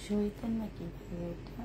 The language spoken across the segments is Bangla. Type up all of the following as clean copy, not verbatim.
শহীদের নাকি ভাই ওটা?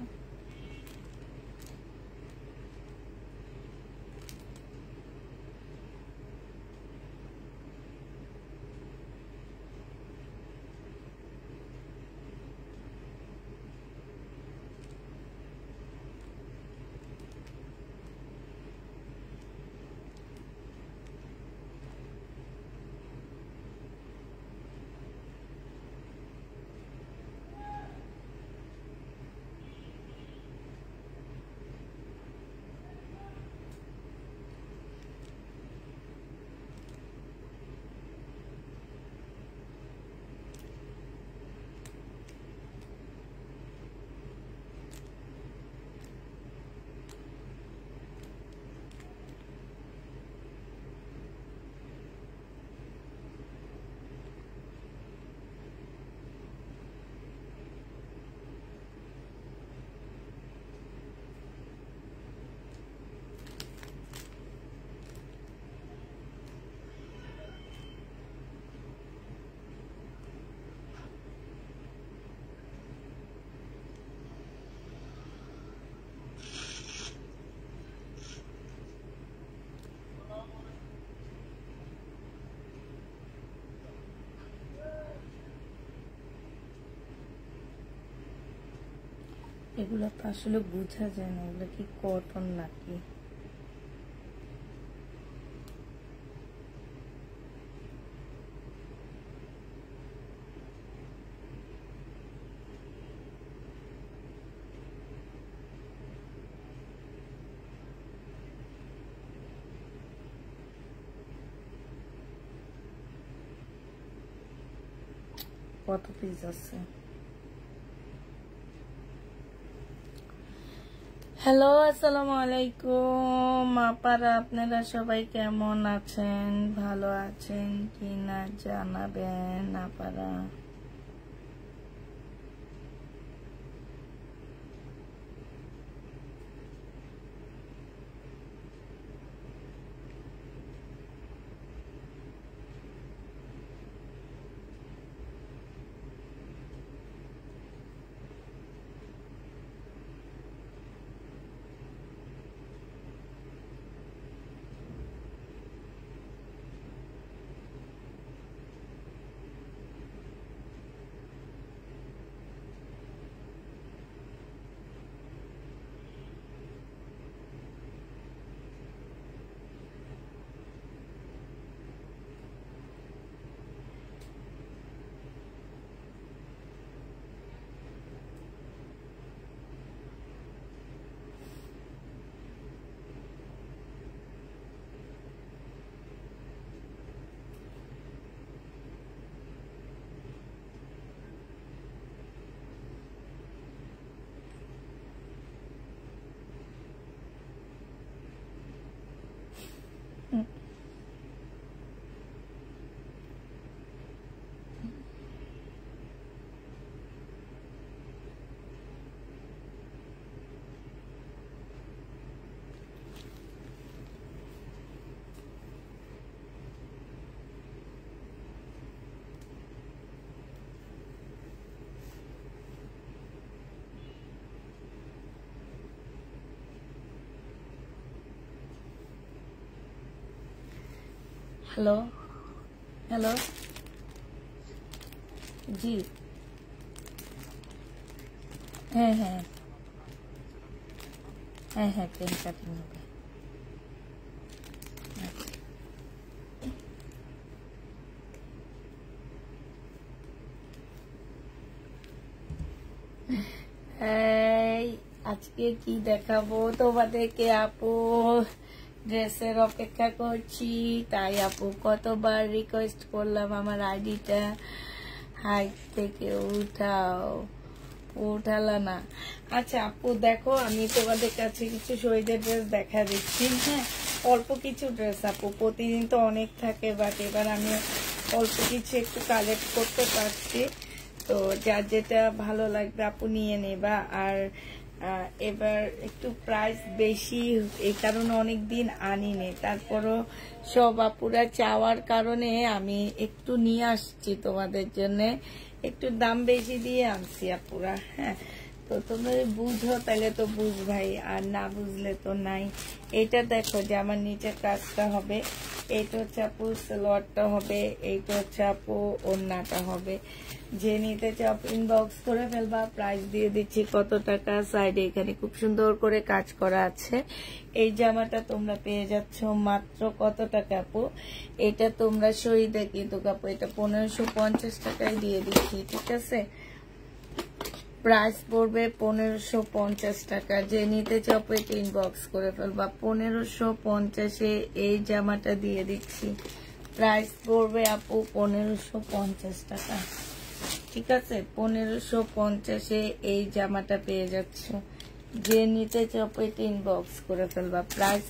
এগুলো তো আসলে বোঝা যায় না এগুলো কি কটন নাকি। কত পিস আছে? হ্যালো, আসসালামু আলাইকুম আপারা, আপনারা সবাই কেমন আছেন? ভালো আছেন কিনা জানাবেন আপারা। হ্যালো হ্যালো, জি হ্যাঁ হ্যাঁ হ্যাঁ হ্যাঁ, পেন কাটিং হবে। এই আজকে কি দেখাবো তোমাদেরকে আপু? ড্রেসের অপেক্ষা করছি, তাই আপু কতবার রিকোয়েস্ট করলাম আমার আইডিটা হাইট থেকে উঠালো না। আচ্ছা আপু দেখো, আমি তোমাদের কাছে কিছু শহীদের ড্রেস দেখা দিচ্ছি। হ্যাঁ, অল্প কিছু ড্রেস আপু, প্রতিদিন তো অনেক থাকে, বাট এবার আমি অল্প কিছু একটু কালেক্ট করতে পারছি। তো যার যেটা ভালো লাগবে আপু নিয়ে নেবা। আর এবার একটু প্রাইস বেশি, এই কারণে অনেকদিন আনিনি, তারপরও সব আপুরা চাওয়ার কারণে আমি একটু নিয়ে আসছি তোমাদের জন্য। একটু দাম বেশি দিয়ে আনছি আপুরা। হ্যাঁ, তো তোমরা বুঝো তাহলে তো বুঝ ভাই, আর না বুঝলে তো নাই। এটা দেখো যে আমার নিচের কাজটা হবে, এইটা হচ্ছে আপু সালোয়ারটা হবে, এইটা হচ্ছে আপু ওড়নাটা হবে। যে নিতে চাও ইনবক্স করে ফেলবা, প্রাইস দিয়ে দিচ্ছি কত টাকা। সাইডে এখানে খুব সুন্দর করে কাজ করা আছে। এই জামাটা তোমরা পেয়ে যাচ্ছ মাত্র কত টাকা আপু? এটা তোমরা শহীদে কিন্তু আপু এটা 1550 টাকায় দিয়ে দিচ্ছি, ঠিক আছে? প্রাইস পড়বে 1550 টাকা। যে নিতে চাও এটা ইনবক্স করে ফেলবা। 1550-এ এই জামাটা দিয়ে দিচ্ছি। প্রাইস পড়বে আপু 1550 টাকা, ঠিক আছে? 1550-এ এই জামাটা পেয়ে যাচ্ছ। যে নিতে চাও এটা ইনবক্স করে ফেলবা। প্রাইস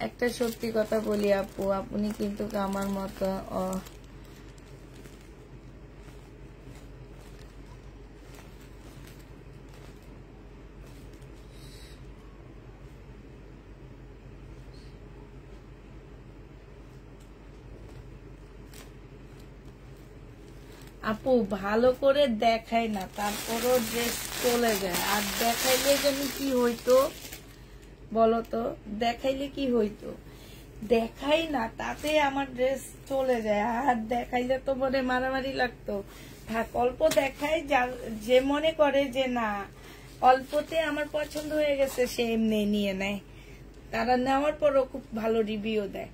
একটা সত্যি কথা বলি আপু, আপনি কিন্তু আমার মতো আপু ভালো করে দেখাই না, তারপরও ড্রেস চলে যায়। আর দেখাইলে যেন কি হইতো বলো তো, দেখাইলে কি হইতো? দেখাই না, তাতে আমার ড্রেস চলে যায়। আর দেখাইলে তো মনে মারামারি লাগতো। থাক, অল্প দেখাই। যে মনে করে যে না অল্পতে আমার পছন্দ হয়ে গেছে, সে এমনি নিয়ে নেয়। তারা নেওয়ার পরও খুব ভালো রিভিউ দেয়।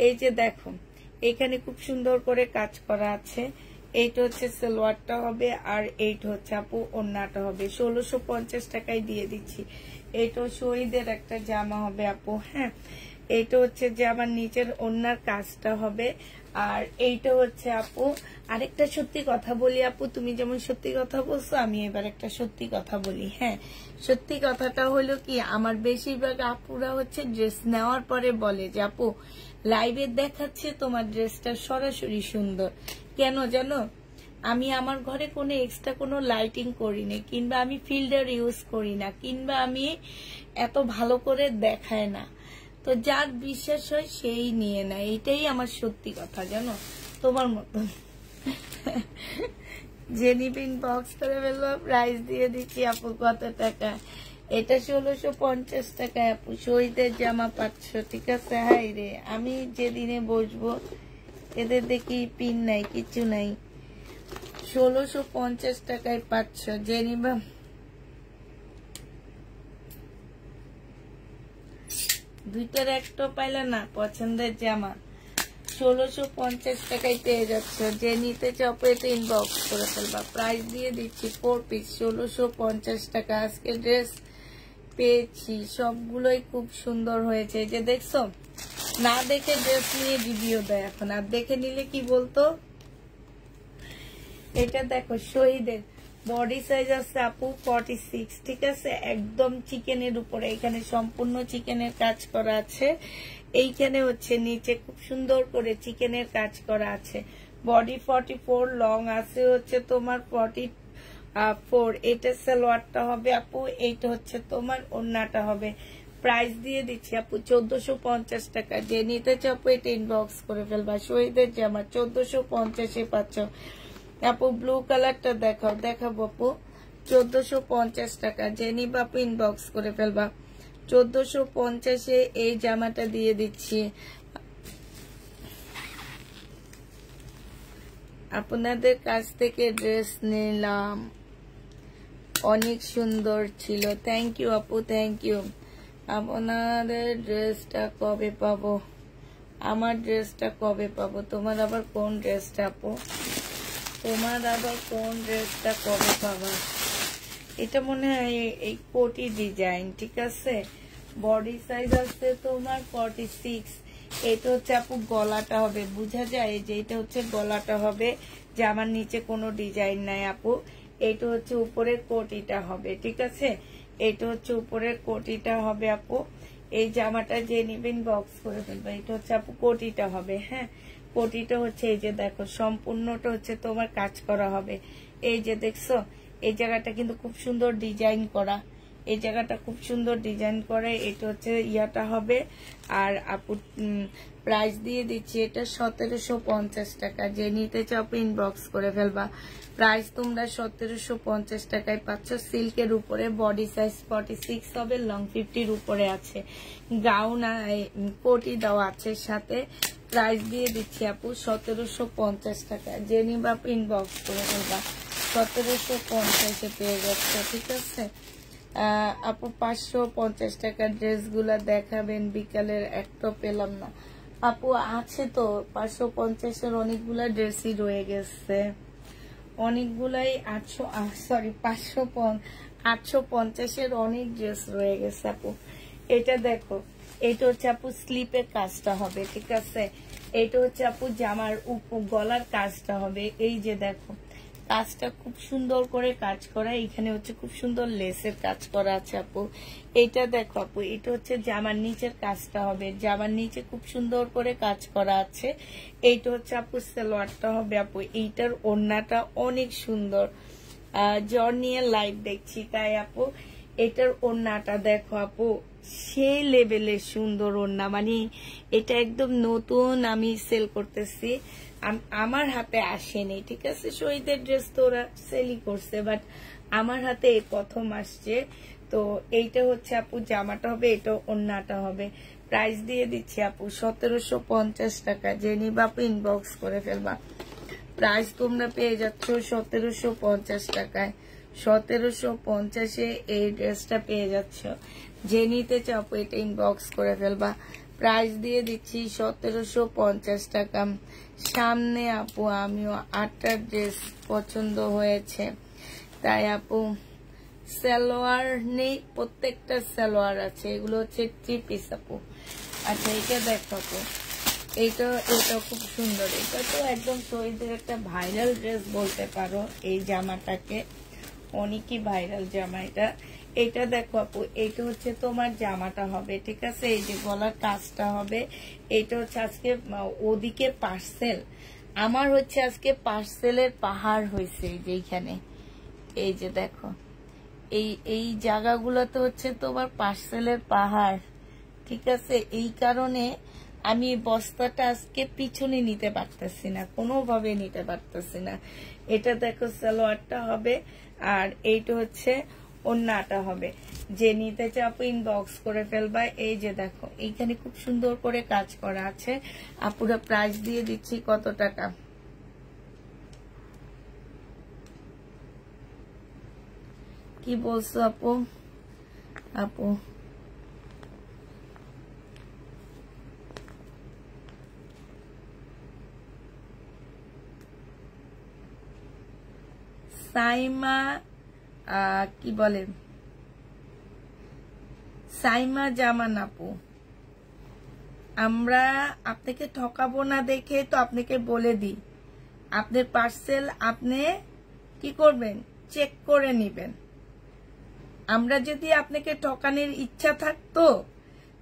এই যে দেখো এখানে খুব সুন্দর করে কাজ করা আছে। এইটা হচ্ছে সালোয়ারটা হবে, আর এইটা হচ্ছে আপু ওড়নাটা হবে। 1650 টাকায় দিয়ে দিচ্ছি। এইটা শহীদের একটা জামা হবে আপু। হ্যাঁ, এইটা হচ্ছে যে আমার নিচের ওড়নার কাজটা হবে। আর এইটা হচ্ছে আপু আরেকটা সত্যি কথা বলি আপু, তুমি যেমন সত্যি কথা বলছো, আমি এবার একটা সত্যি কথা বলি। হ্যাঁ, সত্যি কথাটা হলো কি, আমার বেশিরভাগ আপুরা হচ্ছে ড্রেস নেওয়ার পরে বলে যে আপু লাইভে দেখাচ্ছে তোমার ড্রেসটা সরাসরি সুন্দর। কেন জানো? আমি আমার ঘরে কোনো এক্সট্রা কোনো লাইটিং করি না, কিংবা আমি ফিল্টার ইউজ করি না, কিংবা আমি এত ভালো করে দেখায় না। তো যার বিশ্বাস হয় সেই নিয়ে নেয়, এটাই আমার সত্যি কথা জানো। তোমার মতো যে নিবিন বক্স করে ফেলবো। প্রাইস দিয়ে দিচ্ছি আপু কত টাকা? এটা 1650 টাকায় আপু। শহীদের জামা 500, ঠিক আছে? হাই রে, আমি যেদিনে বসবো এদের দেখি পিন নাই, কিছু নাই। 1650 টাকায় 500। যে নিবা দুইটার একটা পাইলে না পছন্দের জামা 1650 টাকায় পেয়ে যাচ্ছ। যে নিতে চাও এটা ইনবক্স করে ফেলবা। প্রাইস দিয়ে দিচ্ছি 4 পিস 1650 টাকা। আজকে ড্রেস পেয়েছি সবগুলোই খুব সুন্দর হয়েছে। যে দেখছো, না দেখে ড্রেস নিয়ে রিভিউ দেয় এখন। আর দেখে নিলে কি বলতো? এটা দেখো শহীদের বডি সাইজ আছে আপু 46, ঠিক আছে? একদম চিকেনের উপরে, এখানে সম্পূর্ণ চিকেনের কাজ করা আছে। এইখানে হচ্ছে নিচে খুব সুন্দর করে চিকেনের কাজ করা আছে। বডি 44, লং আছে হচ্ছে তোমার 44। এটা সালোয়ারটা হবে আপু, এইটা হচ্ছে তোমার ওড়নাটা হবে। প্রাইস দিয়ে দিচ্ছি আপু 1450 টাকা। যে নিতে চাও এটা ইনবক্স করে ফেলবা। শহীদের জামা 1450-এ পাচ্ছ আপু। ব্লু কালারটা দেখাও, দেখাবো আপু। 1450 টাকা। যে নিবা আপু ইনবক্স করে ফেলবা। 1450-এ এই জামাটা দিয়ে দিচ্ছি আপনাদের কাছ থেকে। ড্রেস নিলাম, অনেক সুন্দর ছিল। থ্যাংক ইউ আপু, থ্যাংক ইউ। আপনাদের ড্রেসটা কবে পাবো? আমার ড্রেসটা কবে পাবো? তোমার আবার কোন ড্রেসটা আপু? তোমার আবার কোন ড্রেসটা কবে পাবা? এটা মনে হয় এই কোটি ডিজাইন, ঠিক আছে? বডি সাইজ আছে তোমার 46। এটা হচ্ছে আপু গলাটা হবে, বুঝা যায় যে এটা হচ্ছে গলাটা হবে। জামার নিচে কোনো ডিজাইন নাই আপু। এটা হচ্ছে উপরের কোটিটা হবে, ঠিক আছে? এটা হচ্ছে উপরের কোটিটা হবে আপু। এই জামাটা যে নিবেন বক্স করে ফেলবে। এটা হচ্ছে আপু কোটিটা হবে। হ্যাঁ, কোটিটা হচ্ছে এই যে দেখো সম্পূর্ণটা হচ্ছে তোমার কাজ করা হবে। এই যে দেখছো এই জায়গাটা কিন্তু খুব সুন্দর ডিজাইন করা। এই জায়গাটা খুব সুন্দর ডিজাইন করে। এটা হচ্ছে ইয়াটা হবে। আর আপু প্রাইস দিয়ে দিচ্ছি এটা 1750 টাকা। যে নিতে চাও ইনবক্স করে ফেলবা। প্রাইস তোমরা 1750 টাকায় পাচ্ছ। সিল্কের উপরে, বডি সাইজ 46 হবে, লং 50-র উপরে আছে, গাউন কোটি দেওয়া আছে সাথে। প্রাইস দিয়ে দিচ্ছি আপু 1750 টাকা। যে নিবা ইনবক্স করে ফেলবা। 1750-এ পেয়ে যাচ্ছে, ঠিক আছে আপু। 550 টাকার ড্রেসগুলা দেখাবেন, বিকালের একটা পেলাম না আপু। আছে তো 550-এর অনেকগুলা ড্রেসই রয়ে গেছে, অনেকগুলাই 850-এর অনেক ড্রেস রয়ে গেছে আপু। এটা দেখো, এটা হচ্ছে আপু স্লিপের কাজটা হবে, ঠিক আছে। এটা হচ্ছে আপু জামার গলার কাজটা হবে। এই যে দেখো কাজটা খুব সুন্দর করে কাজ করা, এখানে হচ্ছে খুব সুন্দর লেসের কাজ করা আছে আপু। এটা দেখো আপু, এটা হচ্ছে জামার নিচের কাজটা হবে, জামার নিচে খুব সুন্দর করে কাজ করা আছে। এইটা হচ্ছে আপু সালোয়ারটা হবে আপু। এইটার ওড়নাটা অনেক সুন্দর, জ্বর নিয়ে লাইভ দেখছি তাই আপু। এটার ওড়নাটা দেখো আপু, সেই লেভেলের সুন্দর ওড়না, মানে এটা একদম নতুন আমি সেল করতেছি, আমার হাতে আসেনি, ঠিক আছে। শহীদের ড্রেস তো ওরা সেলই করছে, বাট আমার হাতে এই প্রথম আসছে। তো এইটা হচ্ছে আপু জামাটা হবে, এটা ওড়নাটা হবে। প্রাইস দিয়ে দিচ্ছি আপু 1750 টাকা। যে নিবা আপু ইনবক্স করে ফেলবা। প্রাইস তোমরা পেয়ে যাচ্ছ 1750 টাকায়। 1750-এ এই ড্রেসটা পেয়ে যাচ্ছ। যে নিতে চাও আপু এটা ইনবক্স করে ফেলবা। প্রাইস দিয়ে দিচ্ছি 1750 টাকা। সামনে আপু আমিও 8টা ড্রেস পছন্দ হয়েছে, তাই আপু সালোয়ার নেই, প্রত্যেকটা সালোয়ার আছে। এগুলো হচ্ছে 3 পিস আপু। আচ্ছা এটা দেখো আপু, এটা খুব সুন্দর। এটা তো একদম শহীদের একটা ভাইরাল ড্রেস বলতে পারো, এই জামাটাকে অনেকই ভাইরাল জামা এটা। এটা দেখো আপু, এটা হচ্ছে তোমার জামাটা হবে, ঠিক আছে। এই যে গলার কাজটা হবে। এটা হচ্ছে আজকে ওদিকে পার্সেল, আমার হচ্ছে আজকে পার্সেলের পাহাড় হয়েছে এইখানে। এই যে দেখো এই জায়গাগুলোতে হচ্ছে তোমার পার্সেলের পাহাড়, ঠিক আছে। এই কারণে আমি বস্তাটা আজকে পিছনে নিতে পারতেছি না, কোনোভাবে নিতে পারতেছি না। এটা দেখো সালোয়ারটা হবে, আর এইটা হচ্ছে ওড়নাটা হবে। যে নিতে চাও ইনবক্স করে ফেলবা। এই যে দেখো এইখানে খুব সুন্দর করে কাজ করা আছে। আপুরা প্রাইস দিয়ে দিচ্ছি কত টাকা, কি বলছো আপু? আপু সাইমা কি বলে, সাইমা জামান আপু, আমরা আপনাকে ঠকাবো না দেখে তো আপনাকে বলে দিই, আপনার পার্সেল আপনি কি করবেন, চেক করে নেবেন। আমরা যদি আপনাকে ঠকানোর ইচ্ছা থাকতো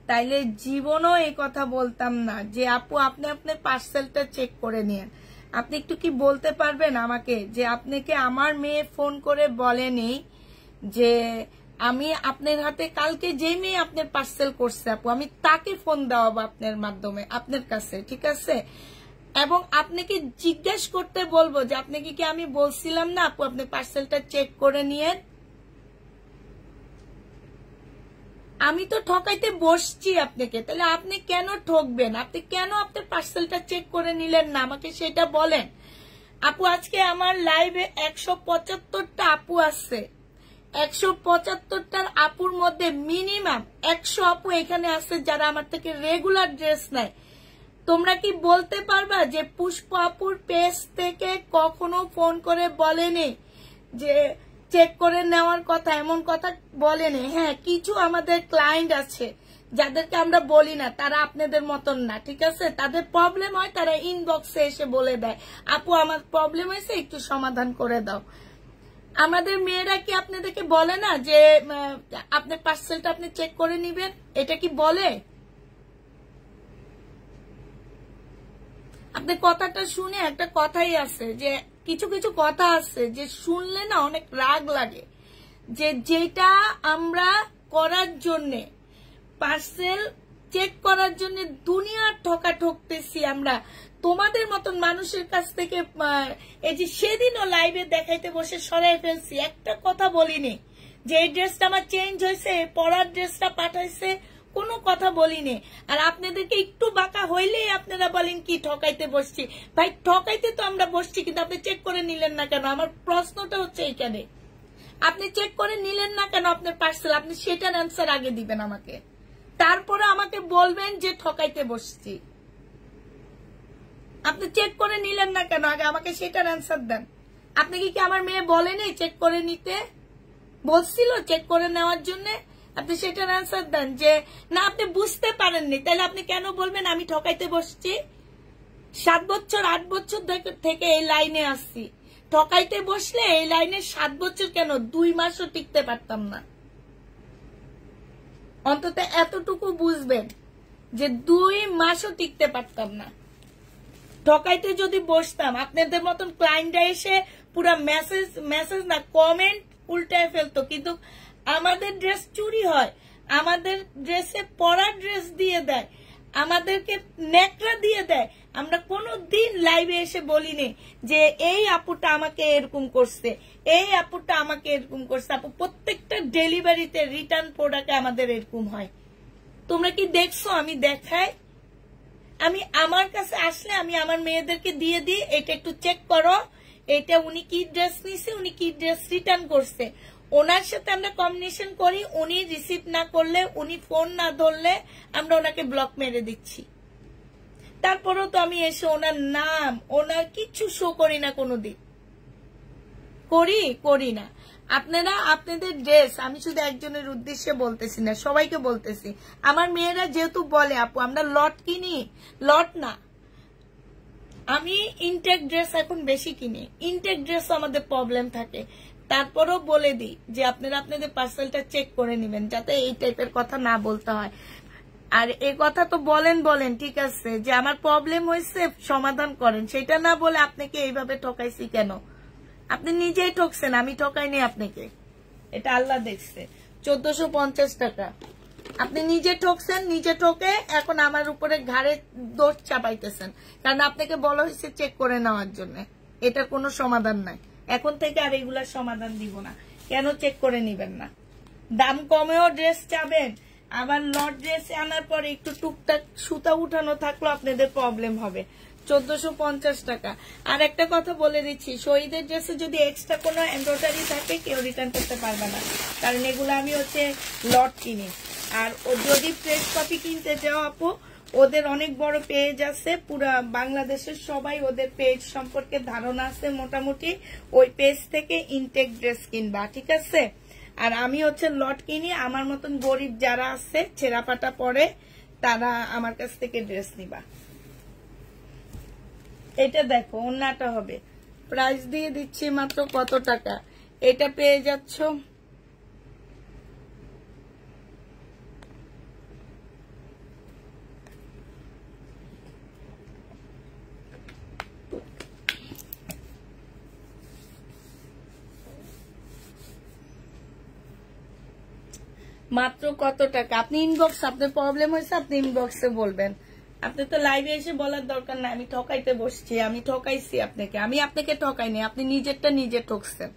তাইলে জীবনও এই কথা বলতাম না যে আপু আপনি আপনার পার্সেলটা চেক করে নিন। আপনি একটু কি বলতে পারবেন আমাকে যে আপনাকে আমার মেয়ে ফোন করে বলেনি যে আমি আপনার হাতে, কালকে যে মেয়ে আপনার পার্সেল করছে আপু আমি তাকে ফোন দেওয়াবো আপনার মাধ্যমে আপনার কাছে, ঠিক আছে। এবং আপনাকে জিজ্ঞেস করতে বলবো যে আপনাকে কি আমি বলছিলাম না আপু আপনি পার্সেলটা চেক করে নিয়েন। আমি তো ঠকাইতে বসছি আপনাকে, তাহলে আপনি কেন ঠকবেন? আপনি কেন আপনার পার্সেলটা চেক করে নিলেন না আমাকে সেটা বলেন। আপু আজকে আমার লাইভে 175টা আপু আছে, 175টার আপুর মধ্যে মিনিমাম 100 আপু এখানে আছে যারা আমার থেকে রেগুলার ড্রেস নেয়। তোমরা কি বলতে পারবা যে পুষ্প আপুর পেজ থেকে কখনো ফোন করে বলেনি যে চেক করে নেওয়ার কথা, এমন কথা বলেনি। হ্যাঁ কিছু আমাদের ক্লায়েন্ট আছে যাদেরকে আমরা বলি না, তারা আপনাদের মতন না, ঠিক আছে। তাদের প্রবলেম হয় তারা ইনবক্সে এসে বলে দেয় আপু আমার প্রবলেম হয়েছে একটু সমাধান করে দাও। আমাদের মেয়েরা কি আপনাদেরকে বলে না যে আপনার পার্সেলটা আপনি চেক করে নিবেন? এটা কি বলে? আপনি কথাটা শুনে একটা কথাই আছে যে কিছু কিছু কথা আছে যে শুনলে না অনেক রাগ লাগে, যে যেটা আমরা করার জন্য পার্সেল চেক করার জন্য দুনিয়ার ঠকা ঠকতেছি আমরা তোমাদের মতন মানুষের কাছ থেকে। এই যে সেদিনও লাইভে দেখাইতে বসে সরাই ফেলছি, একটা কথা বলিনি যে এই ড্রেসটা আমার চেঞ্জ হয়েছে, পরার ড্রেসটা পাঠাইছে, কোনো কথা বলিনি। আর আপনাদেরকে একটু বাঁকা হইলেই আপনারা বলেন কি ঠকাইতে বসছি। ভাই ঠকাইতে তো আমরা বসছি, কিন্তু আপনি চেক করে নিলেন না কেন? আমার প্রশ্নটা হচ্ছে এইখানে, আপনি চেক করে নিলেন না কেন আপনার পার্সেল? আপনি সেটার অ্যান্সার আগে দিবেন আমাকে, তারপরে আমাকে বলবেন যে ঠকাইতে বসছি। আপনি চেক করে নিলেন না কেন? আগে আমাকে সেটার অ্যান্সার দেন। আপনি কি আমার মেয়ে বলেনি চেক করে নিতে? বলছিল চেক করে নেওয়ার জন্য। আপনি সেটার অ্যান্সার দেন যে না আপনি বুঝতে পারেননি, তাহলে আপনি কেন বলবেন আমি ঠকাইতে বসছি? 7 বছর 8 বছর থেকে এই লাইনে আসছি, ঠকাইতে বসলে এই লাইনে 7 বছর কেন 2 মাসও টিকতে পারতাম না। অন্তত এতটুকু বুঝবেন যে 2 মাসও টিকতে পারতাম না। ঠকাইতে যদি বসতাম আপনাদের মতন ক্লায়েন্টরা এসে পুরো মেসেজ না কমেন্ট উল্টায় ফেলতো, কিন্তু আমাদের ড্রেস চুরি হয়, আমাদের ড্রেসে পরার ড্রেস দিয়ে দেয়, আমাদেরকে নেকড়া দিয়ে দেয়। আমরা কোনোদিন লাইভে এসে বলিনি যে এই আপুটা আমাকে এরকম করছে, এই আপুটা আমাকে এরকম করছে। আপু প্রত্যেকটা ডেলিভারিতে রিটার্ন প্রোডাক্টে আমাদের এরকম হয়। তোমরা কি দেখছো? আমি দেখাই, আমি আমার কাছে আসলে আমি আমার মেয়েদেরকে দিয়ে দিই, এটা একটু চেক করো, এটা উনি কি ড্রেস নিছে, উনি কি ড্রেস রিটার্ন করছে। ওনার সাথে আমরা কম্বিনেশন করি, উনি রিসিভ না করলে, উনি ফোন না ধরলে আমরা ওনাকে ব্লক মেরে দিচ্ছি। তারপরেও তো আমি এসে ওনার নাম ওনার কিছু শো করি না, কোনোদিন করি না। আপনারা আপনাদের ড্রেস, আমি শুধু একজনের উদ্দেশ্যে বলতেছি না, সবাইকে বলতেছি। আমার মেয়েরা যেহেতু বলে আপু আমরা লট কিনি, লট না, আমি ইনটেক ড্রেস এখন বেশি কিনি, ইনটেক ড্রেস আমাদের প্রবলেম থাকে। তারপরও বলে দিই যে আপনারা আপনাদের পার্সেলটা চেক করে নেবেন, যাতে এই টাইপের কথা না বলতে হয়। আর এই কথা তো বলেন ঠিক আছে, যে আমার প্রবলেম হয়েছে সমাধান করেন, সেটা না বলে আপনাকে এইভাবে ঠকাইছি কেন? আপনি নিজেই ঠকছেন, আমি ঠকাইনি আপনাকে, এটা আল্লাহ দেখছে। 1450 টাকা আপনি নিজে ঠকছেন, নিজে ঠকে এখন আমার উপরে ঘাড়ে দোষ চাপাইতেছেন, কারণ আপনাকে বলা হয়েছে চেক করে নেওয়ার জন্য। এটা কোনো সমাধান নাই, এখন থেকে আর এগুলার সমাধান দিব না। কেন চেক করে নিবেন না? দাম কমেও ড্রেস চাবেন, আবার লট ড্রেস আনার পরে একটু টুকটাক সুতা উঠানো থাকলো আপনাদের প্রবলেম হবে। 1450 টাকা। আর একটা কথা বলে দিচ্ছি, শহীদের ড্রেসে যদি এক্সট্রা কোনো এমব্রয়ডারি থাকে কেউ রিটার্ন করতে পারবে না, কারণ এগুলো আমি লট কিনি। আর যদি ফ্রেশ কপি কিনতে যাও আপু, ওদের অনেক বড় পেজ আছে, পুরা বাংলাদেশের সবাই ওদের পেজ সম্পর্কে ধারণা আছে মোটামুটি। ওই পেজ থেকে ইনটেক ড্রেস কিনবা, ঠিক আছে? আর আমি লট কিনি, আমার মতন গরিব যারা আছে ছেঁড়া ফাটা পরে তারা আমার কাছ থেকে ড্রেস নিবা। এটা দেখো ওন্নাটা হবে, প্রাইস দিয়ে দিচ্ছি মাত্র কত টাকা, এটা পেয়ে যাচ্ছ মাত্র কত টাকা। আপনি ইনবক্স, আপনার প্রবলেম হয়েছে আপনি ইনবক্সে বলবেন। আপনি তো লাইভে এসে বলার দরকার নাই আমি ঠকাইতে বসছি, আমি ঠকাইছি আপনাকে। আমি আপনাকে ঠকাইনি, আপনি নিজেরটা নিজে ঠকছেন।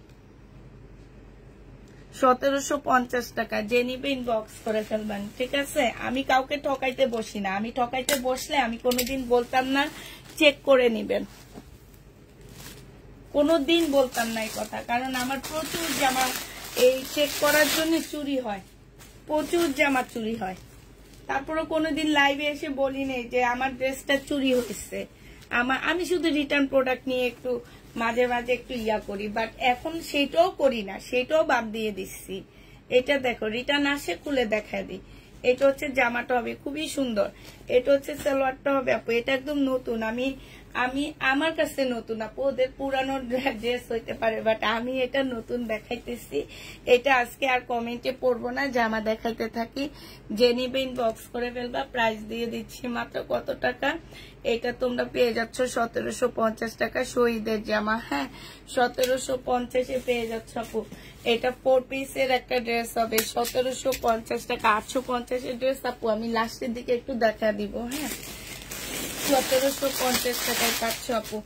1750 টাকা, যে নিবে ইনবক্স করে ফেলবেন, ঠিক আছে? আমি কাউকে ঠকাইতে বসি না, আমি ঠকাইতে বসলে আমি কোনোদিন বলতাম না চেক করে নিবেন, কোনোদিন বলতাম না এই কথা, কারণ আমার প্রচুর জামা এই চেক করার জন্য চুরি হয়, প্রচুর জামা চুরি হয়। তারপরে কোনোদিন লাইভে এসে বলি নেই যে আমার ড্রেসটা চুরি হয়েছে। আমি শুধু রিটার্ন প্রোডাক্ট নিয়ে একটু মাঝে মাঝে একটু ইয়া করি, বাট এখন সেটাও করি না, সেটাও বাদ দিয়ে দিচ্ছি। এটা দেখো রিটার্ন আসে, খুলে দেখা দিই। এটা জামাটা হবে খুবই সুন্দর, এটা সালোয়ারটা হবে আপু, এটা একদম নতুন। আমি আমি আমার কাছে নতুন আপু, ওদের পুরানো ড্রেস হইতে পারে, বাট আমি এটা নতুন দেখাইতেছি। এটা আজকে আর কমেন্টে পড়বো না, জামা দেখাইতে থাকি। যে নিবে ইনবক্স করে ফেলবা, প্রাইস দিয়ে দিচ্ছি মাত্র কত টাকা। এটা তোমরা পেয়ে যাচ্ছ 1750 টাকা, শহীদের জামা। হ্যাঁ 1750-এ পেয়ে যাচ্ছ আপু। এটা 4 পিসের একটা ড্রেস হবে, 1750 টাকা। 850-এর ড্রেস আপু আমি লাস্টের দিকে একটু দেখা দিব। হ্যাঁ 1750 টাকায় পাচ্ছ আপু।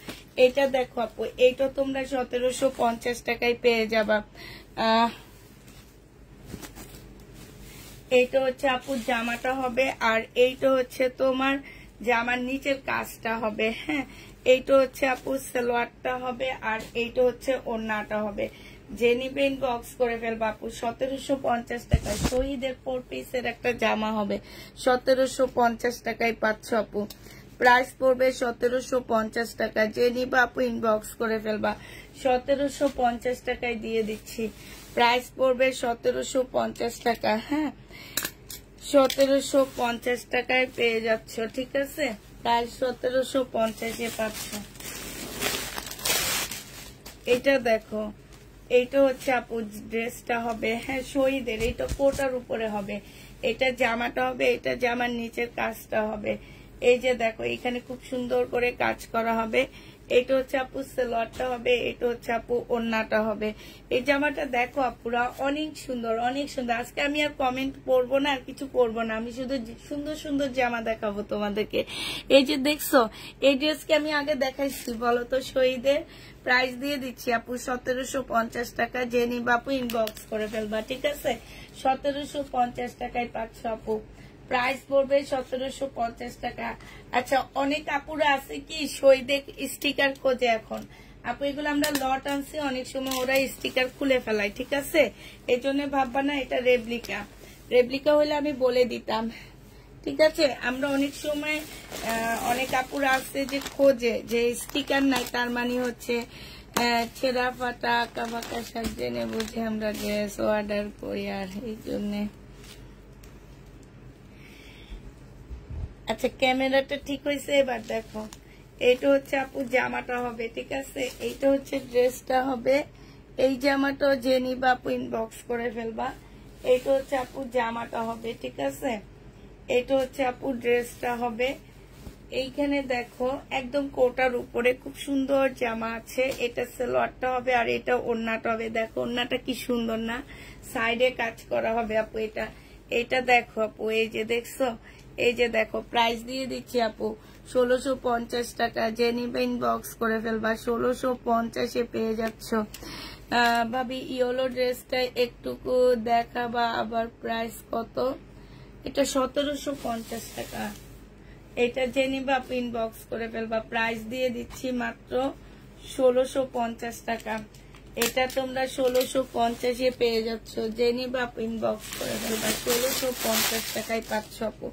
এটা দেখো আপু, এইটা তোমরা 1750 টাকায় পেয়ে যাবা। এইটা হচ্ছে আপু জামাটা হবে, আর এইটা হচ্ছে তোমার জামার নিচের কাজটা হবে। হ্যাঁ এইটা হচ্ছে আপু সালোয়ারটা হবে, আর এইটা হচ্ছে ওড়নাটা হবে। যে নিবে ইনবক্স করে ফেলবা আপু। 1750 টাকা শহীদের 4 পিসের একটা জামা হবে, 1750 টাকায় পাচ্ছ আপু। প্রাইস পড়বে 1750 টাকা। যে নিবা আপু ইনবক্স করে ফেলবা, 1750 টাকায় দিয়ে দিচ্ছি। প্রাইস পড়বে 1750 টাকা। হ্যাঁ 1750 টাকায় পেয়ে যাচ্ছ, ঠিক আছে। প্রাইস 1750-এ পাচ্ছ। এটা দেখো, এইটা হচ্ছে আপু ড্রেসটা হবে। হ্যাঁ শহীদের, এইটা কোটার উপরে হবে। এটা জামাটা হবে, এটা জামার নিচের কাজটা হবে। এই যে দেখো এখানে খুব সুন্দর করে কাজ করা হবে। এটা হচ্ছে আপু সালোয়ারটা হবে, এটা হচ্ছে আপু ওড়নাটা হবে। এই জামাটা দেখো আপুরা অনেক সুন্দর, অনেক সুন্দর। আজকে আমি আর কমেন্ট পড়বো না, আর কিছু পড়বো না, আমি শুধু সুন্দর সুন্দর জামা দেখাবো তোমাদেরকে। এই যে দেখছো, এই ড্রেসকে আমি আগে দেখাইছি বলো তো শহীদের। প্রাইস দিয়ে দিচ্ছি আপু 1750 টাকা। যে নিবা আপু ইনবক্স করে ফেলবা, ঠিক আছে। 1750 টাকায় পাচ্ছ আপু। প্রাইস পড়বে 1750 টাকা। আচ্ছা অনেক আপুরা আছে কি শহীদে স্টিকার খোঁজে এখন আপু, এগুলো আমরা লট আনছি, অনেক সময় ওরা স্টিকার খুলে ফেলায়, ঠিক আছে। এই জন্য ভাববা না এটা রেপ্লিকা। রেপ্লিকা হলে আমি বলে দিতাম, ঠিক আছে। আমরা অনেক সময় অনেক আপুরা আছে যে খোঁজে যে স্টিকার নাই, তার মানে হচ্ছে ছেঁড়া ফাটা আঁকা বাঁকা সব জেনে বুঝে আমরা ড্রেস অর্ডার করি, আর এই জন্যে। আচ্ছা ক্যামেরাটা ঠিক হয়েছে, এবার দেখো। এইটা হচ্ছে আপু জামাটা হবে, ঠিক আছে। এইটা হচ্ছে ড্রেসটা হবে। এই জামাটা যে নিবা আপু ইনবক্স করে ফেলবা। এইটা হচ্ছে আপু জামাটা হবে, ঠিক আছে। এইটা হচ্ছে আপু ড্রেসটা হবে। এইখানে দেখো একদম কোটার উপরে খুব সুন্দর জামা আছে। এটা সালোয়ারটা হবে, আর এটা ওড়নাটা হবে। দেখো ওড়নাটা কি সুন্দর না, সাইডে কাজ করা হবে আপু। এটা দেখো আপু, এই যে দেখছো, এই যে দেখো। প্রাইস দিয়ে দিচ্ছি আপু 1650 টাকা। যে নিবে ইনবক্স করে ফেলবা, 1650-এ পেয়ে যাচ্ছ। ভাবি ইয়েলো ড্রেসটা একটুকু দেখাবা, আবার প্রাইস কত? এটা 1750 টাকা। এটা যে নিবে আপু ইনবক্স করে ফেলবা। প্রাইস দিয়ে দিচ্ছি মাত্র 1650 টাকা। এটা তোমরা 1650-এ পেয়ে যাচ্ছ। যে নিবে আপু ইনবক্স করে ফেলবা, 1650 টাকায় পাচ্ছ আপু।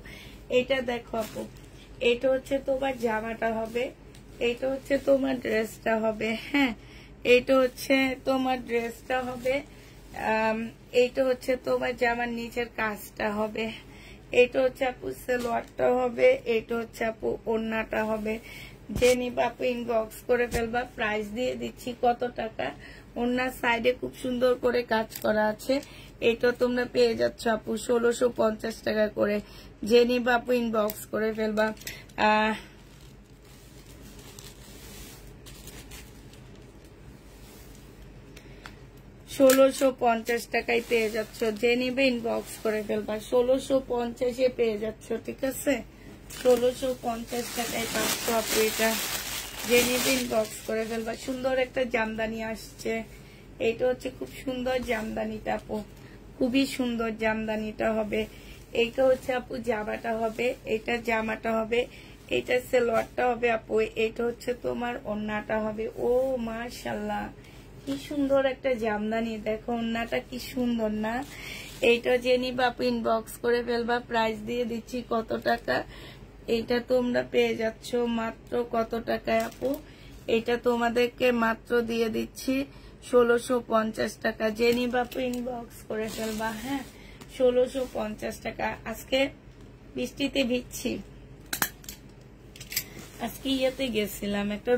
এটা দেখো আপু, এটা হচ্ছে তোমার জামাটা হবে, এটা হচ্ছে তোমার ড্রেসটা হবে। হ্যাঁ এইটা হচ্ছে তোমার ড্রেসটা হবে, এইটা হচ্ছে তোমার জামার নিচের কাজটা হবে। এটা হচ্ছে আপু সালোয়ারটা হবে, এটা হচ্ছে আপু ওড়নাটা হবে। যে নিবা আপু ইনবক্স করে ফেলবা। প্রাইস দিয়ে দিচ্ছি কত টাকা। ওড়নার সাইডে খুব সুন্দর করে কাজ করা আছে। এটা তোমরা পেয়ে যাচ্ছ আপু 1650 টাকা করে। যে নিবা আপু ইনবক্স করে ফেলবা। 1650 টাকায় পেয়ে যাচ্ছ। যে নিবে ইনবক্স করে ফেলবা, 1650-এ পেয়ে যাচ্ছ, ঠিক আছে। 1650 টাকায় পাচ্ছ আপু এটা। যে নিবে ইনবক্স করে ফেলবা। সুন্দর একটা জামদানি আসছে। এইটা হচ্ছে খুব সুন্দর জামদানিটা আপু, খুবই সুন্দর জামদানিটা হবে। এইটা হচ্ছে আপু জামাটা হবে, এটা জামাটা হবে, এটা সালোয়ারটা হবে আপু। এইটা হচ্ছে তোমার ওড়নাটা হবে। ও মাশাআল্লাহ কি সুন্দর একটা জামদানি, দেখো ওড়নাটা কি সুন্দর না। এইটা যে নিবা আপু ইনবক্স করে ফেলবা। প্রাইস দিয়ে দিচ্ছি কত টাকা। এটা তোমরা পেয়ে যাচ্ছ মাত্র কত টাকায় আপু। এটা তোমাদেরকে মাত্র দিয়ে দিচ্ছি 1650 টাকা। যে নিবা আপু ইনবক্স করে ফেলবা। হ্যাঁ 1650 টাকা। আজকে বৃষ্টিতে ভিজছি। আজকে ইয়েতে গেছিলাম, একটা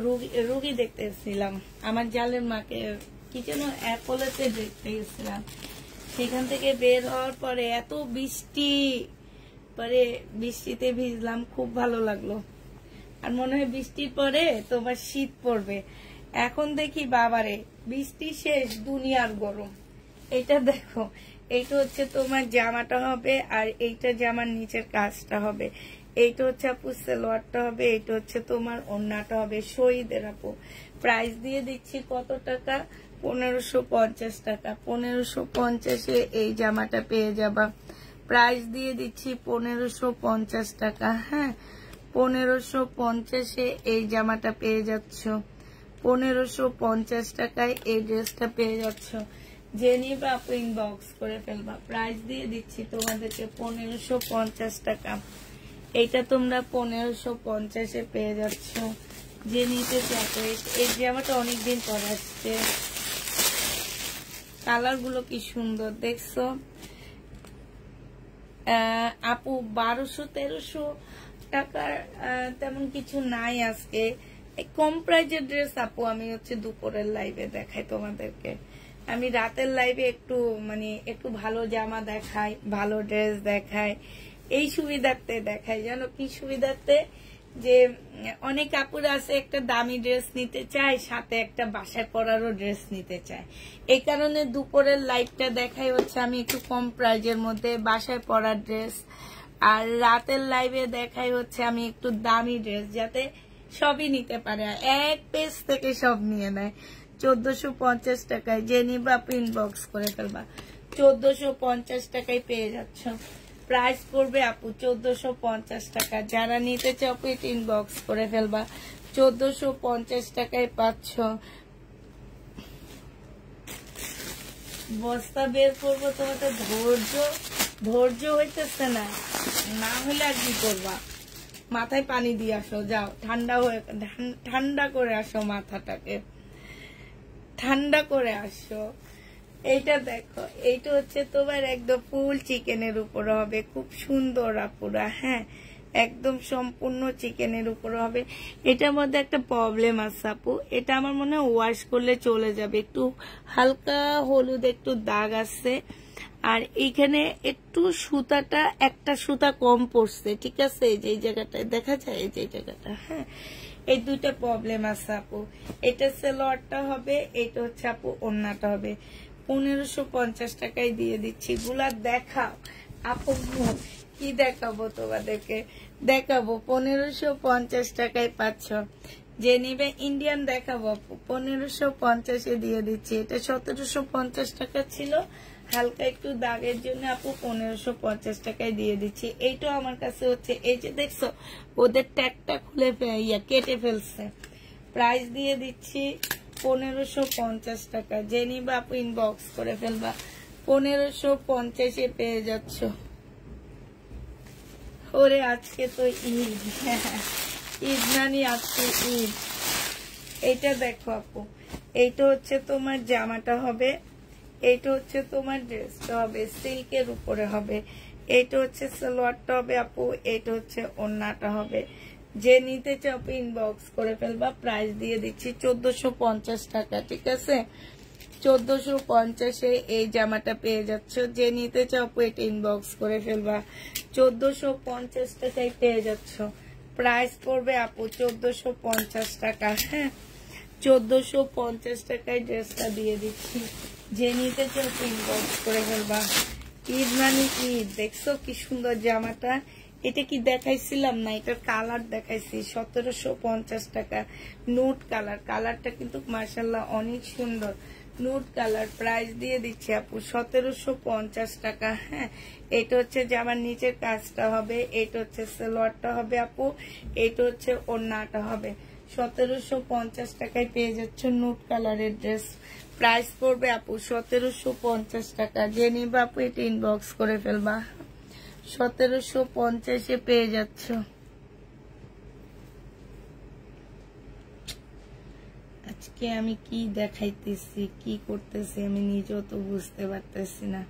রুগী দেখতে গেছিলাম, আমার জালের মাকে কি যেন অ্যাপোলোতে দেখতে গেছিলাম। সেখান থেকে বের হওয়ার পরে এত বৃষ্টি, পরে বৃষ্টিতে ভিজলাম, খুব ভালো লাগলো। আর মনে হয় বৃষ্টির পরে তোমার শীত পড়বে। এখন দেখি বাবারে বৃষ্টি শেষ, দুনিয়ার গরম। এটা দেখো, এইটা হচ্ছে তোমার জামাটা হবে, আর এইটা জামার নিচের কাজটা হবে। এইটা হচ্ছে আপু সালোয়ারটা হবে, এইটা হচ্ছে তোমার ওড়নাটা হবে। শহীদের আপু প্রাইস দিয়ে দিচ্ছি কত টাকা? 1550 টাকা। 1550-এ এই জামাটা পেয়ে যাবা। প্রাইস দিয়ে দিচ্ছি 1550 টাকা। হ্যাঁ, 1550-এ এই জামাটা পেয়ে যাচ্ছ। 1550 টাকায় এই ড্রেসটা পেয়ে যাচ্ছ। যে নিবা আপু ইনবক্স করে ফেলবা। প্রাইস দিয়ে দিচ্ছি তোমাদেরকে 1550 টাকা। এইটা তোমরা 1550-এ পেয়ে যাচ্ছ। যে নিতে চাও। এই জামাটা অনেকদিন পর আসছে, কালার গুলো কি সুন্দর দেখছো আপু। 1200-1300 টাকার তেমন কিছু নাই আজকে। কম প্রাইজের ড্রেস আপু আমি হচ্ছে দুপুরের লাইভে দেখাই তোমাদেরকে। আমি রাতের লাইভে একটু ভালো জামা দেখাই, ভালো ড্রেস দেখাই, এই সুবিধার্থে দেখাই। জানো কি সুবিধার্থে? যে অনেক আপুরা আছে একটা দামি ড্রেস নিতে চায়, সাথে একটা বাসায় পরারও ড্রেস নিতে চায়। এই কারণে দুপুরের লাইভটা দেখাই হচ্ছে আমি একটু কম প্রাইজের মধ্যে বাসায় পরার ড্রেস, আর রাতের লাইভে দেখাই হচ্ছে আমি একটু দামি ড্রেস, যাতে সবই নিতে পারে, এক পেজ থেকে সব নিয়ে নেয়। 1450 টাকায় যে নিবা আপনি ইনবক্স করে ফেলবা। 1450 টাকায় পেয়ে যাচ্ছ। প্রাইস পড়বে আপু 1450 টাকা। যারা নিতে চাও আপনি ইনবক্স করে ফেলবা। 1450 টাকায় পাচ্ছ। বস্তা বের করবো, তোমাদের ধৈর্য হইতেছে না, না হলে আর কি করবা? মাথায় পানি দিয়ে আসো, যাও ঠান্ডা করে আসো, মাথাটাকে ঠান্ডা করে আসো। এইটা দেখো, এইটা হচ্ছে তোমার একদম ফুল চিকেনের উপরে হবে, খুব সুন্দর আপুরা। হ্যাঁ, একদম সম্পূর্ণ চিকেনের উপরে হবে। এটার মধ্যে একটা প্রবলেম আছে আপু, এটা আমার মনে হয় ওয়াশ করলে চলে যাবে। একটু হালকা হলুদ একটু দাগ আছে, আর এইখানে একটু সুতাটা একটা সুতা কম পড়ছে, ঠিক আছে? এই যে জায়গাটায় দেখা যায়, এই যে জায়গাটা। হ্যাঁ, এই দুইটা প্রবলেম আছে আপু। এটা সালোয়ারটা হবে, এটা হচ্ছে আপু ওড়নাটা হবে। 1550 টাকায় দিয়ে দিচ্ছি। গুলা দেখাও আপু, কি দেখাবো তোমাদেরকে? দেখাবো 1550 টাকায় পাচ্ছ। যে নিবে ইন্ডিয়ান দেখাবো আপু, 1550-এ দিয়ে দিচ্ছি। এটা 1750 টাকা ছিল, হালকা একটু দাগের জন্য আপু 1550 টাকায় দিয়ে দিচ্ছি। এইটাও আমার কাছে হচ্ছে, এই যে দেখছো ওদের ট্যাগটা খুলে কেটে ফেলছে। প্রাইস দিয়ে দিচ্ছি 1550 টাকা। যে নিবা আপু ইনবক্স করে ফেলবা। 1550-এ পেয়ে যাচ্ছ। ওরে আজকে তো ঈদ, ঈদ নানি আজকে ঈদ। এইটা দেখো আপু, এইটা হচ্ছে তোমার জামাটা হবে, এইটা হচ্ছে তোমার ড্রেসটা হবে, সিল্কের উপরে হবে। এইটা হচ্ছে সালোয়ারটা হবে আপু, এইটা হচ্ছে ওড়নাটা হবে। যে নিতে চাও আপু ইনবক্স করে ফেলবা। প্রাইস দিয়ে দিচ্ছি 1450 টাকা, ঠিক আছে? 1450-এ এই জামাটা পেয়ে যাচ্ছ। যে নিতে চাও আপু এটা ইনবক্স করে ফেলবা। 1450 টাকায় পেয়ে যাচ্ছ। প্রাইস পড়বে আপু 1450 টাকা। হ্যাঁ, 1450 টাকায় ড্রেসটা দিয়ে দিচ্ছি। যে নিতে চাও ইনবক্স করে ফেলবা। ঈদ মানে ঈদ। দেখছো কি সুন্দর জামাটা? এটা কি দেখাইছিলাম না? এটার কালার দেখাইছি। 1750 টাকা, নুট কালার। কালারটা কিন্তু মাশাআল্লাহ অনেক সুন্দর, নুট কালার। প্রাইস দিয়ে দিচ্ছি আপু 1750 টাকা। হ্যাঁ, এটা হচ্ছে জামার নিচের কাজটা হবে, এটা হচ্ছে সালোয়ারটা হবে আপু, এটা হচ্ছে ওড়নাটা হবে। 1750 টাকায় পেয়ে যাচ্ছে নুট কালারের ড্রেস। প্রাইস পড়বে আপু 1750 টাকা। যে নিবা আপু এটা ইনবক্স করে ফেলবা। 1750-এ পেয়ে যাচ্ছ। আজকে আমি কি দেখাইতেছি, কি করতেছি আমি নিজেও তো বুঝতে পারতেছি না।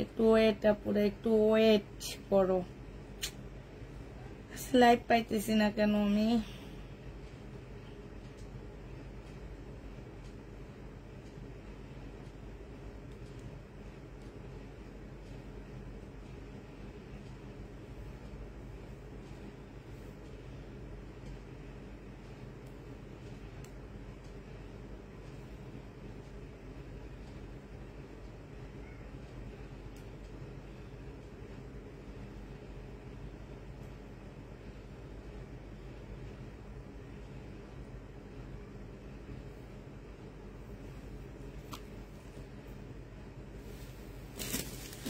একটু ওয়েট আপুরা, একটু ওয়েট করো। লাইভ পাইতেছি না কেন আমি?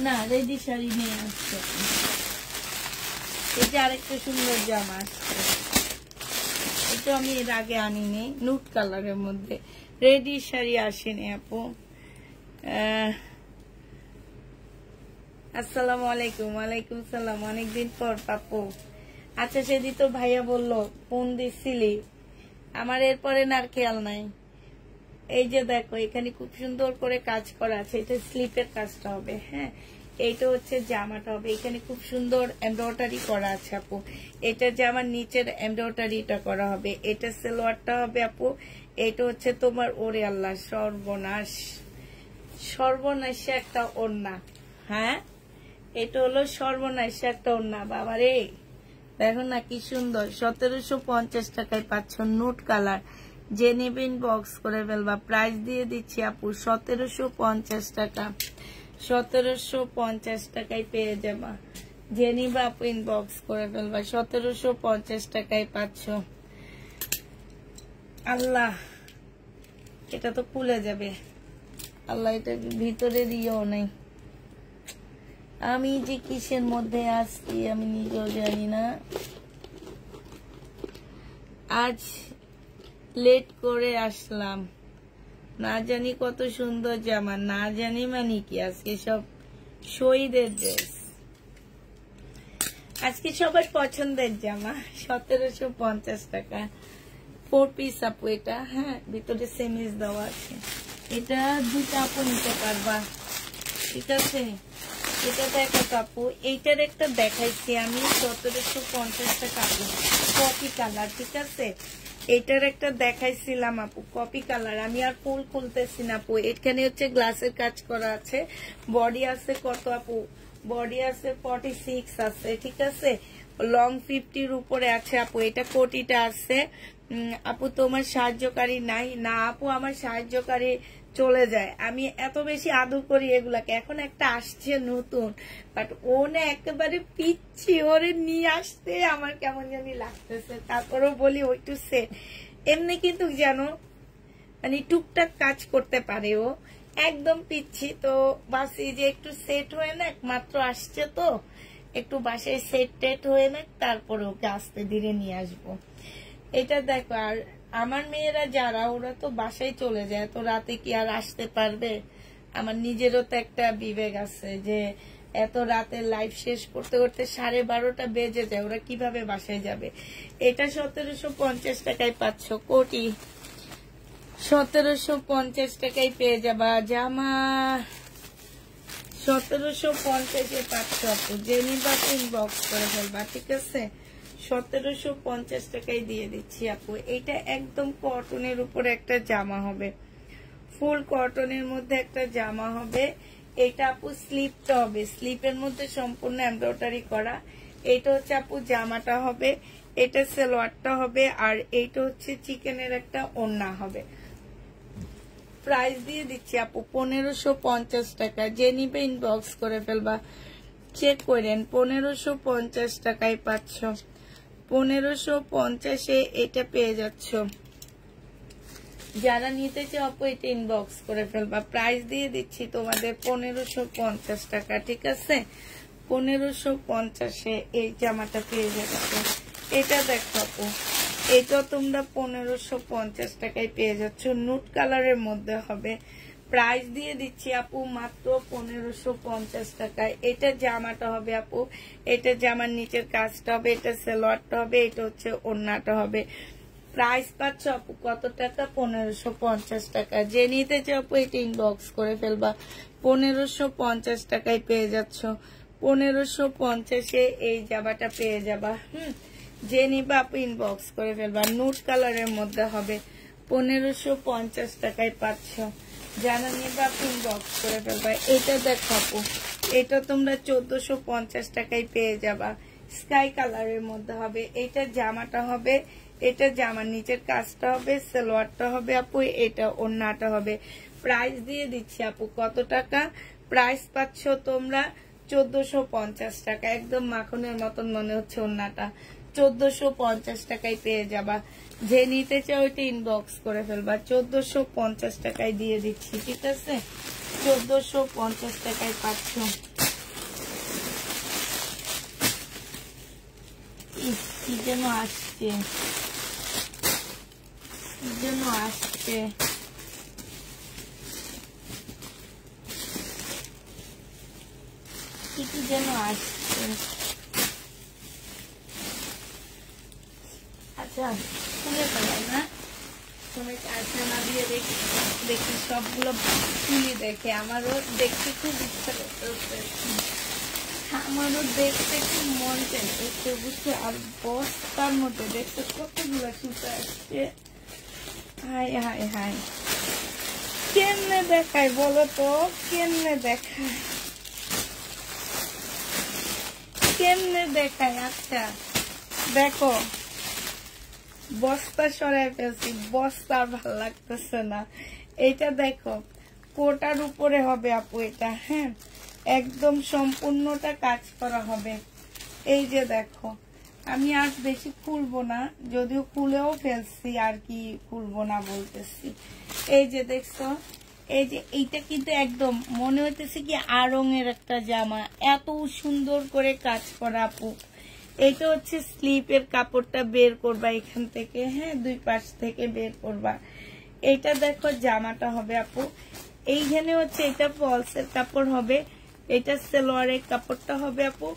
না, রেডি শাড়ি নিয়ে আসছে। এটা আরেকটা সুন্দর জামা আসছে, এটা আমি এর আগে আনিনি, নুট কালারের মধ্যে। রেডি শাড়ি আসেনি আপু। আসসালামু আলাইকুম। ওয়ালাইকুম সালাম, অনেকদিন পর পাপু। আচ্ছা, সেদিন তো ভাইয়া বললো ফোন দিছিলি, আমার এরপরে না আর খেয়াল নাই। এই যে দেখো, এখানে খুব সুন্দর করে কাজ করা আছে, এটা স্লিপের কাজটা হবে। হ্যাঁ, এইটা হচ্ছে জামাটা হবে, এখানে খুব সুন্দর এমব্রয়ডারি করা আছে আপু। এটা জামার নিচের এমব্রয়ডারিটা করা হবে, এটা সালোয়ারটা হবে আপু। এটা হচ্ছে তোমার, ওরে আল্লাহ, সর্বনাশ, সর্বনাশে একটা ওড়না। হ্যাঁ, এটা হলো সর্বনাশে একটা ওড়না। বাবারে দেখো না কি সুন্দর, 1750 টাকায় পাচ্ছ, নুট কালার। যে নেবেন বক্স করে ফেলবা। প্রাইস দিয়ে দিচ্ছি আপু 1750 টাকা। 1750 টাকায় পেয়ে যাবা। যে নিবা আপু ইনবক্স করে ফেলবা, 1750 টাকায় পাচ্ছ। আল্লাহ, এটা তো খুলে যাবে। আল্লাহ, এটা ভিতরে দিয়েও নাই। আমি যে কিসের মধ্যে আসছি আমি নিজেও জানি না। আজ লেট করে আসলাম, না জানি কত সুন্দর জামা, না জানি মানে কি আজকে সব শহীদের ড্রেস, আজকে সবার পছন্দের জামা। 1750 টাকা 4 পিস আপু এটা। হ্যাঁ, ভিতরে সেমিজ দেওয়া আছে। এটা দুটা আপু নিতে পারবা, ঠিক আছে? এটা দেখো আপু, এইটার একটা দেখাইছি আমি 1750 টাকা আপু, কপি কালার, ঠিক আছে? এটার একটা দেখাইছিলাম আপু, কপি কালার। আমি আর ফুল খুলতেছি না আপু। এখানে হচ্ছে গ্লাসের কাজ করা আছে। বডি আছে কত আপু? বডি আছে 46 আছে, ঠিক আছে? লং 50-র উপরে আছে আপু। এটা কোটিটা আছে আপু। তোমার সাহায্যকারী নাই? না আপু, আমার সাহায্যকারী চলে যায়। আমি এত বেশি আদর করি এগুলাকে। এখন একটা আসছে নতুন, বাট ও না একেবারে পিচ্ছি, ওরে নিয়ে আসতে আমার কেমন জানি লাগতেছে। তারপরেও বলি ওইটু সেট। এমনি কিন্তু জানো, মানে টুকটাক কাজ করতে পারে ও, একদম পিচ্ছি। তো বাসি যে একটু সেট হয়ে না, মাত্র আসছে তো, একটু বাসায় সেট টেট হয়ে না, তারপরে ওকে আস্তে ধীরে নিয়ে আসবো। এটা দেখো, আর আমার মেয়েরা যারা, ওরা তো বাসায় চলে যায়, তো রাতে কি আর আসতে পারবে? আমার নিজেরও তো একটা বিবেক আছে যে এত রাতে লাইভ শেষ করতে করতে 12:30 বেজে যায়, ওরা কিভাবে বাসায় যাবে? এটা 1750 টাকায় পাচ্ছ, কোটি 1750 টাকায় পেয়ে যাবা জামা। 1750-এ পাচ্ছ আপু। যে নিবা ইনবক্স করে ফেলবা, ঠিক আছে? 1750 টাকায় দিয়ে দিচ্ছি আপু। এটা একদম কটনের উপরে একটা জামা হবে, ফুল কটনের মধ্যে একটা জামা হবে। এটা আপু স্লিপটা হবে, স্লিপের মধ্যে সম্পূর্ণ এমব্রয়ডারি করা। এটা হচ্ছে আপু জামাটা হবে, এটা সালোয়ারটা হবে, আর এইটা হচ্ছে চিকেনের একটা ওড়না হবে। প্রাইস দিয়ে দিচ্ছি আপু 1550 টাকা। যে নিবে ইনবক্স করে ফেলবা, চেক করেন। 1550 টাকায় পাচ্ছ, 1550-এ এটা পেয়ে যাচ্ছ। যারা নিতে চাও আপু এটা ইনবক্স করে ফেলবা। প্রাইস দিয়ে দিচ্ছি তোমাদের 1550 টাকা, ঠিক আছে? 1550-এ এই জামাটা পেয়ে যাচ্ছ। এটা দেখো আপু, এটা তোমরা 1550 টাকায় পেয়ে যাচ্ছ, নুট কালারের মধ্যে হবে। প্রাইস দিয়ে দিচ্ছি আপু মাত্র 1550 টাকায়। এটা জামাটা হবে আপু, এটা জামার নিচের কাজটা হবে, এটা সালোয়ারটা হবে, এটা হচ্ছে ওড়নাটা হবে। প্রাইস পাচ্ছ আপু কত টাকা? 1550 টাকা। যে নিতে চাও আপু এটা ইনবক্স করে ফেলবা। 1550 টাকায় পেয়ে যাচ্ছ। 1550-এ এই জামাটা পেয়ে যাবা। যে নিবা আপু ইনবক্স করে ফেলবা। নুট কালারের মধ্যে হবে, 1550 টাকায় পাচ্ছ। যারা নিবা আপু ইনবক্স করে ফেলবা। এটা দেখো আপু, এটা তোমরা 1450 টাকায় পেয়ে যাবা। স্কাই কালারের মধ্যে হবে। এটা জামাটা হবে, এটা জামার নিচের কাজটা হবে, সালোয়ারটা হবে আপু, এটা ওড়নাটা হবে। প্রাইস দিয়ে দিচ্ছি আপু কত টাকা? প্রাইস পাচ্ছ তোমরা 1450 টাকা। একদম মাখনের মতন মনে হচ্ছে ওড়নাটা। 1450 টাকায় পেয়ে যাবা। যে নিতে চাও ওইটা ইনবক্স করে ফেলবা। 1450 টাকায় দিয়ে দিচ্ছি, ঠিক আছে? 1450 টাকায় পাচ্ছ। কি যেন আসছে, কি যেন আসছে। কি যেন আসছে। আচ্ছা খুলে ফেলাই না, সবাইকে আসে না দিয়ে দেখি, দেখি সবগুলো খুলে দেখে। আমারও দেখতে খুব ইচ্ছা করতেছে, আমারও দেখতে খুব মন চাইতেছে বুঝতে। আর বস্তার মধ্যে দেখতে কতগুলো সুতা আসছে। হাই হাই হাই, কেমনে দেখায় বলো তো, কেমনে দেখায়, কেমনে দেখায়? আচ্ছা দেখো, বস্তা সরাই ফেলছি, বস্তা আর ভালো লাগতেছে না। এটা দেখো কোটার উপরে হবে আপু এটা, হ্যাঁ একদম সম্পূর্ণটা কাজ করা হবে। এই যে দেখো, আমি আর বেশি খুলবো না, যদিও খুলেও ফেলছি, আর কি খুলবো না বলতেছি। এই যে দেখছো, এই যে এইটা কিন্তু একদম মনে হইতেছে কি আড়ঙের একটা জামা, এত সুন্দর করে কাজ করা আপু। এটা হচ্ছে স্লিপের কাপড়টা বের করবা এখান থেকে, হ্যাঁ দুই পাশ থেকে বের করবা। এটা দেখো জামাটা হবে আপু, এইখানে হচ্ছে এটা ফলসের কাপড় হবে, এটা সালোয়ারের কাপড়টা হবে আপু,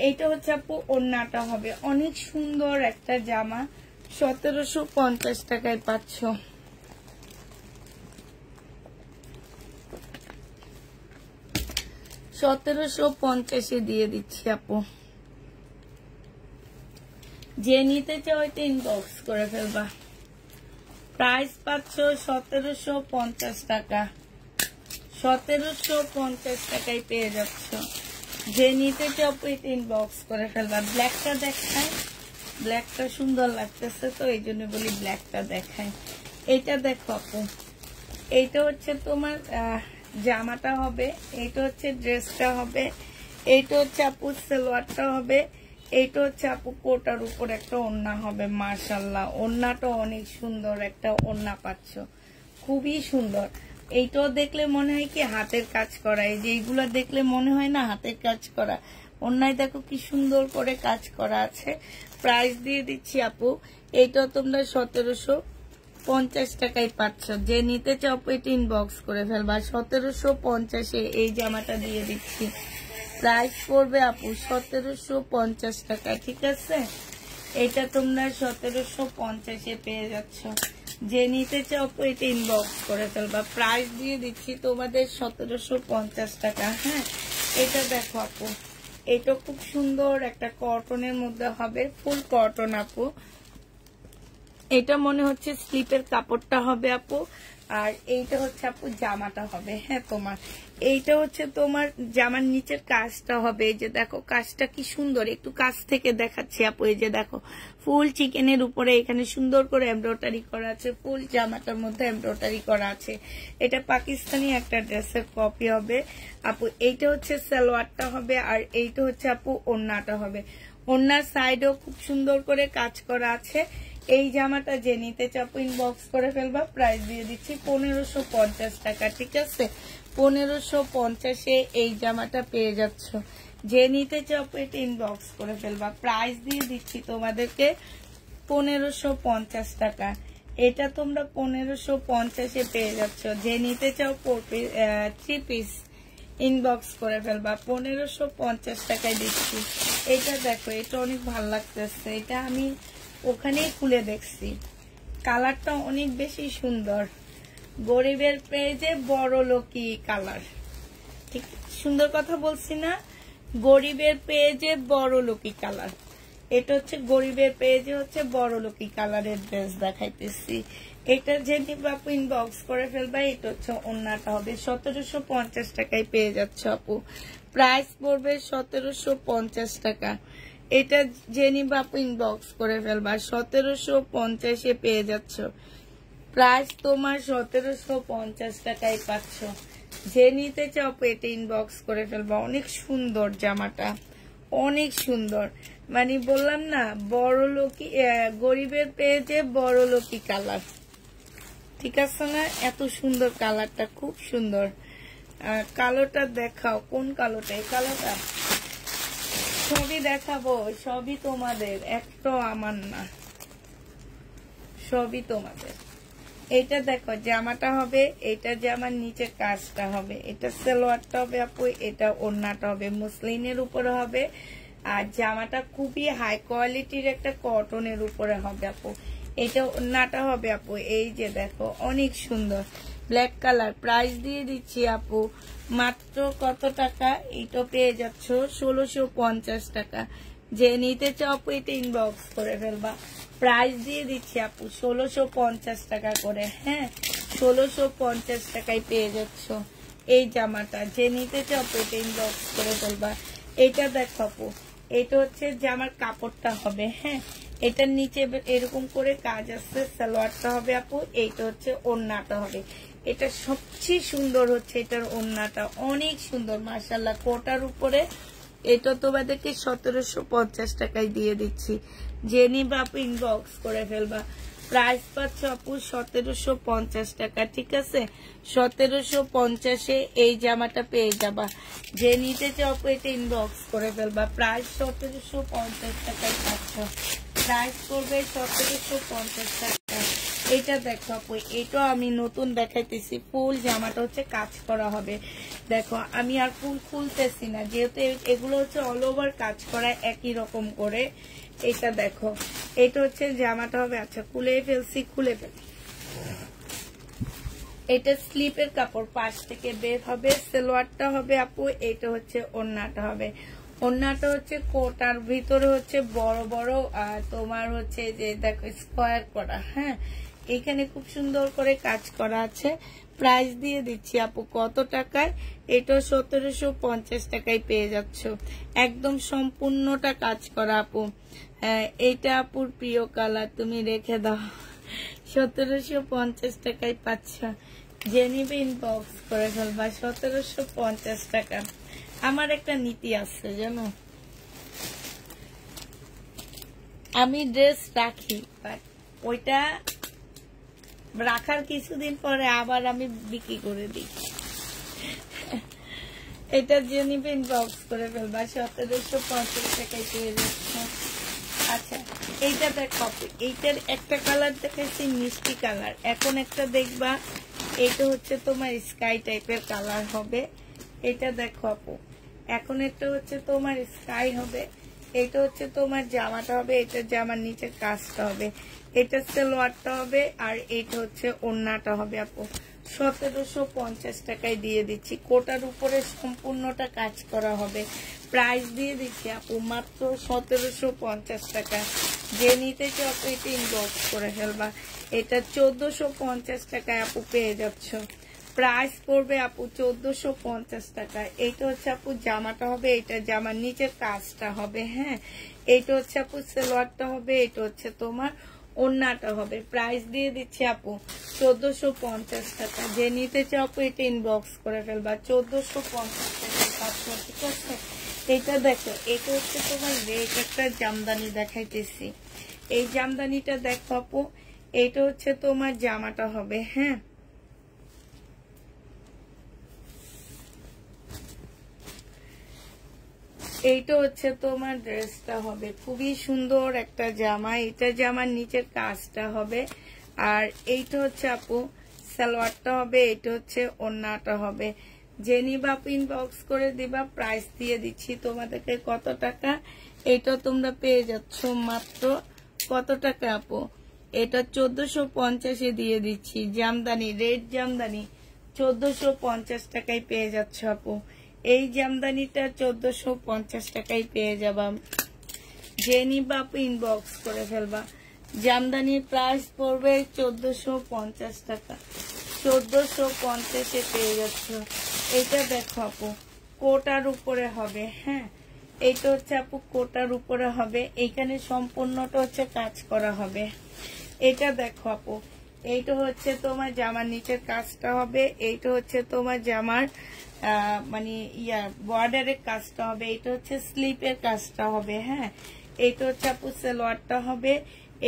এইটা হচ্ছে আপু ওড়নাটা হবে। অনেক সুন্দর একটা জামা, 1750 টাকায় পাচ্ছ। $1750 দিয়ে দিচ্ছি আপু। যে নিতে চাও এটা ইনবক্স করে ফেলবা। প্রাইস পাচ্ছ 1750 টাকা। 1750 টাকায় পেয়ে যাচ্ছ। যে নিতে চাও এটা ইনবক্স করে ফেলবা। ব্ল্যাকটা দেখায়, ব্ল্যাকটা সুন্দর লাগতেছে তো এই জন্য বলি ব্ল্যাকটা দেখায়। এইটা দেখো আপু, এইটা হচ্ছে তোমার জামাটা হবে, এইটা হচ্ছে ড্রেসটা হবে, এইটা হচ্ছে আপু সালোয়ারটা হবে, এইটা হচ্ছে আপু কোটার উপর একটা ওড়না হবে। মাশাআল্লাহ, ওড়নাটা অনেক সুন্দর একটা ওড়না পাচ্ছ, খুবই সুন্দর। এইটাও দেখলে মনে হয় কি হাতের কাজ করা, এই যে এইগুলা দেখলে মনে হয় না হাতের কাজ করা। ওড়নায় দেখো কি সুন্দর করে কাজ করা আছে। প্রাইস দিয়ে দিচ্ছি আপু, এইটাও তোমরা 1750 টাকায় পাচ্ছ। যে নিতে চাও এটা ইনবক্স করে ফেলবা। 1750-এ এই জামাটা দিয়ে দিচ্ছি। প্রাইস পড়বে আপু 1750 টাকা, ঠিক আছে? এটা তোমরা 1750-এ পেয়ে যাচ্ছ। যে নিতে চাও এটা ইনবক্স করে ফেলবা। প্রাইস দিয়ে দিচ্ছি তোমাদের 1750 টাকা, হ্যাঁ। এটা দেখো আপু, এটা খুব সুন্দর একটা কটনের মধ্যে হবে, ফুল কটন আপু। এটা মনে হচ্ছে স্লিপের কাপড়টা হবে আপু, আর এইটা হচ্ছে আপু জামাটা হবে, হ্যাঁ তোমার। এইটা হচ্ছে তোমার জামার নিচের কাজটা হবে। এই যে দেখো কাজটা কি সুন্দর, একটু কাছ থেকে দেখাচ্ছি আপু। এই যে দেখো ফুল চিকেনের উপরে এখানে সুন্দর করে এমব্রয়ডারি করা আছে, ফুল জামাটার মধ্যে এমব্রয়ডারি করা আছে। এটা পাকিস্তানি একটা ড্রেসের কপি হবে আপু। এইটা হচ্ছে সালোয়ারটা হবে, আর এইটা হচ্ছে আপু ওড়নাটা হবে। ওড়নার সাইডেও খুব সুন্দর করে কাজ করা আছে। এই জামাটা যে নিতে চাও ইনবক্স করে ফেলবা। প্রাইস দিয়ে দিচ্ছি 1550 টাকা, ঠিক আছে? 1550-এ এই জামাটা পেয়ে যাচ্ছ। যে নিতে চাও এটা ইনবক্স করে ফেলবা। প্রাইস দিয়ে দিচ্ছি তোমাদেরকে 1550 টাকা। এটা তোমরা 1550-এ পেয়ে যাচ্ছ। যে নিতে চাও 3 পিস ইনবক্স করে ফেলবা। 1550 টাকায় দিচ্ছি। এটা দেখো, এটা অনেক ভালো লাগতেছে। এটা আমি ওখানেই খুলে দেখছি, কালারটা অনেক বেশি সুন্দর। গরিবের পেজে বড় লোকি কালার, ঠিক সুন্দর কথা বলছি না? গরিবের পেজে বড় লোকি কালার। এটা হচ্ছে গরিবের পেজে হচ্ছে বড়লোকি কালারের ড্রেস দেখাইতেছি। এটা যে নিবে আপু ইনবক্স করে ফেলবা। এটা হচ্ছে ওন্নাটা হবে 1750 টাকায় পেয়ে যাচ্ছ আপু, প্রাইস পড়বে 1750 টাকা। এটা যে নিবে আপু ইনবক্স করে ফেলবা, 1750 পেয়ে যাচ্ছ, প্রাইস তোমার 1750 টাকায় পাচ্ছ। যে নিতে চাও এটা ইনবক্স করে ফেলবা। অনেক সুন্দর জামাটা, অনেক সুন্দর, মানে বললাম না বড়লোকি গরিবের পেজে বড়লোকি কালার, ঠিক আছে না? এত সুন্দর কালারটা, খুব সুন্দর। কালোটা দেখাও, কোন কালোটা? এই কালোটা সবই দেখাবো, সবই তোমাদের, একটাও আমার না, সবই তোমাদের। এটা দেখো জামাটা হবে, এটা জামার নিচে কাজটা হবে, এটা সালোয়ারটা হবে আপু, এটা ওড়নাটা হবে মুসলিনের উপরে হবে, আর জামাটা খুবই হাই কোয়ালিটির একটা কটনের উপরে হবে আপু। এটা ওড়নাটা হবে আপু, এই যে দেখো অনেক সুন্দর ব্ল্যাক কালার। প্রাইস দিয়ে দিচ্ছি আপু মাত্র কত টাকা? এটা পেয়ে যাচ্ছ 1650 টাকা। যে নিতে চাও আপু এটা ইনবক্স করে ফেলবা। প্রাইস দিয়ে দিচ্ছি আপু 1650 টাকা করে। হ্যাঁ, 1650 টাকায় পেয়ে যাচ্ছ এই জামাটা। যে নিতে চাও আপু এটা ইনবক্স করে ফেলবা। এটা দেখো আপু, এটা হচ্ছে জামার কাপড়টা হবে। হ্যাঁ, এটার নিচে এরকম করে কাজ আছে, সালোয়ারটা হবে আপু, এইটা হচ্ছে ওড়নাটা হবে। এটা সবচেয়ে সুন্দর হচ্ছে এটার ওড়নাটা, অনেক সুন্দর মাশাআল্লাহ। কোটার উপরে এটা তোমাদেরকে 1750 টাকায় দিয়ে দিচ্ছি। যে নিবা আপু ইনবক্স করে ফেলবা। প্রাইস পাচ্ছ আপু 1750 টাকা, ঠিক আছে? 1750 এই জামাটা পেয়ে যাবা। যে নিতে চাও আপু এটা ইনবক্স করে ফেলবা। প্রাইস 1750 টাকায় পাচ্ছ, প্রাইস করবে 1750 টাকা। এটা দেখো আপু, এটা আমি নতুন দেখাইতেছি, ফুল জামাটা হচ্ছে কাজ করা হবে। দেখো আমি আর ফুল খুলতেছি না, যেহেতু এগুলো হচ্ছে অল ওভার কাজ করা একই রকম করে। এটা দেখো, এটা হচ্ছে জামাটা হবে। আচ্ছা খুলে ফেলছি, খুলে ফেলছি। এটা স্লিপের কাপড় পাশ থেকে বের হবে, সালোয়ারটা হবে আপু, এটা হচ্ছে ওড়নাটা হবে। ওড়নাটা হচ্ছে কোটার ভিতরে হচ্ছে বড় বড় তোমার হচ্ছে যে দেখো স্কোয়ার করা। হ্যাঁ, এখানে খুব সুন্দর করে কাজ করা আছে। প্রাইস দিয়ে দিচ্ছি আপু কত টাকায়? এটা 1750 টাকায় পেয়ে যাচ্ছ, একদম সম্পূর্ণটা কাজ করা আপু। এইটা আপুর প্রিয় কালার, তুমি রেখে দাও। 1750 টাকায় পাচ্ছ। যে নিবে ইনবক্স করে ফেলবা। 1750 টাকা। আমার একটা নীতি আছে জানো, আমি ড্রেস রাখি, বাট ওইটা রাখার কিছুদিন পরে আবার আমি বিক্রি করে দিই। এটা যে নিবে ইনবক্স করে ফেলবা। 1750 টাকায় পেয়ে যাচ্ছ। আচ্ছা এইটা দেখো, এইটার একটা কালার দেখাচ্ছি মিষ্টি কালার, এখন একটা দেখবা এটা হচ্ছে তোমার স্কাই টাইপের কালার হবে। এটা দেখো আপু, এখন একটা হচ্ছে তোমার স্কাই হবে, এটা হচ্ছে তোমার জামাটা হবে, এটা জামার নিচে কাজটা হবে, এটা সালোয়ারটা হবে, আর এটা হচ্ছে ওড়নাটা হবে আপু। 1750 টাকায় দিয়ে দিচ্ছি। কোটার উপরে সম্পূর্ণটা কাজ করা হবে। প্রাইস দিয়ে দিচ্ছি আপু মাত্র 1750 টাকা। যে নিতে চাও আপু এটা ইনবক্স করে ফেলবা। এটা 1450 টাকায় আপু পেয়ে যাচ্ছ। প্রাইস পড়বে আপু 1450 টাকা। এইটা হচ্ছে আপু জামাটা হবে, এটা জামার নিচের কাজটা হবে। হ্যাঁ, এইটা হচ্ছে আপু সালোয়ারটা হবে, এটা হচ্ছে তোমার ওড়নাটা হবে। প্রাইস দিয়ে দিচ্ছি আপু 1450 টাকা। যে নিতে চাও আপু এটা ইনবক্স করে ফেলবা। 1450 টাকা পাচ্ছ, ঠিক আছে? এটা দেখো, এটা হচ্ছে তোমার রেড একটা জামদানি দেখাইতেছি। এই জামদানিটা দেখো আপু, এটা হচ্ছে তোমার জামাটা হবে। হ্যাঁ, এইটা হচ্ছে তোমার ড্রেসটা হবে। খুবই সুন্দর একটা জামা, এটা জামার নিচের কাজটা হবে, আর এইটা হচ্ছে আপু সালোয়ারটা হবে, এটা হচ্ছে ওড়নাটা হবে। যে নিবা আপু ইনবক্স করে দিবা। প্রাইস দিয়ে দিচ্ছি তোমাদেরকে কত টাকা? এটা তোমরা পেয়ে যাচ্ছ মাত্র কত টাকা আপু? এটা 1450 দিয়ে দিচ্ছি। জামদানি, রেড জামদানি 1450 টাকায় পেয়ে যাচ্ছ আপু। এই জামদানিটা 1450 টাকায় পেয়ে যাবা। যে নিবা আপু ইনবক্স করে ফেলবা। জামদানির প্রাইস পড়বে 1450 টাকা, 1450-এ পেয়ে যাচ্ছ। এটা দেখো আপু কোটার উপরে হবে, হ্যাঁ এইটা হচ্ছে আপু কোটার উপরে হবে, এইখানে সম্পূর্ণটা হচ্ছে কাজ করা হবে। এটা দেখো আপু এইটা হচ্ছে তোমার জামার নিচের কাজটা হবে, এইটা হচ্ছে তোমার জামার মানে বর্ডারের কাজটা হবে, এইটা হচ্ছে স্লিপের কাজটা হবে, হ্যাঁ এইটা হচ্ছে আপু সালোয়ারটা হবে,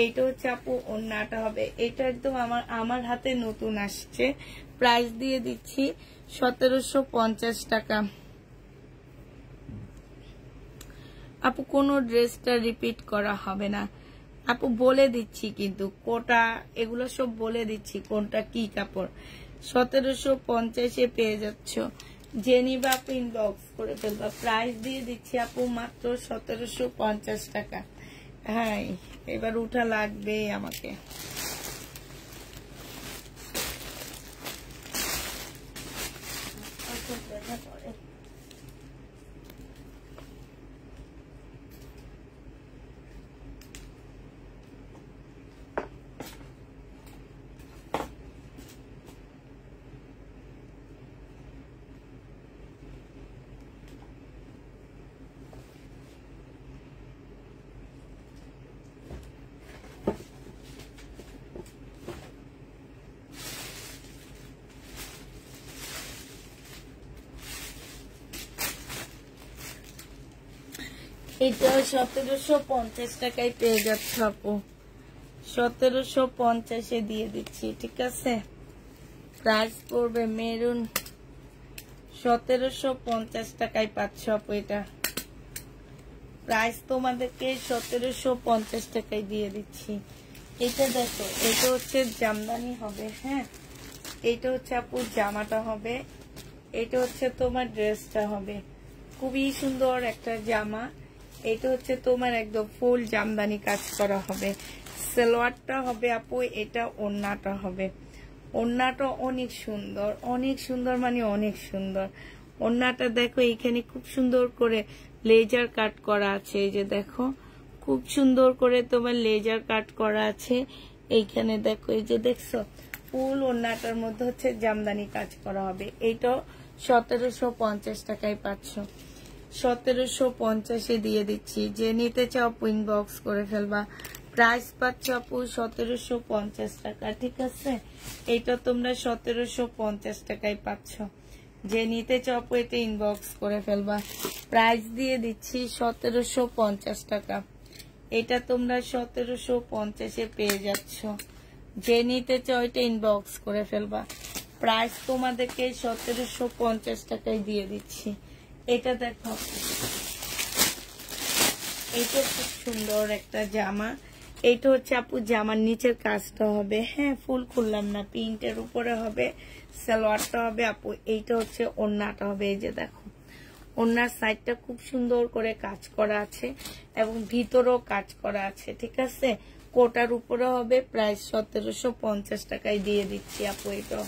এইটা হচ্ছে আপু ওড়নাটা হবে। এটা একদম আমার হাতে নতুন আসছে, প্রাইস দিয়ে দিচ্ছি 1750 টাকা। আপু কোনো ড্রেসটা রিপিট করা হবে না আপু, বলে দিচ্ছি কিন্তু কোটা এগুলো সব বলে দিচ্ছি কোনটা কি কাপড়। 1750-এ পেয়ে যাচ্ছ, যে নিবা আপু ইনবক্স করে ফেলবা। প্রাইস দিয়ে দিচ্ছি আপু মাত্র 1750 টাকা। হ্যাঁ এবার উঠা লাগবে আমাকে। এটা 1750 টাকায় পেয়ে যাচ্ছ আপু, 1750-এ দিয়ে দিচ্ছি, ঠিক আছে। প্রাইস পড়বে মেরুন, 1750 টাকায় পাচ্ছ আপু। এটা প্রাইস তোমাদেরকে 1750 টাকায় দিয়ে দিচ্ছি। এটা দেখো এটা হচ্ছে জামদানি হবে, হ্যাঁ এটা হচ্ছে আপু জামাটা হবে, এটা হচ্ছে তোমার ড্রেসটা হবে, খুবই সুন্দর একটা জামা। এটা হচ্ছে তোমার একদম ফুল জামদানি কাজ করা হবে, সালোয়ারটা হবে আপু, এটা ওড়নাটা হবে। ওড়নাটা অনেক সুন্দর, অনেক সুন্দর মানে অনেক সুন্দর। ওড়নাটা দেখো এখানে খুব সুন্দর করে লেজার কাট করা আছে, এই যে দেখো খুব সুন্দর করে তোমার লেজার কাট করা আছে এইখানে দেখো, এই যে দেখছো ফুল ওড়নাটার মধ্যে হচ্ছে জামদানি কাজ করা হবে। এইটা 1750 টাকায় পাচ্ছ, 1750-এ দিয়ে দিচ্ছি। যে নিতে চাও ইনবক্স করে ফেলবা। প্রাইস পাচ্ছ আপু 1750 টাকা, ঠিক আছে। এইটা তোমরা 1750 টাকায় পাচ্ছ। যে নিতে চাও এটা ইনবক্স করে ফেলবা। প্রাইস দিয়ে দিচ্ছি 1750 টাকা। এটা তোমরা 1750-এ পেয়ে যাচ্ছ। যে নিতে চাও এটা ইনবক্স করে ফেলবা। প্রাইস তোমাদেরকে 1750 টাকায় দিয়ে দিচ্ছি। এটা দেখো এটা খুব সুন্দর একটা জামা। এইটা হচ্ছে আপু জামার নিচের কাজটা হবে, হ্যাঁ ফুল খুললাম না, প্রিন্টের উপরে হবে, সালোয়ারটা হবে আপু। এইটা হচ্ছে ওড়নাটা হবে, এই যে দেখো ওড়নার সাইডটা খুব সুন্দর করে কাজ করা আছে এবং ভিতরেও কাজ করা আছে, ঠিক আছে। কোটার উপরে হবে। প্রাইস 1750 টাকায় দিয়ে দিচ্ছি আপু। এটা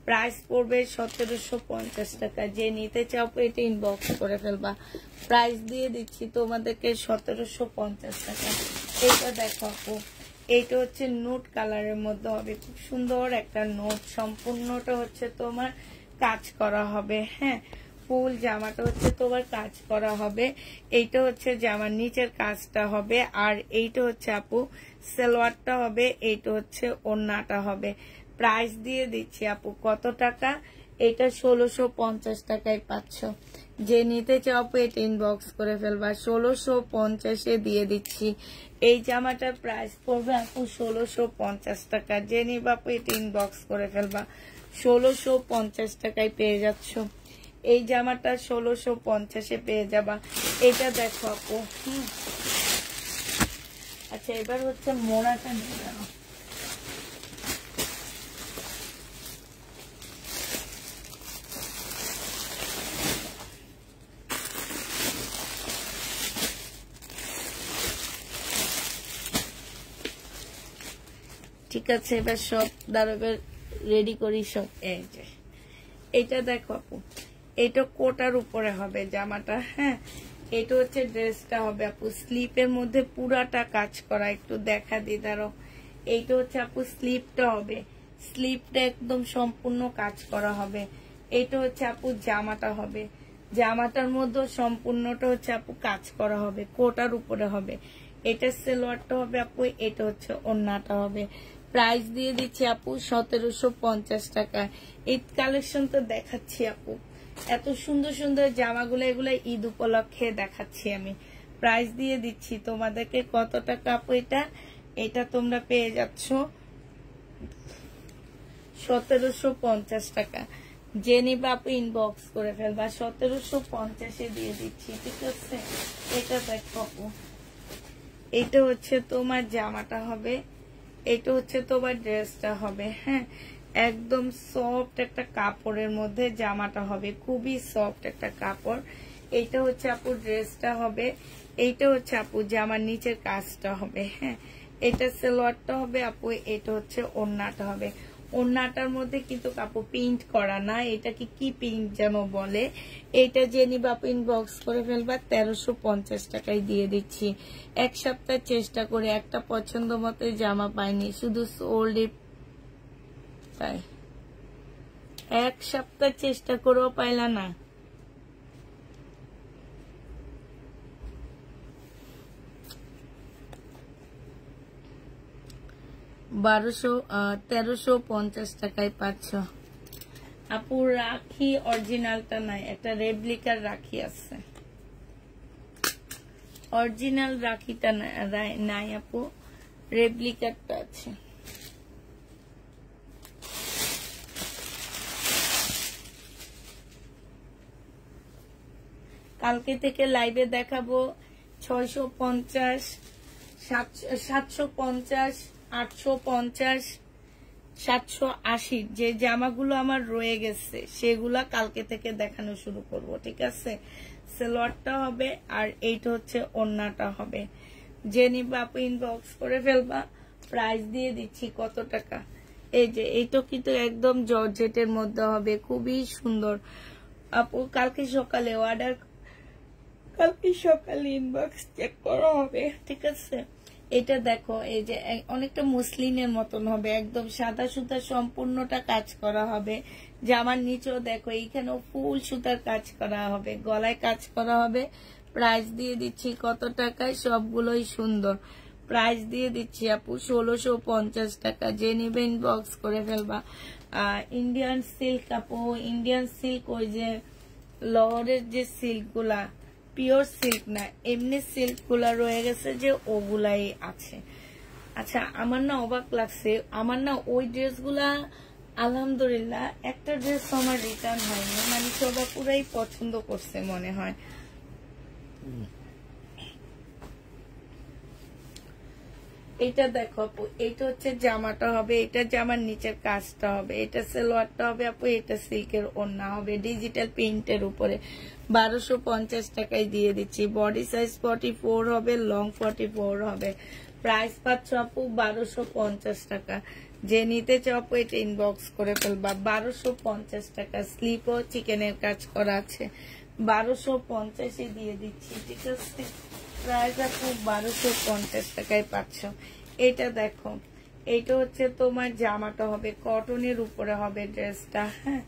প্রাইস পড়বে 1750 টাকা। যে নিতে চাও এটা ইনবক্স করে ফেলবা। প্রাইস দিয়ে দিচ্ছি তোমাদেরকে 1750 টাকা। এটা দেখো আপু, এইটা হচ্ছে নোট কালারের মধ্যে হবে, খুব সুন্দর একটা নোট। সম্পূর্ণটা হচ্ছে তোমার কাজ করা হবে, হ্যাঁ ফুল জামাটা হচ্ছে তোমার কাজ করা হবে। এইটা হচ্ছে জামার নিচের কাজটা হবে, আর এইটা হচ্ছে আপু সালোয়ারটা হবে, এইটা হচ্ছে ওড়নাটা হবে। প্রাইস দিয়ে দিচ্ছি আপু কত টাকা? এটা 1650 টাকায় পাচ্ছ। যে নিতে চাও আপু এটা ইনবক্স করে ফেলবা। 1650-এ দিয়ে দিচ্ছি। এই জামাটার প্রাইস পড়বে আপু 1650 টাকা। যে নিবা আপু এটা ইনবক্স করে ফেলবা। 1650 টাকায় পেয়ে যাচ্ছ। এই জামাটা 1650-এ পেয়ে যাবা। এটা দেখো আপু। আচ্ছা এবার হচ্ছে মোড়াটা নিয়ে যাও। ঠিক আছে এবার সব দাঁড়াবে রেডি করি সব। এই যে এটা দেখো আপু, এটা কোটার উপরে হবে জামাটা, হ্যাঁ এটা হচ্ছে ড্রেসটা হবে আপু, স্লিপের মধ্যে পুরাটা কাজ করা, একটু দেখা দিই দাঁড়াও। এইটা হচ্ছে আপু স্লিপটা হবে, স্লিপটা একদম সম্পূর্ণ কাজ করা হবে। এটা হচ্ছে আপু জামাটা হবে, জামাটার মধ্যে সম্পূর্ণটা হচ্ছে আপু কাজ করা হবে, কোটার উপরে হবে। এটা সালোয়ারটা হবে আপু, এটা হচ্ছে ওড়নাটা হবে। প্রাইস দিয়ে দিচ্ছি আপু 1750 টাকা। ঈদ কালেকশন তো দেখাচ্ছি আপু, এত সুন্দর সুন্দর জামাগুলো, এগুলো ঈদ উপলক্ষে দেখাচ্ছি আমি। প্রাইস দিয়ে দিচ্ছি তোমাদেরকে কত টাকা আপু? এটা তোমরা পেয়ে যাচ্ছ 1750 টাকা। যে নিবা আপু ইনবক্স করে ফেলবা, 1750 দিয়ে দিচ্ছি, ঠিক আছে। এটা দেখো আপু, এটা হচ্ছে তোমার জামাটা হবে, এটা হচ্ছে তোমার ড্রেসটা হবে। হ্যাঁ, একদম সফট একটা কাপড়ের মধ্যে জামাটা হবে, খুবই সফট একটা কাপড়। এইটা হচ্ছে আপু ড্রেসটা হবে, এইটা হচ্ছে আপু জামার নিচের কাজটা হবে। হ্যাঁ, এটা সালোয়ারটা হবে আপু, এটা হচ্ছে ওড়নাটা হবে। ওড়নাটার মধ্যে কিন্তু আপু প্রিন্ট করা না, এটা কি প্রিন্ট যেন বলে। এটা যে নিবা আপু ইনবক্স করে ফেলবা, 1350 টাকায় দিয়ে দিচ্ছি। এক সপ্তাহ চেষ্টা করে একটা পছন্দ মতো জামা পাইনি, শুধু সোল্ড পাই। এক সপ্তাহ চেষ্টা করেও পাইলা না। 1350 টাকায় পাচ্ছ আপু। রাখি অরিজিনালটা নাই, একটা রেপ্লিকার রাখি আছে, অরিজিনাল রাখিটা নাই আপু, রেপ্লিকারটা আছে। কালকে থেকে লাইভে দেখাবো 650, 750, 850, 780 যে জামাগুলো আমার রয়ে গেছে সেগুলা কালকে থেকে দেখানো শুরু করব, ঠিক আছে। সালোয়ারটা হবে আর এইটা হচ্ছে ওড়নাটা হবে। যে নিবা আপু ইনবক্স করে ফেলবা। প্রাইস দিয়ে দিচ্ছি কত টাকা? এই যে এইটা কিন্তু একদম জর্জেটের মধ্যে হবে, খুবই সুন্দর আপু। কালকে সকালে অর্ডার, কালকে সকালে ইনবক্স চেক করা হবে, ঠিক আছে। এটা দেখো, এই যে অনেকটা মুসলিনের মতন হবে, একদম সাদা সুতা সম্পূর্ণটা কাজ করা হবে। জামার নিচেও দেখো এইখানেও ফুল সুতার কাজ করা হবে, গলায় কাজ করা হবে। প্রাইস দিয়ে দিচ্ছি কত টাকায়? সবগুলোই সুন্দর। প্রাইস দিয়ে দিচ্ছি আপু 1650 টাকা। যে নিবে ইনবক্স করে ফেলবা। ইন্ডিয়ান সিল্ক আপু, ইন্ডিয়ান সিল্ক ওই যে লহরের যে সিল্ক গুলা, পিওর সিল্ক না, এমনি সিল্ক গুলা রয়ে গেছে যে ওগুলাই আছে। আচ্ছা, আমার না অবাক লাগছে, আমার না ওই ড্রেসগুলা আলহামদুলিল্লাহ একটা ড্রেস আমার রিটার্ন হয়নি, মানে সবাই পুরাই পছন্দ করছে মনে হয়। এটা দেখো আপু, এটা হচ্ছে জামাটা হবে, এটা জামার নিচের কাজটা হবে, এটা সালোয়ারটা হবে আপু, এটা সিল্কের ওড়না হবে ডিজিটাল প্রিন্টের উপরে। 1250 টাকায় দিয়ে দিচ্ছি। বডি সাইজ 44 হবে, লং 44 হবে। প্রাইস পাচ্ছ আপু 1250 টাকা। যে নিতে চাও আপু এটা ইনবক্স করে ফেলবা। 1250 টাকা। স্লিপও চিকেনের কাজ করা আছে, 1250 দিয়ে দিচ্ছি, ঠিক আছে। প্রাইস আপু 1250 টাকায় পাচ্ছ। এটা দেখো, এইটা হচ্ছে তোমার জামাটা হবে, কটনের উপরে হবে ড্রেসটা। হ্যাঁ,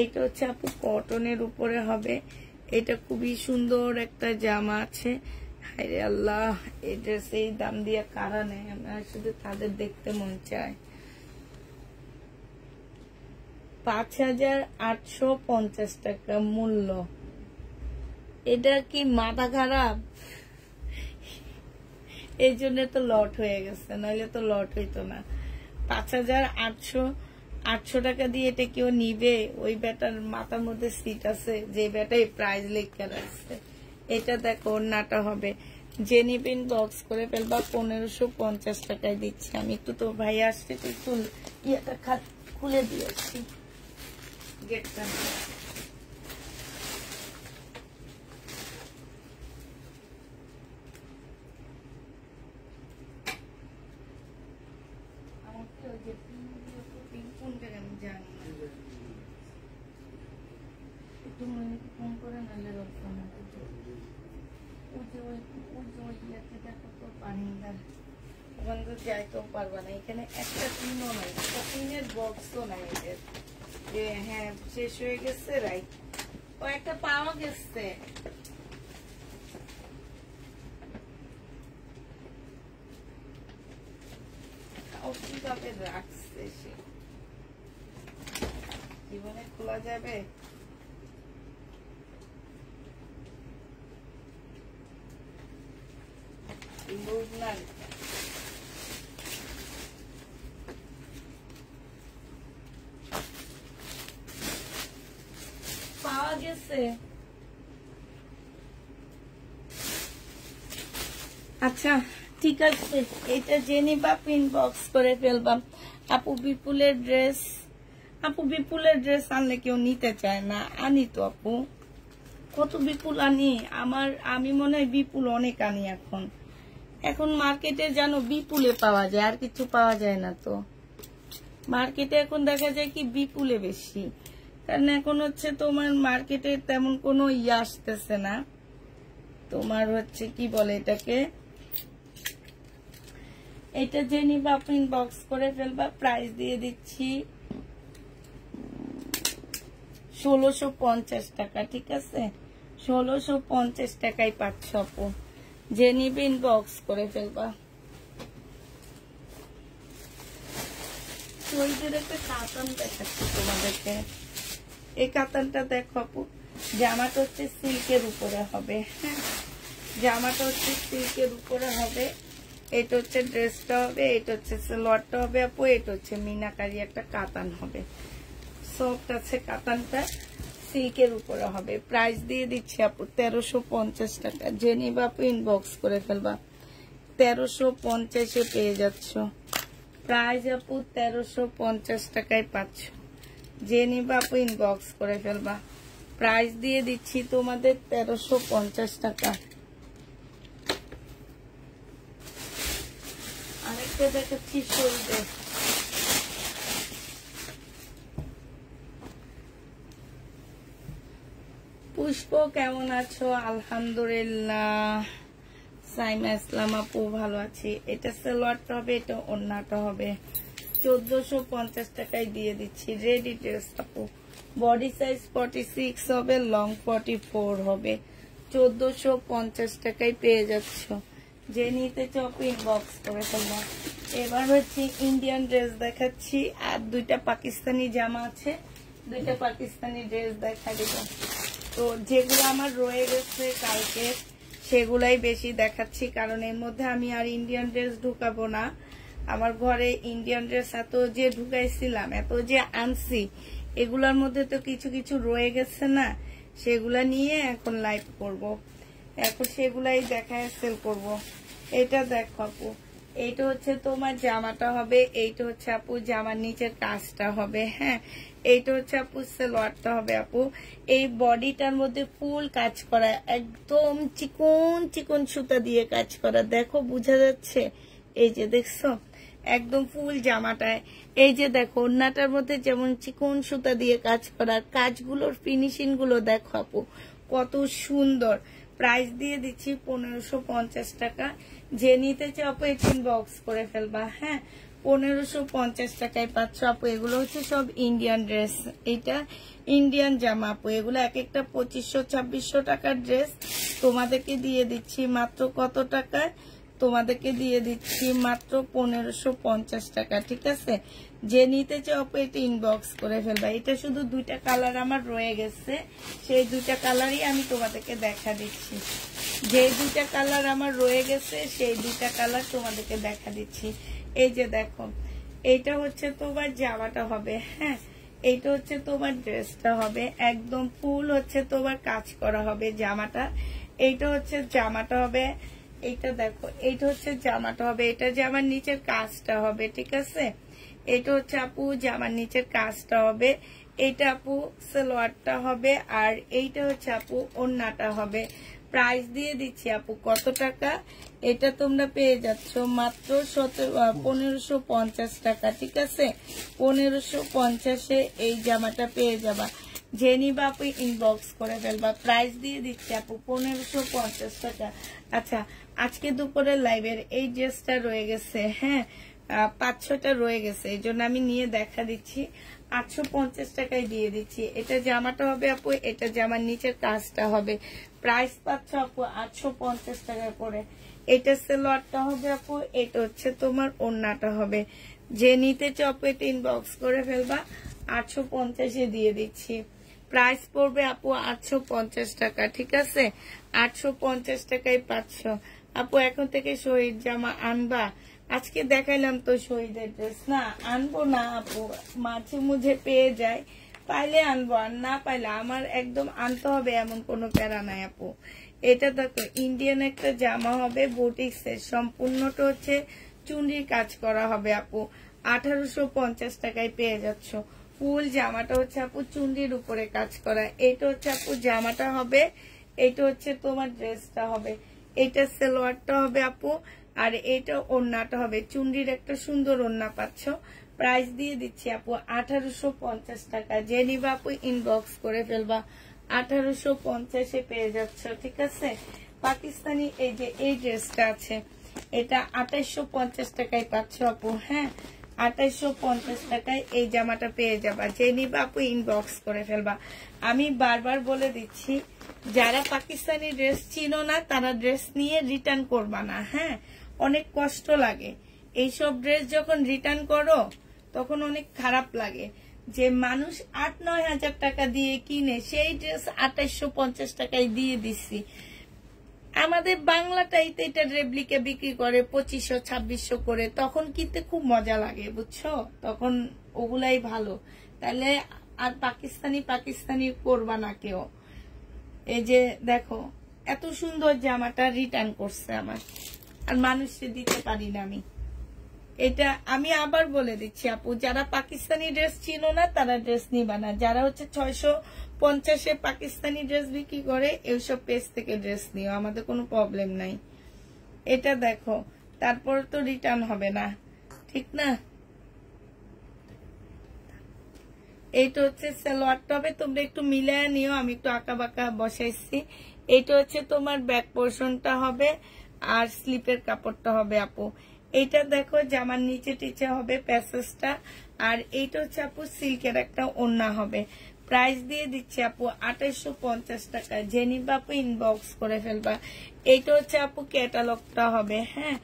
এইটা হচ্ছে আপু কটনের উপরে হবে। এটা খুবই সুন্দর একটা জামা আছে। হায়রে আল্লাহ, এই ড্রেস এই দাম দিয়ে কারা নেয়, আমার শুধু তাদের দেখতে মন চায়। 5850 টাকা মূল্য। এটা কি মাথা খারাপ? এই জন্য তো লট হয়ে গেছে, নইলে তো লট হইতো না। 5800 টাকা দিয়ে এটা কেউ নিবে? ওই ব্যাটার মাথার মধ্যে সিট আছে যে ব্যাটাই প্রাইস লেখা রাখছে। এটা দেখো ওড়নাটা হবে। যে নিবেন বক্স করে ফেলবা। 1550 টাকায় দিচ্ছি আমি। একটু তো ভাই আসছে, একটু ইয়েটা খুলে দিয়েছি গেটটা। একটু ফোন করে নাহলে দেখো তো পানিদার ওখানে তো যাইতেও পারবা না, এখানে একটা টিনও নাই, টিনের বক্সও নাই এদের যে হ্যাঁ শেষ হয়ে গেছে, রাইট ও একটা পাওয়া গেছে। কিভাবে রাখছে সে, জীবনে খোলা যাবে? পাওয়া গেছে। আচ্ছা ঠিক আছে, এটা জেনে বা পিন বক্স করে ফেলবাম। আপু বিপুলের ড্রেস, আপু বিপুলের ড্রেস আনলে কেউ নিতে চায় না, আনি তো আপু, কত বিপুল আনি। আমি মনে হয় বিপুল অনেক আনি এখন। এখন মার্কেটে জানো বিপুলে পাওয়া যায়, আর কিছু পাওয়া যায় না। তো মার্কেটে এখন দেখা যায় কি বিপুলে বেশি, কারণ এখন হচ্ছে তোমার মার্কেটে তেমন কোনো ইয়ে আসতেছে না, তোমার হচ্ছে কি বলে এটাকে, এটা যে নিবা প্রিন্ট বক্স করে ফেলবা। প্রাইস দিয়ে দিচ্ছি 1650 টাকা, ঠিক আছে? 1650 টাকায় পাচ্ছ আপু, যে নিবে ইনবক্স করে ফেলবা। চুড়িদের একটা কাতান দেখাচ্ছি তোমাদেরকে, এই কাতানটা দেখো আপু, জামাটা হচ্ছে সিল্কের উপরে হবে, হ্যাঁ জামাটা হচ্ছে সিল্কের উপরে হবে, এটা হচ্ছে ড্রেসটা হবে, এটা হচ্ছে সালোয়ারটা হবে আপু, এটা হচ্ছে মিনাকারি একটা কাতান হবে, সফট আছে কাতানটা, সিল্কের উপরে হবে। প্রাইস দিয়ে দিচ্ছি আপু 1350 টাকা, যে নিবা আপু ইনবক্স করে ফেলবা। 1350-এ পেয়ে যাচ্ছ, প্রাইস আপু 1350 টাকায় পাচ্ছ, যে নিবা আপু ইনবক্স করে ফেলবা। প্রাইস দিয়ে দিচ্ছি তোমাদের 1350 টাকা। আরেকটা দেখাচ্ছি শরীরে, পুষ্প কেমন আছো? আলহামদুলিল্লাহ। সাইমা ইসলাম আপু ভালো আছি। এটা সালোয়ারটা হবে, এটা ওড়নাটা হবে, 1450 টাকায় দিয়ে দিচ্ছি। রেডি ড্রেস আপু, বডি সাইজ 46 হবে, লং 44 হবে, 1450 টাকায় পেয়ে যাচ্ছ, যে নিতে চাও ইনবক্স করে ফেলবা। এবার হচ্ছে ইন্ডিয়ান ড্রেস দেখাচ্ছি, আর দুইটা পাকিস্তানি জামা আছে, দুইটা পাকিস্তানি ড্রেস দেখা দিব। তো যেগুলো আমার রয়ে গেছে কালকে সেগুলাই বেশি দেখাচ্ছি, কারণ এর মধ্যে আমি আর ইন্ডিয়ান ড্রেস ঢুকাবো না। আমার ঘরে ইন্ডিয়ান ড্রেস এত যে ঢুকাইছিলাম, এত যে আনছি, এগুলোর মধ্যে তো কিছু কিছু রয়ে গেছে না, সেগুলা নিয়ে এখন লাইভ করব, এখন সেগুলাই দেখায় সেল করব। এটা দেখো আপু, এইটা হচ্ছে তোমার জামাটা হবে, এইটা হচ্ছে আপু জামার নিচের কাজটা হবে, হ্যাঁ এইটা হচ্ছে আপু সালোয়ারটা হবে আপু। এই বডিটার মধ্যে ফুল কাজ করা, একদম চিকন চিকন সুতা দিয়ে কাজ করা, দেখো বোঝা যাচ্ছে, এই যে দেখছো একদম ফুল জামাটায়। এই যে দেখো ওড়নাটার মধ্যে যেমন চিকন সুতা দিয়ে কাজ করা, কাজগুলোর ফিনিশিং গুলো দেখো আপু কত সুন্দর। প্রাইস দিয়ে দিচ্ছি 1550 টাকা, যে নিতে চাও আপু ইনবক্স করে ফেলবা, হ্যাঁ 1550 টাকায় পাচ্ছ আপু। এগুলো হচ্ছে সব ইন্ডিয়ান ড্রেস, এটা ইন্ডিয়ান জামা আপু, এগুলো এক একটা 2500-2600 টাকার ড্রেস, তোমাদেরকে দিয়ে দিচ্ছি মাত্র কত টাকায়, তোমাদেরকে দিয়ে দিচ্ছি মাত্র 1550 টাকা, ঠিক আছে? যে নিতে চাও আপু এটা ইনবক্স করে ফেলবা। এটা শুধু দুইটা কালার আমার রয়ে গেছে, সেই দুইটা কালারই আমি তোমাদেরকে দেখা দিচ্ছি, যে দুইটা কালার আমার রয়ে গেছে সেই দুইটা কালার তোমাদেরকে দেখা দিচ্ছি। এই যে দেখো, এইটা হচ্ছে তোমার জামাটা হবে, হ্যাঁ এইটা হচ্ছে তোমার ড্রেসটা হবে, একদম ফুল হচ্ছে তোমার কাজ করা হবে জামাটা। এইটা হচ্ছে জামাটা হবে, এইটা দেখো এইটা হচ্ছে জামাটা হবে, এটা জামার নিচের কাজটা হবে, ঠিক আছে? এটা হচ্ছে আপু জামার নিচের কাজটা হবে, এইটা আপু সালোয়ারটা হবে, আর এইটা হচ্ছে আপু ওড়নাটা হবে। প্রাইস দিয়ে দিচ্ছি আপু কত টাকা, এটা তোমরা পেয়ে যাচ্ছ মাত্র 1550 টাকা, ঠিক আছে? 1550-এ এই জামাটা পেয়ে যাবা। যে নিবা আপু ইনবক্স করে ফেলবা। প্রাইস দিয়ে দিচ্ছি আপু 1550 টাকা। আচ্ছা, আজকে দুপুরের লাইভের এই ড্রেসটা রয়ে গেছে, হ্যাঁ 5-6টা রয়ে গেছে, এই জন্য আমি নিয়ে দেখা দিচ্ছি। 850 টাকায় দিয়ে দিচ্ছি। এটা জামাটা হবে আপু, এটা জামার নিচের কাজটা হবে। প্রাইস পাচ্ছ আপু 850 টাকা করে। এটা সালোয়ারটা হবে আপু, এটা হচ্ছে তোমার ওড়নাটা হবে। যে নিতে চাও আপু এটা ইনবক্স করে ফেলবা। 850-এ দিয়ে দিচ্ছি। প্রাইস পড়বে আপু 850 টাকা, ঠিক আছে? 850 টাকায় পাচ্ছ আপু। এখন থেকে শহীদ জামা আনবা? আজকে দেখাইলাম তো শহীদের ড্রেস, না আনবো না আপু, মাঝে মুঝে পেয়ে যায়, পাইলে আনবো, আর না পাইলে আমার একদম আনতে হবে এমন কোনো প্যারা নাই আপু। এটা দেখো ইন্ডিয়ান একটা জামা হবে, বুটিক্সের, সম্পূর্ণটা হচ্ছে চুনরির কাজ করা হবে আপু। 1850 টাকায় পেয়ে যাচ্ছ। ফুল জামাটা হচ্ছে আপু চুনরির উপরে কাজ করা। এটা হচ্ছে আপু জামাটা হবে, এটা হচ্ছে তোমার ড্রেসটা হবে, এটা সালোয়ারটা হবে আপু, আর এটা ওড়নাটা হবে। চুনরির একটা সুন্দর ওড়না পাচ্ছ। প্রাইস দিয়ে দিচ্ছি আপু 1850 টাকা। যে নিবা আপু ইনবক্স করে ফেলবা। 1850-এ পেয়ে যাচ্ছ, ঠিক আছে? পাকিস্তানি এই যে এই ড্রেসটা আছে, এটা 2850 টাকায় পাচ্ছ আপু, হ্যাঁ 2850 টাকায় এই জামাটা পেয়ে যাবা। যে নিবা আপু ইনবক্স করে ফেলবা। আমি বারবার বলে দিচ্ছি, যারা পাকিস্তানি ড্রেস চিনো না তারা ড্রেস নিয়ে রিটার্ন করবা না, হ্যাঁ অনেক কষ্ট লাগে। এইসব ড্রেস যখন রিটার্ন করো তখন অনেক খারাপ লাগে যে মানুষ 8-9 হাজার টাকা দিয়ে কিনে সেই ড্রেস 2850 টাকায় দিয়ে দিচ্ছি। আমাদের বাংলাটাই তো এটা রেপ্লিকা বিক্রি করে 2500-2600 করে, তখন কিনতে খুব মজা লাগে, বুঝছো? তখন ওগুলাই ভালো। তাহলে আর পাকিস্তানি করবা না কেউ। এই যে দেখো এত সুন্দর জামাটা রিটার্ন করছে আমার, আর মানুষকে দিতে পারি না আমি। এটা আমি আবার বলে দিচ্ছি আপু, যারা পাকিস্তানি ড্রেস চিনো না তারা ড্রেস নিবা না। যারা হচ্ছে 650-এ পাকিস্তানি ড্রেস বিক্রি করে এইসব পেজ থেকে ড্রেস নিও, আমাদের কোনো প্রবলেম নাই। এটা দেখো, তারপর তো রিটার্ন হবে না, ঠিক না? এইটা হচ্ছে সালোয়ারটা হবে, তোমরা একটু মিলায় নিও, আমি একটু আঁকা বাঁকা বসাইছি। এইটা হচ্ছে তোমার ব্যাক পোর্শনটা হবে, আর স্লিপের কাপড়টা হবে আপু। এইটা দেখো জামার নিচে টিচে হবে প্যাসেজটা, আর এইটা হচ্ছে আপু সিল্কের একটা ওড়না হবে। প্রাইস দিয়ে দিচ্ছি আপু 2850 টাকা। যে নিবা আপু ইনবক্স করে ফেলবা। এইটা হচ্ছে আপু ক্যাটালগটা হবে, হ্যাঁ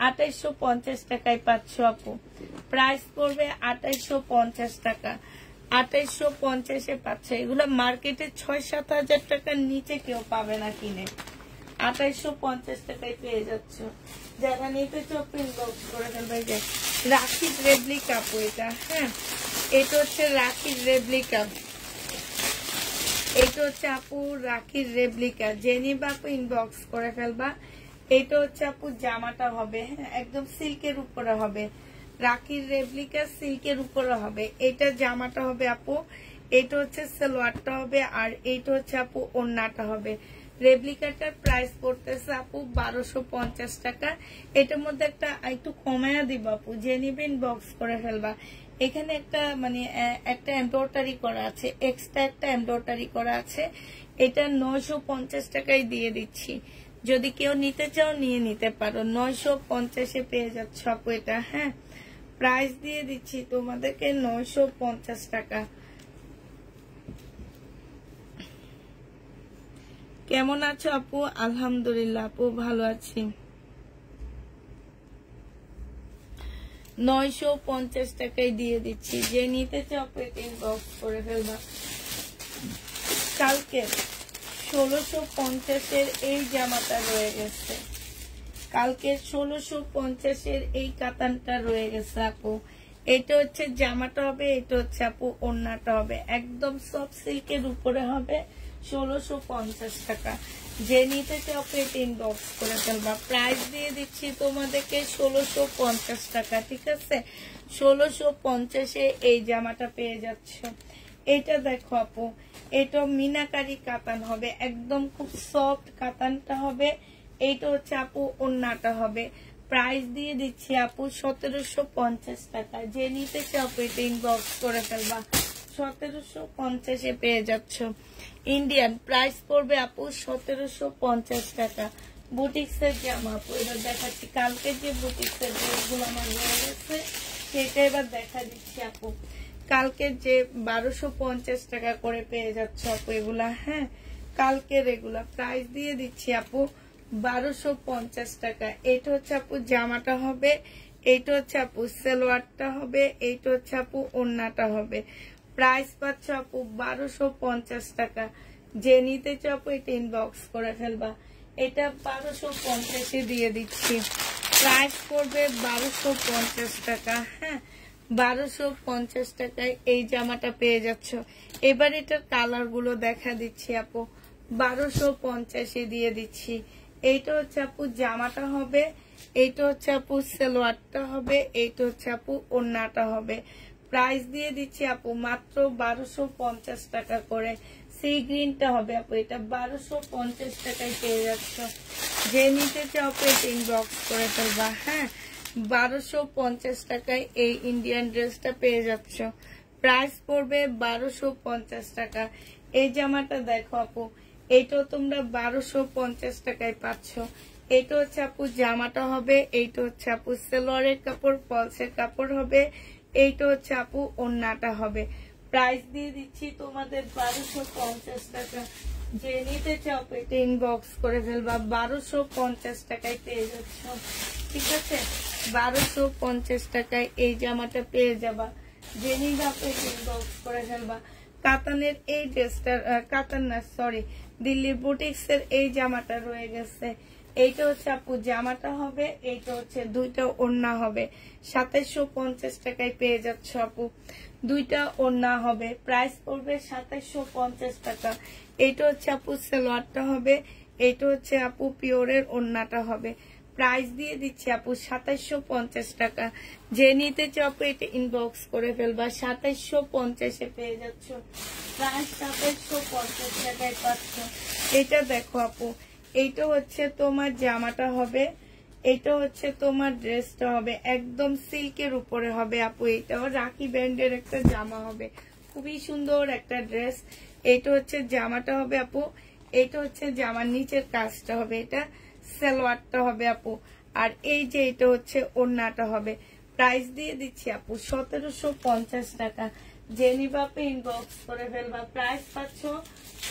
2850 টাকায় পাচ্ছ আপু। প্রাইস পড়বে 2850 টাকা। 2850-এ পাচ্ছে। এগুলো মার্কেটে 6-7 হাজার টাকার নিচে কেউ পাবে না কিনে। 2850 টাকায় পেয়ে যাচ্ছ। যারা নিতে চাও ইনবক্স করে ফেলবে। যে রাখির রেপ্লিকা আপু এটা, হ্যাঁ এটা হচ্ছে রাখির রেপ্লিকা। এটা হচ্ছে আপু রাখির রেপ্লিকা। যে নিবা আপু ইনবক্স করে ফেলবা। এটা হচ্ছে আপু জামাটা হবে, হ্যাঁ একদম সিল্কের উপরে হবে। রাখির রেপ্লিকা সিল্কের উপরে হবে। এটা জামাটা হবে আপু, এটা হচ্ছে সালোয়ারটা হবে, আর এইটা হচ্ছে আপু ওড়নাটা হবে। রেপ্লিকাটার প্রাইস পড়তেছে আপু 1250 টাকা। এটার মধ্যে একটু কমায়া দিব আপু, যে নিবেন বক্স করে ফেলবা। এখানে একটা মানে একটা এমব্রয়ডারি করা আছে, এক্সট্রা একটা এমব্রয়ডারি করা আছে। এটা 950 টাকায় দিয়ে দিচ্ছি। যদি কেউ নিতে চাও নিয়ে নিতে পারো। 950-এ পেয়ে যাচ্ছ আপু এটা, হ্যাঁ প্রাইস দিয়ে দিচ্ছি তোমাদেরকে 950 টাকা। কেমন আছো আপু? আলহামদুলিল্লাহ আপু ভালো আছি। 950 টাকায় দিয়ে দিচ্ছি। যে নিতে চাও পেটিং বক্স করে ফেলবা। কালকে 1650-এর এই জামাটা রয়ে গেছে, কালকে 1650-এর এই কাতানটা রয়ে গেছে আপু। এটা হচ্ছে জামাটা হবে, এটা হচ্ছে আপু ওড়নাটা হবে, একদম সফট সিল্কের উপরে হবে। 1650 টাকা। যে নিতে চাও পেটিং বক্স করে ফেলবা। প্রাইস দিয়ে দিচ্ছি তোমাদেরকে 1650 টাকা, ঠিক আছে? 1650-এ এই জামাটা পেয়ে যাচ্ছ। এটা দেখো আপু, এটা মিনাকারি কাতান হবে, একদম খুব সফট কাতানটা হবে। এইটা হচ্ছে আপু ওড়নাটা হবে। প্রাইস দিয়ে দিচ্ছি আপু 1750 টাকা। যে নিতে চাও পেটিং বক্স করে ফেলবা। 1750 পেয়ে যাচ্ছ। ইন্ডিয়ান প্রাইস পড়বে আপু 1750 টাকা। বুটিক্সের জামা আপু এবার দেখাচ্ছি। কালকে যে বুটিক্সের ড্রেসগুলো আমার রয়ে গেছে সেটা এবার দেখা দিচ্ছি আপু। কালকে যে 1250 টাকা করে পেয়ে যাচ্ছ আপু এগুলা। হ্যাঁ, কালকের রেগুলার প্রাইস দিয়ে দিচ্ছি আপু 1250 টাকা। এটা হচ্ছে আপু জামাটা হবে, এইটা হচ্ছে আপু সালোয়ারটা হবে, এইটা হচ্ছে আপু ওড়নাটা হবে। প্রাইস পাচ্ছ আপু 1250 টাকা। যে নিতে চাও আপু এটা ইনবক্স করে ফেলবা। এটা 1250 দিয়ে দিচ্ছি। প্রাইস করবে 1250 টাকা। হ্যাঁ, 1250 টাকায় এই জামাটা পেয়ে যাচ্ছ। এবার এটার কালার গুলো দেখা দিচ্ছি আপু। 1250 দিয়ে দিচ্ছি। এইটা হচ্ছে আপু জামাটা হবে, এইটা হচ্ছে আপু সালোয়ারটা হবে, এইটা হচ্ছে আপু ওড়নাটা হবে। প্রাইস দিয়ে দিচ্ছি আপু মাত্র 1250 টাকা করে। সি গ্রিনটা হবে আপু, এটা 1250 টাকায় পেয়ে যাচ্ছ। যে নিতে চাও আপু এটা ইনবক্স করে ফেলবা। হ্যাঁ, 1250 টাকায় এই ইন্ডিয়ান ড্রেসটা পেয়ে যাচ্ছ। প্রাইস পড়বে 1250 টাকা। এই জামাটা দেখো আপু, এইটাও তোমরা 1250 টাকায় পাচ্ছ। এইটা হচ্ছে আপু জামাটা হবে, এইটা হচ্ছে আপু সালোয়ারের কাপড়, ফলসের কাপড় হবে, এইটা হচ্ছে আপু ওড়নাটা হবে। প্রাইস দিয়ে দিচ্ছি তোমাদের 1250 টাকা। যে নিতে চাও এটা ইনবক্স করে ফেলবা। 1250 টাকায় পেয়ে যাচ্ছ। ঠিক আছে, 1250 টাকায় এই জামাটা পেয়ে যাবা। যে নিবা ইনবক্স করে ফেলবা। কাতানের এই ড্রেসটার, কাতান না সরি, দিল্লি বুটিক্স এর এই জামাটা রয়ে গেছে। এইটা হচ্ছে আপু জামাটা হবে, এইটা হচ্ছে দুইটা ওড়না হবে। 2750 টাকায় পেয়ে যাচ্ছ আপু। দুইটা ওড়না হবে। প্রাইস পড়বে 2750 টাকা। এইটা হচ্ছে আপু সালোয়ারটা হবে, এইটা হচ্ছে আপু পিওরের ওড়নাটা হবে। প্রাইস দিয়ে দিচ্ছি আপু 2750 টাকা। যে নিতে চাও আপু এটা ইনবক্স করে ফেলবা। 2750 পেয়ে যাচ্ছ। প্রাইস 2750 টাকায় পাচ্ছ। এটা দেখো আপু, এইটা হচ্ছে তোমার জামাটা হবে, এটা হচ্ছে তোমার ড্রেসটা হবে, একদম সিল্কের উপরে হবে আপু। এটাও রাখি ব্র্যান্ডের একটা জামা হবে, খুবই সুন্দর একটা ড্রেস। এটা হচ্ছে জামাটা হবে আপু, এটা হচ্ছে জামার নিচের কাজটা হবে, এটা সালোয়ারটা হবে আপু। আর এই যে এটা হচ্ছে ওড়নাটা হবে। প্রাইস দিয়ে দিচ্ছি আপু 1750 টাকা। যে নিবা আপু ইনবক্স করে ফেলবা। প্রাইস পাচ্ছ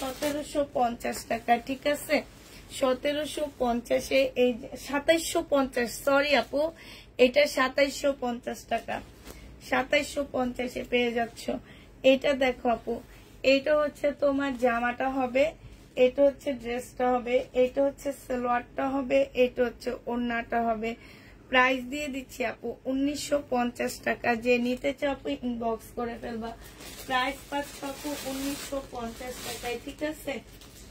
1750 টাকা। ঠিক আছে, 1750 এই 2750, সরি আপু, এটা 2750 টাকা। 2750 পেয়ে যাচ্ছ। এটা দেখো আপু, এইটা হচ্ছে তোমার জামাটা হবে, এটা হচ্ছে ড্রেসটা হবে, এটা হচ্ছে সালোয়ারটা হবে, এটা হচ্ছে ওড়নাটা হবে। প্রাইস দিয়ে দিচ্ছি আপু 1950 টাকা। যে নিতে চাও আপু ইনবক্স করে ফেলবা। প্রাইস পাচ্ছ আপু 1950 টাকায়। ঠিক আছে,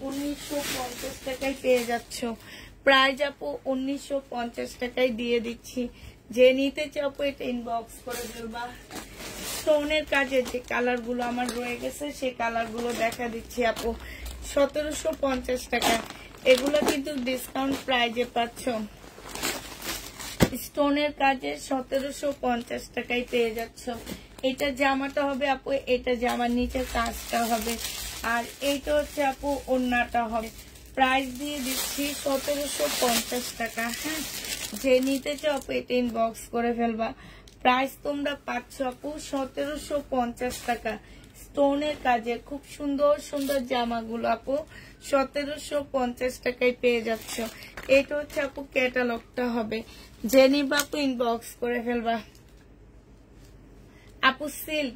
1950 টাকায় পেয়ে যাচ্ছ। প্রাইস আপু 1950 টাকায় দিয়ে দিচ্ছি। যে নিতে চাও আপু এটা ইনবক্স করে ফেলবা। স্টোনের কাজের যে কালার গুলো আমার রয়ে গেছে সেই কালার গুলো দেখা দিচ্ছি আপু। 1750 টাকা। এগুলো কিন্তু ডিসকাউন্ট প্রাইজে পাচ্ছ। স্টোনের কাজে 1750 টাকায় পেয়ে যাচ্ছ। এটা জামাটা হবে আপু, এটা জামার নিচে কাজটা হবে, আর এইটা হচ্ছে আপু ওড়নাটা হবে। প্রাইস দিয়ে দিচ্ছি 1750 টাকা। হ্যাঁ, যে নিতে চাও আপু এটা ইনবক্স করে ফেলবা। প্রাইস তোমরা পাচ্ছ আপু 1750 টাকা। স্টোনের কাজে খুব সুন্দর সুন্দর জামাগুলো আপু 1750 টাকায় পেয়ে যাচ্ছ। এটা হচ্ছে আপু ক্যাটালগটা হবে। যে নিবা আপু ইনবক্স করে ফেলবা। আপু সিল্ক,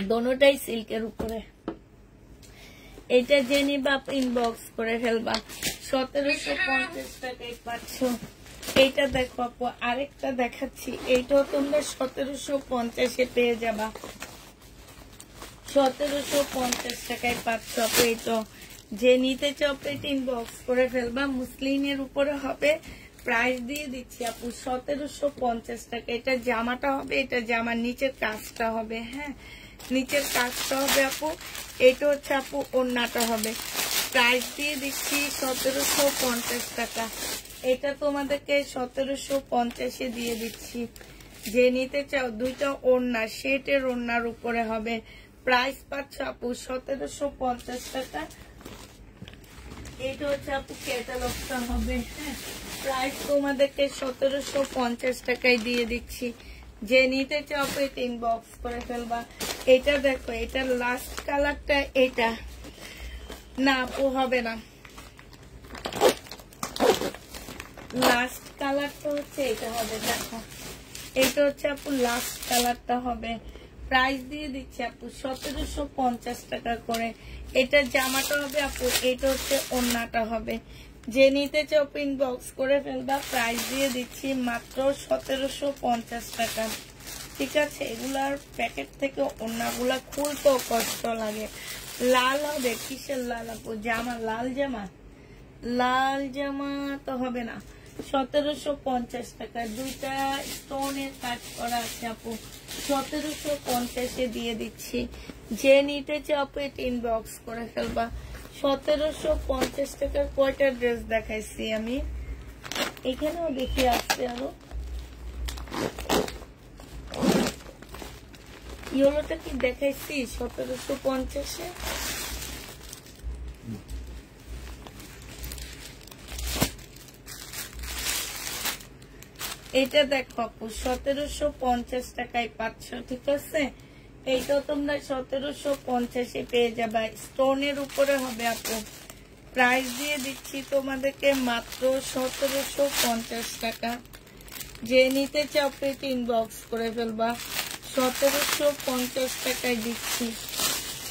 দোনোটাই সিল্কের উপরে। এটা যে নিবা আপু ইনবক্স করে ফেলবা। 1750 টাকায় পাচ্ছ। এইটা দেখো আপু, আরেকটা দেখাচ্ছি, এইটাও তোমরা 1750 পেয়ে যাবা। 1750 টাকায় পাচ্ছ আপু। এইটা যে নিতে চাও এটা ইনবক্স করে ফেলবা। মুসলিনের উপরে হবে। প্রাইস দিয়ে দিচ্ছি আপু 1750 টাকা। এটা জামাটা হবে, এটা জামার নিচের কাজটা হবে। হ্যাঁ, নিচের কাজটা হবে আপু। এটা হচ্ছে আপু ওড়নাটা হবে। প্রাইস দিয়ে দিচ্ছি 1750 টাকা। এটা তোমাদেরকে 1750 দিয়ে দিচ্ছি। যে নিতে চাও দুইটা ওড়না সেটের ওড়নার উপরে হবে। প্রাইস পাচ্ছ আপু 1750 টাকা। এটা হচ্ছে আপু ক্যাটালগটা হবে, হ্যাঁ। প্রাইস তোমাদেরকে 1750 টাকায় দিয়ে দিচ্ছি। যে নিতে চাও আপু এটা ইনবক্স করে ফেলবা। এটা দেখো, এটা লাস্ট কালারটা, এটা না আপু হবে না, লাস্ট কালারটা হচ্ছে এটা হবে। দেখো এটা হচ্ছে আপু লাস্ট কালারটা হবে। প্রাইস দিয়ে দিচ্ছি আপু 1750 টাকা করে। এটা জামাটা হবে আপু, এটা হচ্ছে ওড়নাটা হবে। যে নিতে চাও ইনবক্স করে ফেলবা। প্রাইস দিয়ে দিচ্ছি মাত্র 1750 টাকা, ঠিক আছে। এগুলার প্যাকেট থেকে ওড়নাগুলা খুলতেও কষ্ট লাগে। লাল হবে, কিসের লাল আপু? জামা, লাল জামা, লাল জামা তো হবে না। 1750 টাকা, দুইটা স্টোনের কাজ করা আছে আপু। 1750-এ দিয়ে দিচ্ছি। যে নিতে চাও আপু এটা ইনবক্স করে ফেলবা। 1750 টাকার কয়টা ড্রেস দেখাইছি আমি, এখানেও দেখি আসছে আরো। ইয়েলোটা কি দেখাইছি 1750-এ? এটা দেখো আপু 1750 টাকায় পাচ্ছ, ঠিক আছে। এইটাও তোমরা 1750-এ পেয়ে যাবে। স্টোনের উপরে হবে আপু। প্রাইস দিয়ে দিচ্ছি তোমাদেরকে মাত্র 1750 টাকা। যে নিতে চাও পেটি ইনবক্স করে ফেলবা। 1750 টাকায় দিচ্ছি।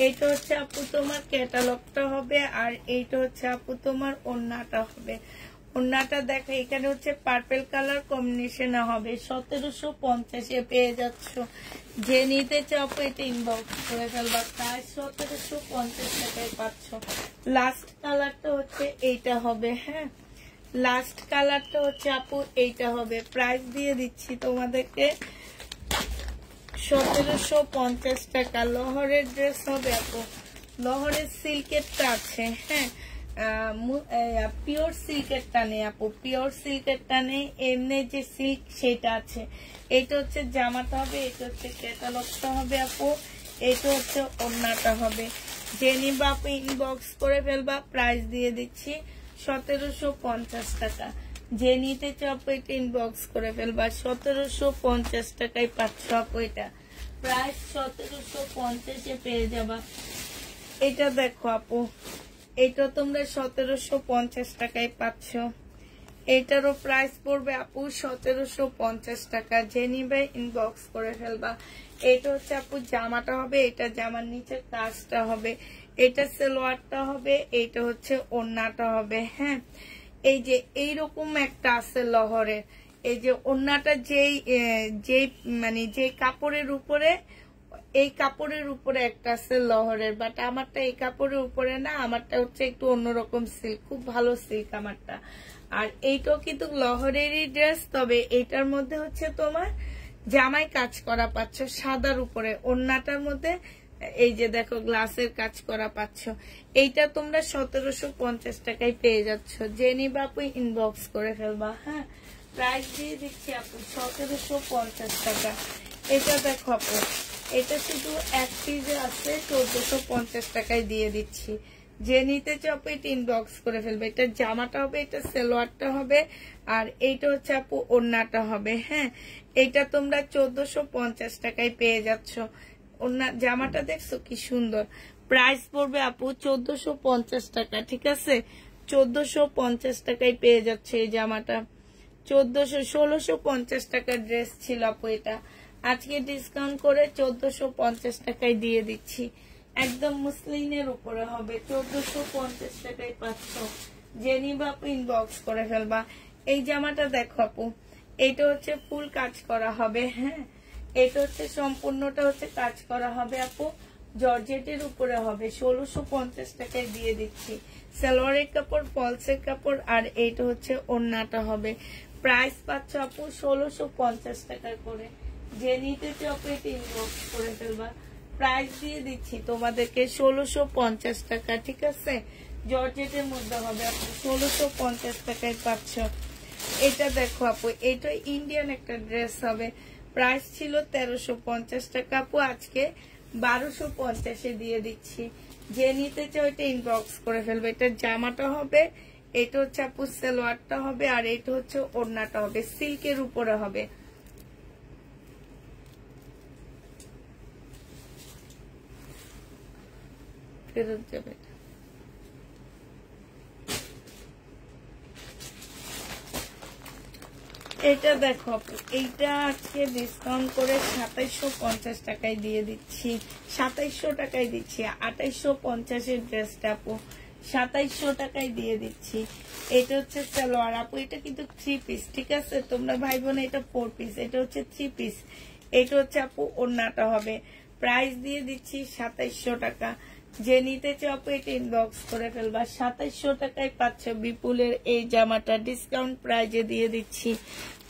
এইটা হচ্ছে আপু তোমার ক্যাটালগটা হবে, আর এইটা হচ্ছে আপু তোমার ওড়নাটা হবে। ওড়নাটা দেখো এখানে হচ্ছে পার্পল কালার কম্বিনেশনে হবে। 1750-এ পেয়ে যাচ্ছ। যে নিতে চাও এটা ইনবক্স করে ফেলবা। প্রায় 1750 টাকায় পাচ্ছ। লাস্ট কালারটা হচ্ছে এইটা হবে, হ্যাঁ। লাস্ট কালারটা হচ্ছে আপু এইটা হবে। প্রাইস দিয়ে দিচ্ছি তোমাদেরকে 1750 টাকা। লহরের ড্রেস হবে আপু। লহরের সিল্কেরটা আছে, হ্যাঁ। পিওর সিল্কেরটা নেই আপু, পিওর সিল্কেরটা নেই, এমনি যে সিল্ক সেটা আছে। এটা হচ্ছে জামাটা হবে, এটা হচ্ছে ক্যাটালগটা হবে আপু, এটা হচ্ছে ওড়নাটা হবে। যে নিবা আপু ইনবক্স করে ফেলবা। প্রাইস দিয়ে দিচ্ছি 1750 টাকা। যে নিতে চাও এটা ইনবক্স করে ফেলবা। 1750 টাকায় পাচ্ছ আপু। এটা প্রাইস 1750-এ পেয়ে যাবা। এটা দেখো আপু, এটা তোমরা 1750 টাকায় পাচ্ছ। এটারও প্রাইস পড়বে আপু 1750 টাকা। যে নিবে ইনবক্স করে ফেলবা। এটা হচ্ছে আপু জামাটা হবে, এটা জামার নিচে কাজটা হবে, এটা সালোয়ারটা হবে, এটা হচ্ছে ওড়নাটা হবে, হ্যাঁ। এই যে এইরকম একটা আছে লহরের, এই যে ওড়নাটা যেই মানে যে কাপড়ের উপরে, এই কাপড়ের উপরে একটা আছে লহরের, বাট আমারটা এই কাপড়ের উপরে না, আমারটা হচ্ছে একটু অন্যরকম সিল্ক, খুব ভালো সিল্ক আমারটা। আর এইটাও কিন্তু লহরেরই ড্রেস, তবে এইটার মধ্যে হচ্ছে তোমার জামাই কাজ করা পাচ্ছ সাদার উপরে। ওড়নাটার মধ্যে এই যে দেখো গ্লাসের কাজ করা পাচ্ছ। এইটা তোমরা 1750 টাকায় পেয়ে যাচ্ছ। যে নিবা আপু ইনবক্স করে ফেলবা, হ্যাঁ। প্রাইস দিয়ে দিচ্ছি আপু 1750 টাকা। এটা দেখো আপু, এটা শুধু এক পিসে আছে, 1450 টাকায় দিয়ে দিচ্ছি। যে নিতে চাও এটা ইনবক্স করে ফেলবে। এটা জামাটা হবে, এটা সালোয়ারটা হবে, আর এইটা হচ্ছে আপু ওড়নাটা হবে, হ্যাঁ। এইটা তোমরা 1450 টাকায় পেয়ে যাচ্ছ। ওড়না জামাটা দেখছো কি সুন্দর। প্রাইস পড়বে আপু 1450 টাকা, ঠিক আছে। 1450 টাকায় পেয়ে যাচ্ছে এই জামাটা। 1650 টাকার ড্রেস ছিল আপু এটা, আজকে ডিসকাউন্ট করে 1450 টাকায় দিয়ে দিচ্ছি। একদম মুসলিনের উপরে হবে, 1450 টাকায় পাচ্ছ। যে নিবা আপু ইনবক্স করে ফেলবা। এই জামাটা দেখো আপু, এটা হচ্ছে ফুল কাজ করা হবে, হ্যাঁ। এটা হচ্ছে সম্পূর্ণটা হচ্ছে কাজ করা হবে আপু, জর্জেটের উপরে হবে। 1650 টাকায় দিয়ে দিচ্ছি। সালোয়ারের কাপড়, ফলসের কাপড়, আর এইটা হচ্ছে ওড়নাটা হবে। প্রাইস পাচ্ছ আপু 1650 টাকা করে। যে নিতে চাও এটা ইনবক্স করে ফেলবা। প্রাইস দিয়ে দিচ্ছি তোমাদেরকে 1650 টাকা, ঠিক আছে। জর্জেটের মধ্যে হবে আপু, 1650 টাকায় পাচ্ছ। এটা দেখো আপু, এটা ইন্ডিয়ান একটা ড্রেস হবে, প্রাইস ছিল 1350 টাকা আপু, আজকে 1250-এ দিয়ে দিচ্ছি। যে নিতে চাও এটা ইনবক্স করে ফেলবে। এটা জামাটা হবে, এটা হচ্ছে আপু সালোয়ারটা হবে, আর এটা হচ্ছে ওড়নাটা হবে, সিল্কের উপরে হবে। ফেরত যাবে। এটা দেখো আপু, এইটা আজকে ডিসকাউন্ট করে 2750 টাকায় দিয়ে দিচ্ছি, 2700 টাকায় দিচ্ছি। 2850-এর ড্রেসটা আপু 2700 টাকায় দিয়ে দিচ্ছি। এটা হচ্ছে সালোয়ার আপু, এটা কিন্তু 3 পিস, ঠিক আছে? তোমরা ভাই বোন এটা 4 পিস, এটা হচ্ছে 3 পিস। এটা হচ্ছে আপু ওড়নাটা হবে। প্রাইস দিয়ে দিচ্ছি 2700 টাকা। যে নিতে চাও আপু এটা ইনবক্স করে ফেলবা। 2700 টাকায় পাচ্ছ বিপুলের এই জামাটা, ডিসকাউন্ট প্রাইজে দিয়ে দিচ্ছি।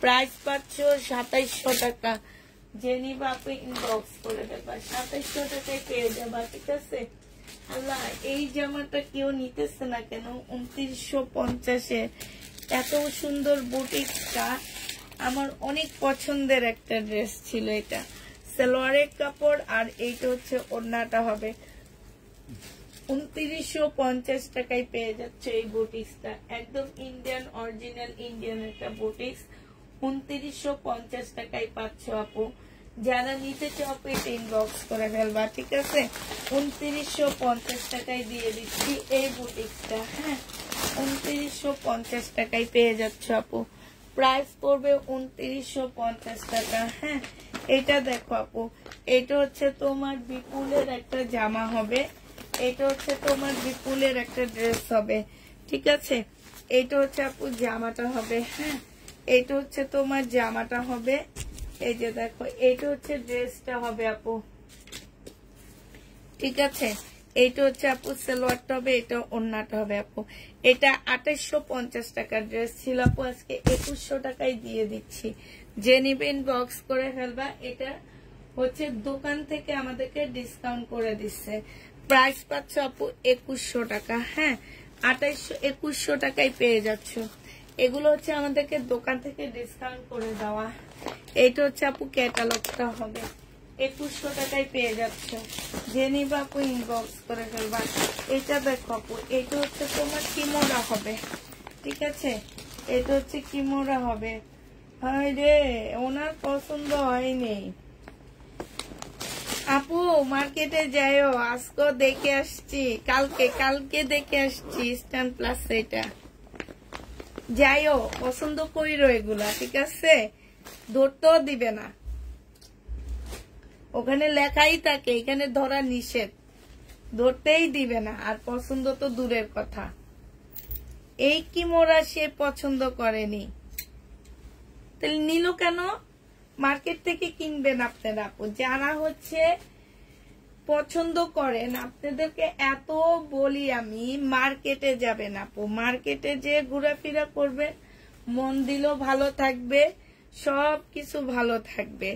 প্রাইস পাচ্ছ 2700 টাকা। যে নিবা আপু ইনবক্স করে ফেলবা, 2700 টাকায় পেয়ে যাবা, ঠিক আছে? আল্লাহ, এই জামাটা কেউ নিতেছে না কেন? 2950-এ এত সুন্দর বুটিকটা আমার অনেক পছন্দের একটা ড্রেস ছিল। এটা সালোয়ারের কাপড়, আর এইটা হচ্ছে ওড়নাটা হবে। 2950 টাকায় পেয়ে যাচ্ছে এই বুটিক্সটা, একদম ইন্ডিয়ান, অরিজিনাল ইন্ডিয়ান একটা বুটিক্স। 2950 টাকায় পাচ্ছ আপু। যারা নিতে চাও আপু এটা ইনবক্স করে ফেলবা, ঠিক আছে? 2950 টাকায় দিয়ে দিচ্ছি এই বুটিক্সটা। হ্যাঁ, 2950 টাকায় পেয়ে যাচ্ছ আপু। প্রাইস পড়বে 2950 টাকা। হ্যাঁ, এটা দেখো আপু, এটা হচ্ছে তোমার বিপুলের একটা জামা হবে, এটা হচ্ছে তোমার বিপুলের একটা ড্রেস হবে, ঠিক আছে? এটা হচ্ছে আপু জামাটা হবে। হ্যাঁ, এটা হচ্ছে তোমার জামাটা হবে। এই যে দেখো, এটা হচ্ছে ড্রেসটা হবে আপু, ঠিক আছে? এইটা হচ্ছে আপু সালোয়ারটা হবে, এটা ওড়নাটা হবে আপু। এটা 2850 টাকার ড্রেস ছিল আপু, আজকে 2100 টাকায় দিয়ে দিচ্ছি। যে নিবে ইনবক্স করে ফেলবা। এটা হচ্ছে দোকান থেকে আমাদেরকে ডিসকাউন্ট করে দিচ্ছে। প্রাইস পাচ্ছ আপু 2100 টাকা। হ্যাঁ, 2100 টাকায় পেয়ে যাচ্ছ। এগুলো হচ্ছে আমাদেরকে দোকান থেকে ডিসকাউন্ট করে দেওয়া। এটা হচ্ছে আপু ক্যাটালগটা হবে, 2100 টাকায় পেয়ে যাচ্ছ। যে নিবা আপু ইনবক্স করে ফেলবা। এটা দেখো আপু, এটা হচ্ছে তোমার কিমোরা হবে, ঠিক আছে? এটা হচ্ছে কিমোরা হবে। হায় রে, ওনার পছন্দ হয়নি আপু। মার্কেটে যাইও, আজকে দেখে আসছি, কালকে দেখে আসছি স্ট্যান্ড প্লাস। এটা যাইও, পছন্দ করিরো এগুলা, ঠিক আছে? ধরতেও দিবে না, ওখানে লেখাই থাকে, এখানে ধরা নিষেধ, ধরতেই দিবে না। আর পছন্দ তো দূরের কথা, এই কি মোরা সে পছন্দ করেনি, তাহলে নিল কেন? মার্কেট থেকে কিনবেন আপনারা আপু, যারা হচ্ছে পছন্দ করেন। আপনাদেরকে এত বলি আমি, মার্কেটে যাবেন আপু, মার্কেটে যে ঘোরাফেরা করবে, মন দিলেও ভালো থাকবে, সবকিছু ভালো থাকবে,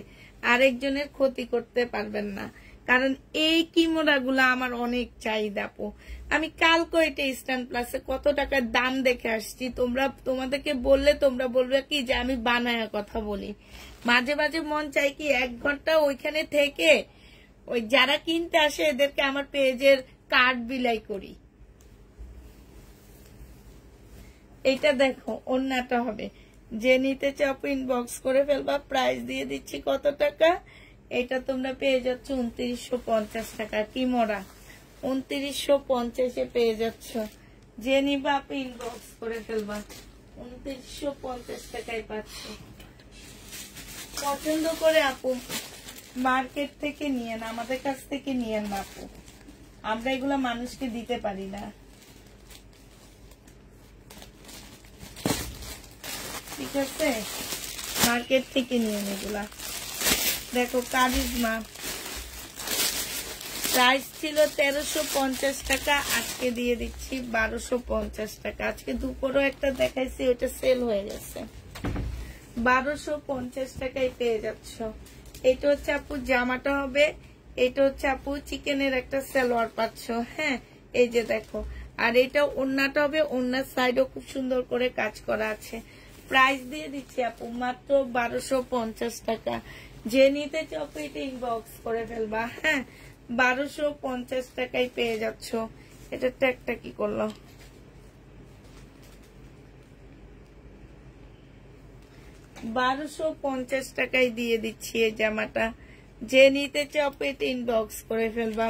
আরেকজনের ক্ষতি করতে পারবেন না। কারণ এই কিমোরা গুলা আমার অনেক চাহিদা আপু। আমি কালকে এটা স্ট্যান্ড প্লাসে কত টাকার দাম দেখে আসছি। তোমাদেরকে বললে তোমরা বলবে কি যে আমি বানায়া কথা বলি। মাঝে মাঝে মন চাই কি 1 ঘন্টা ওইখানে থেকে ওই যারা কিনতে আসে এদেরকে আমার পেজের কার্ড বিলাই করি। এটা দেখো, ওড়নাটা হবে। যে নিতে চাও ইনবক্স করে ফেলবা। প্রাইস দিয়ে দিচ্ছি কত টাকা? এটা তোমরা পেয়ে যাচ্ছ 2950 টাকা। কিমোরা 2950-এ পেয়ে যাচ্ছ। যে নিবা আপনি ইনবক্স করে ফেলবা, 2950 টাকায় পাচ্ছ। পছন্দ করে আপু মার্কেট থেকে নিয়েন, আমাদের কাছ থেকে নিয়েন না আপু, আমরা এগুলা মানুষকে দিতে পারি না, ঠিক আছে? মার্কেট থেকে নিয়েন এগুলা। দেখো কারিজমা, প্রাইস ছিল 1350 টাকা, আজকে দিয়ে দিচ্ছি 1250 টাকা। আজকে দুপুরও একটা দেখাইছি, ওটা সেল হয়ে গেছে। 1250 টাকায় পেয়ে যাচ্ছ। এটা হচ্ছে আপু জামাটা হবে, এটা হচ্ছে আপু চিকেনের একটা সালোয়ার পাচ্ছ। হ্যাঁ, এই যে দেখো, আর এটা ওড়নাটা হবে, ওড়নার সাইডও খুব সুন্দর করে কাজ করা আছে। প্রাইস দিয়ে দিচ্ছি আপু মাত্র 1250 টাকা। যে নিতে চাও এটা ইনবক্স করে ফেলবা। হ্যাঁ 1250 টাকায় পেয়ে যাচ্ছ। এটা ট্যাগটা কি করলো? 1250 টাকায় দিয়ে দিচ্ছি এই জামাটা। যে নিতে চাও এটা ইনবক্স করে ফেলবা।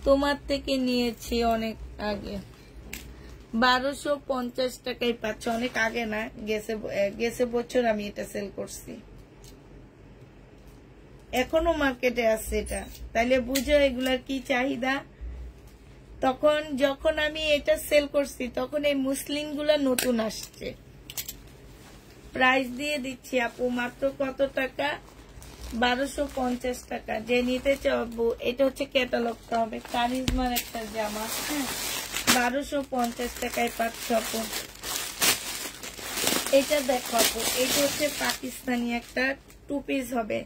তোমার থেকে নিয়েছি অনেক আগে, 1250 টাকায় পাচ্ছ। অনেক আগে না, গেছে বছর আমি এটা সেল করছি, এখনো মার্কেটে আছে এটা। তাইলে বুঝো এগুলার কি চাহিদা। তখন যখন আমি এটা সেল করছি তখন এই মুসলিম গুলা নতুন আসছে। প্রাইস দিয়ে দিচ্ছি আপু মাত্র কত টাকা? 1250 টাকা। যে নিতে চাবো এটা হচ্ছে ক্যাটালগটা হবে, কারিজমার একটা জামা। হ্যাঁ 1250 টাকায় পাচ্ছ আপু। এটা দেখো আপু, এটা হচ্ছে পাকিস্তানি একটা টু পিস হবে,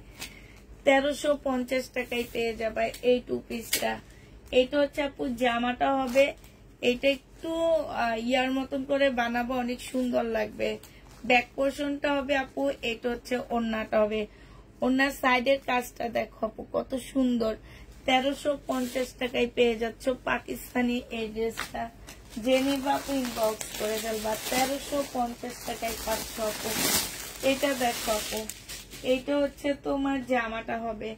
1350 টাকায় পেয়ে যাবে এই টু পিসটা। এটা হচ্ছে আপু জামাটা হবে, এটা একটু ইয়ার মতন করে বানাবো, অনেক সুন্দর লাগবে। ব্যাক পোর্শনটা হবে আপু, এটা হচ্ছে ওড়নাটা হবে। ওড়নার সাইডের কাজটা দেখো আপু কত সুন্দর। 1350 টাকায় পেয়ে যাচ্ছ পাকিস্তানি এই ড্রেসটা। যে নিবা আপু ইনবক্স করে ফেলবা। 1350 টাকায় পাচ্ছ আপু। এটা দেখো আপু, এটা হচ্ছে তোমার জামাটা হবে,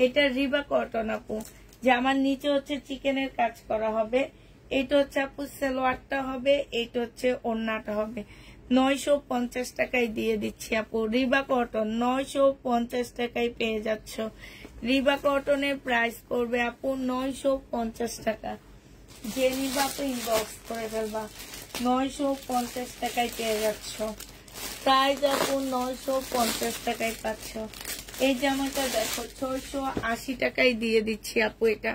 এটা রিবা কটন আপু। জামার নিচে হচ্ছে চিকেনের কাজ করা হবে। এটা হচ্ছে আপু সালোয়ারটা হবে, এটা হচ্ছে ওড়নাটা হবে। 950 টাকায় দিয়ে দিচ্ছি আপু। রিবা কটন 950 টাকায় পেয়ে যাচ্ছ। রিবা কটনের প্রাইস পড়বে আপু 950 টাকা। যে নিবা আপু ইনবক্স করে ফেলবা। 950 টাকায় পেয়ে যাচ্ছ। প্রাইস আপু 950 টাকায় পাচ্ছ। এই জামাটা দেখো 680 টাকায় দিয়ে দিচ্ছি আপু। এটা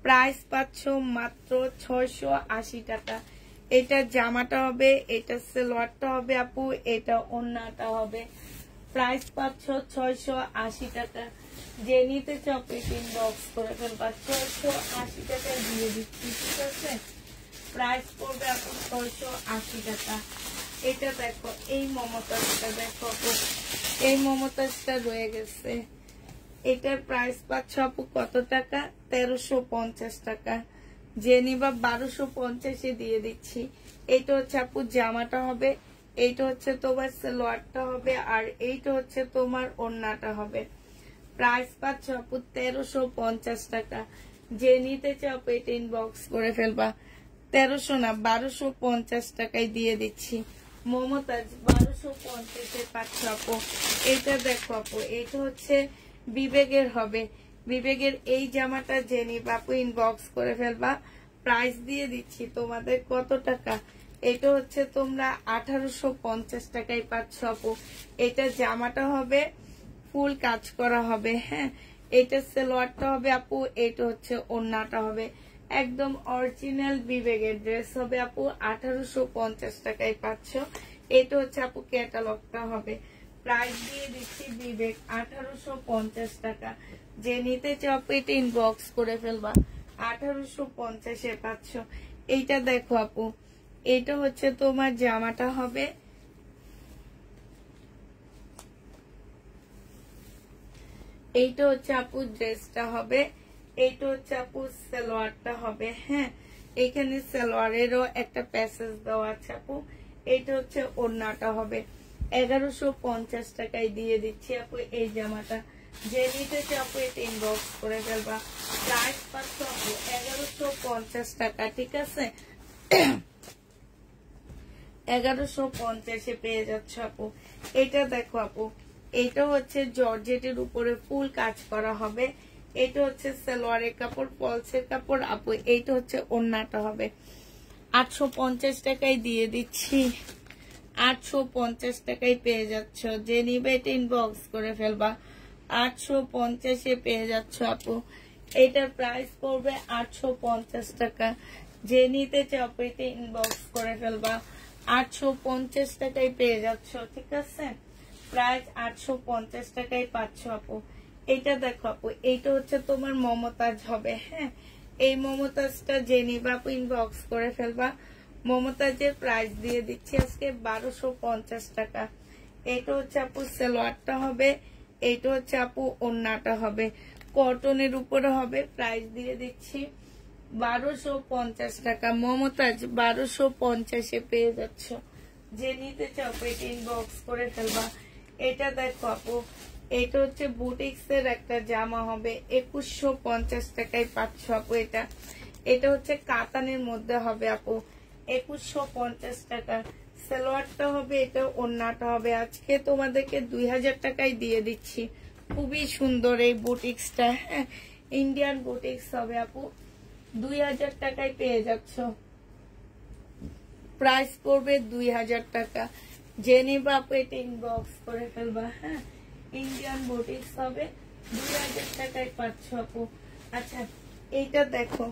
প্রাইস পাচ্ছ মাত্র 680 টাকা। এটা জামাটা হবে, এটা সালোয়ারটা হবে আপু, এটা ওড়নাটা হবে। প্রাইস পাচ্ছ 680 টাকা। যে নিতে চাও ইনবক্স করে ফেলবা। 680 টাকায় দিয়ে দিচ্ছি, ঠিক আছে। প্রাইস পড়বে আপু 680 টাকা। এটা দেখো, এই মমতাজটা দেখো আপু, এই মমতাজটা রয়ে গেছে। এটার প্রাইস পাচ্ছ আপু কত টাকা? 1350 টাকা। যে নিবা 1250 দিয়ে দিচ্ছি। এইটা হচ্ছে আপু জামাটা হবে, এইটা হচ্ছে তোমার সালোয়ারটা হবে, আর এইটা হচ্ছে তোমার ওড়নাটা হবে। প্রাইস পাচ্ছ আপু 1350 টাকা। যে নিতে চাও আপু এটা ইনবক্স করে ফেলবা। 1300 না 1250 টাকায় দিয়ে দিচ্ছি। মমতাজ 1250 পাচ্ছ আপু। এটা দেখো আপু, এটা হচ্ছে বিবেকের হবে, বিবেকের এই জামাটা যে নিবা আপু ইনবক্স করে ফেলবা। প্রাইস দিয়ে দিচ্ছি তোমাদের কত টাকা? এটা হচ্ছে তোমরা 1850 টাকায় পাচ্ছ আপু। এটা জামাটা হবে, ফুল কাজ করা হবে। হ্যাঁ এটা সালোয়ারটা হবে আপু, এটা হচ্ছে ওড়নাটা হবে। একদম অরিজিনাল বিবেকের ড্রেস হবে আপু। 1850 টাকায় পাচ্ছ। এটা হচ্ছে আপু ক্যাটালগটা হবে। প্রাইস দিয়ে দিচ্ছি বিবেক 1850 টাকা। যে নিতে চাও আপু এটা ইনবক্স করে ফেলবা। 1850 পাচ্ছ। এইটা দেখো আপু, এটা হচ্ছে তোমার জামাটা হবে, এইটা হচ্ছে আপু ড্রেসটা হবে, এইটা হচ্ছে আপু সালোয়ারটা হবে। হ্যাঁ এখানে সালোয়ারেরও একটা প্যাসেজ দেওয়া আছে আপু। এইটা হচ্ছে ওড়নাটা হবে। 1150 টাকায় দিয়ে দিচ্ছি আপু এই জামাটা। যে নিতে চাও আপু এটা ইনবক্স করে ফেলবা। প্রাইস পাচ্ছ আপু 1150 টাকা, ঠিক আছে। 1150 পেয়ে যাচ্ছ আপু। এটা দেখো আপু, এটা হচ্ছে জর্জেটের উপরে ফুল কাজ করা হবে। এটা হচ্ছে সালোয়ারের কাপড়, পলসের কাপড় আপু। এইটা হচ্ছে ওড়নাটা হবে। 850 টাকায় দিয়ে দিচ্ছি। 850 টাকায় পেয়ে যাচ্ছ। যে নিবে এটা ইনবক্স করে ফেলবা। 850 পেয়ে যাচ্ছ আপু। এটার প্রাইস পড়বে 850 টাকা। যে নিতে চাও আপু এটা ইনবক্স করে ফেলবা। 850 টাকায় পেয়ে যাচ্ছ, ঠিক আছে। প্রাইস 850 টাকায় পাচ্ছ আপু। এটা দেখো আপু, এইটা হচ্ছে তোমার মমতাজ হবে। হ্যাঁ এই মমতাজটা যে নিবা আপু ইনবক্স করে ফেলবা। মমতাজের প্রাইস দিয়ে দিচ্ছি আজকে 1250 টাকা। এটা হচ্ছে আপু সালোয়ারটা হবে, এটা হচ্ছে আপু ওড়নাটা হবে, কটনের উপরে হবে। প্রাইস দিয়ে দিচ্ছি 1250 টাকা। মমতাজ 1250-এ পেয়ে যাচ্ছ। যে নিতে চাও পেট ইনবক্স করে ফেলবা। এটা দেখো আপু, এটা হচ্ছে বুটিক্স এর একটা জামা হবে, 2150 টাকায় পাচ্ছ আপু। এটা হচ্ছে কাতানের মধ্যে হবে আপু, 2150 টাকা। সালোয়ারটা হবে, এটা ওড়নাটা হবে। আজকে তোমাদেরকে 2000 টাকায় দিয়ে দিচ্ছি। খুবই সুন্দর এই বুটিক্সটা, হ্যাঁ ইন্ডিয়ান বুটিক্স হবে আপু, 2000 টাকায় পেয়ে যাচ্ছ। প্রাইস পড়বে 2000 টাকা। জেনে বাপু এটা ইনবক্স করে ফেলবা, হ্যাঁ ইন্ডিয়ান বুটিক্স হবে, 2000 টাকায় পাচ্ছ আপু। আচ্ছা এইটা দেখো,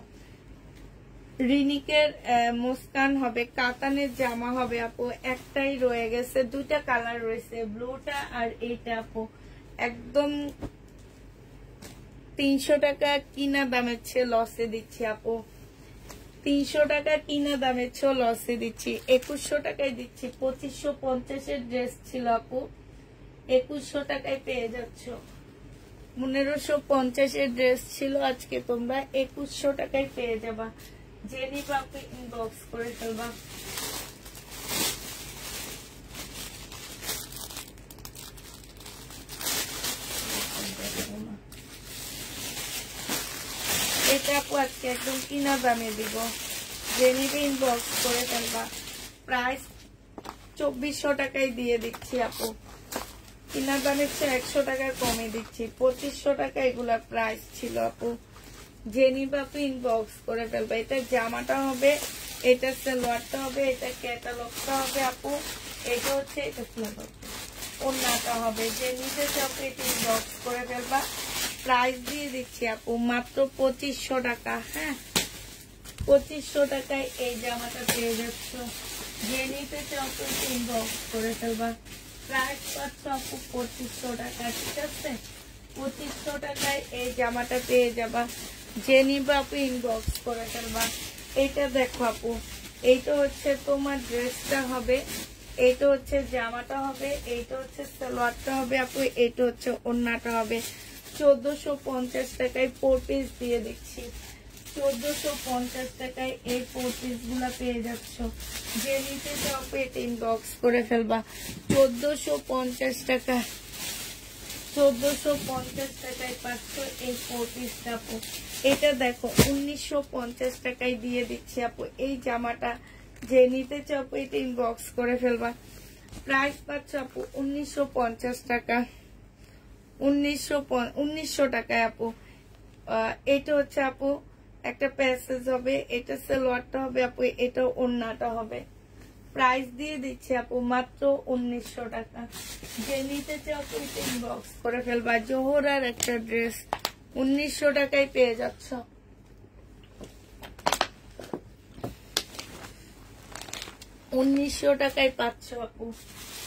রিনিকের মুস্কান হবে, কাতানের জামা হবে আপু। একটাই রয়ে গেছে, দুটা কালার রয়েছে, ব্লুটা আর এইটা আপু। একদম 300 টাকা কিনা দামের চেয়ে লসে দিচ্ছি আপু, 300 টাকা কিনা দামের চেয়ে লসে দিচ্ছি। 2100 টাকায় দিচ্ছি। 2550-এর ড্রেস ছিল আপু, 2100 টাকায় পেয়ে যাচ্ছ। 1550-এর ড্রেস ছিল, আজকে তোমরা 2100 টাকায় পেয়ে যাবা। যে নিবা আপনি ইনবক্স করে ফেলবা। এটা আপু আজকে একদম কিনা দামে দিব, যে নিবে ইনবক্স করে ফেলবা। প্রাইস 2400 টাকায় দিয়ে দিচ্ছি আপু, কিনা দামের চেয়ে 100 টাকা কমে দিচ্ছি। 2500 টাকা এগুলা প্রাইস ছিল আপু। যে নিবা আপনি ইনবক্স করে ফেলবা। এটা জামাটা হবে, এটা সালোয়ারটা হবে, এটা ক্যাটালগটা হবে আপু। এটা হচ্ছে এটা ফ্লেভার ওড়নাটা হবে। যে নিতে চাও এটা ইনবক্স করে ফেলবা। প্রাইস দিয়ে দিচ্ছি আপু মাত্র 2500 টাকা, হ্যাঁ 2500 টাকায় এই জামাটা পেয়ে যাচ্ছ। যে নিতে চাও এটা ইনবক্স করে ফেলবা। প্রাইস পাচ্ছ আপু 2500 টাকা, ঠিক আছে 2500 টাকায় এই জামাটা পেয়ে যাবা। যে নিবা আপু ইনবক্স করে ফেলবা। এটা দেখো আপু, এইটা হচ্ছে তোমার ড্রেসটা হবে, এইটা হচ্ছে জামাটা হবে, এইটা হচ্ছে সালোয়ারটা হবে আপু, এইটা হচ্ছে ওড়নাটা হবে। 1450 টাকায় 4 পিস দিয়ে দিচ্ছি। 1450 টাকায় এই 4 পিস গুলা পেয়ে যাচ্ছ। যে নিতে চাও এটা ইনবক্স করে ফেলবা। 1450 টাকা, 1450 টাকায় পাচ্ছ এই 4 পিসটা আপু। এটা দেখো 1950 টাকায় দিয়ে দিচ্ছি আপু এই জামাটা। যে নিতে চাও এটা ইনবক্স করে ফেলবা। প্রাইস পাচ্ছ আপু 1950 টাকা, 1900 টাকায় আপু। এটা হচ্ছে আপু একটা প্যাসেজ হবে, এটা সালোয়ারটা হবে আপু, এটা ওড়নাটা হবে। প্রাইস দিয়ে দিচ্ছি আপু মাত্র 1900 টাকা। যে নিতে চাও এটা ইনবক্স করে ফেলবা। জোহরার একটা ড্রেস 1900 টাকায় পেয়ে যাচ্ছ। 1900 টাকায় পাচ্ছ আপু।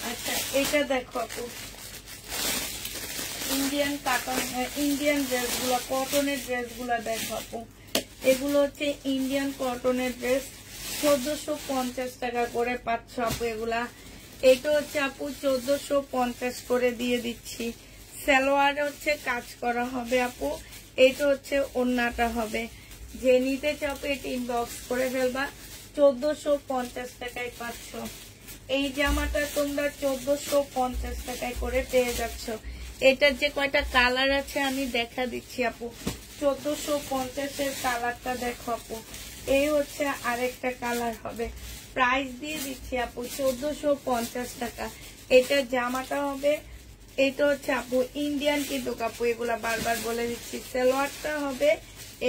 আচ্ছা এটা দেখো আপু, ইন্ডিয়ান কাটন, ইন্ডিয়ান ড্রেসগুলো, কটনের ড্রেসগুলো দেখো আপু। এগুলো হচ্ছে ইন্ডিয়ান কটনের ড্রেস, 1450 টাকা করে পাচ্ছ আপু এগুলা। এটা হচ্ছে আপু 1450 করে দিয়ে দিচ্ছি। সালোয়ার হচ্ছে কাজ করা হবে আপু, এটা হচ্ছে ওড়নাটা হবে। যে নিতে চাও এটা ইনবক্স করে ফেলবা। 1450 টাকায় পাচ্ছ এই জামাটা তোমরা, 1450 টাকায় করে পেয়ে যাচ্ছ। এটার যে কয়টা কালার আছে আমি দেখা দিচ্ছি আপু। 1450-এর কালারটা দেখো আপু, এই হচ্ছে আরেকটা কালার হবে। প্রাইস দিয়ে দিচ্ছি আপু 1450 টাকা। এটা জামাটা হবে, এটা হচ্ছে আপু ইন্ডিয়ান কিন্তু কাপু, এগুলা বারবার বলে দিচ্ছি। সালোয়ারটা হবে,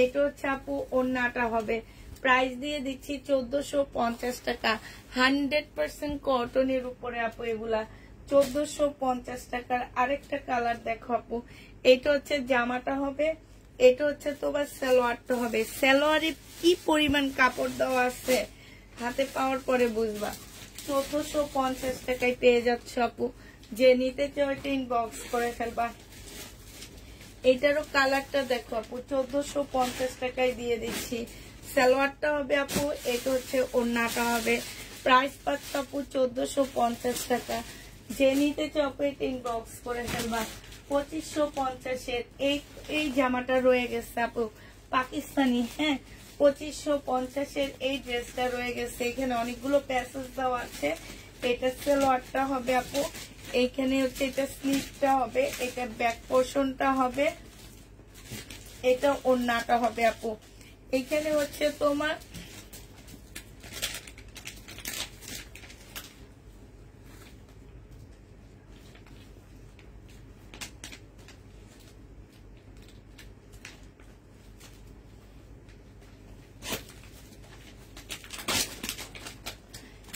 এটা হচ্ছে আপু ওড়নাটা হবে। প্রাইস দিয়ে দিচ্ছি 1450 টাকা। 100% কটনের উপরে আপু এগুলা, 1450 টাকার। আরেকটা কালার দেখো আপু, এটা হচ্ছে জামাটা হবে, এটা হচ্ছে তোমার সালোয়ারটা হবে। সালোয়ারে কি পরিমাণ কাপড় দেওয়া আছে হাতে পাওয়ার পরে বুঝবা। 1450 টাকায় পেয়ে যাচ্ছ আপু। যে নিতে চাও এটা ইনবক্স করে ফেলবা। এটারও কালারটা দেখো আপু 1450 টাকায় দিয়ে দিচ্ছি। সালোয়ারটা হবে আপু, এটা হচ্ছে ওড়নাটা হবে। প্রাইস পাচ্ছে আপু 1450 টাকা। যে নিতে চাও আপু এটা ইনবক্স করে ফেলবা। 2550 এই জামাটা রয়ে গেছে আপু, পাকিস্তানি। হ্যাঁ, 2550 এই ড্রেসটা রয়ে গেছে। এখানে অনেকগুলো প্যাসেজ দেওয়া আছে। এটা সালোয়ারটা হবে আপু, এইখানে হচ্ছে এটা স্লিভটা হবে, এটা ব্যাক পোর্শনটা হবে, এটা ওড়নাটা হবে আপু। এখানে হচ্ছে তোমার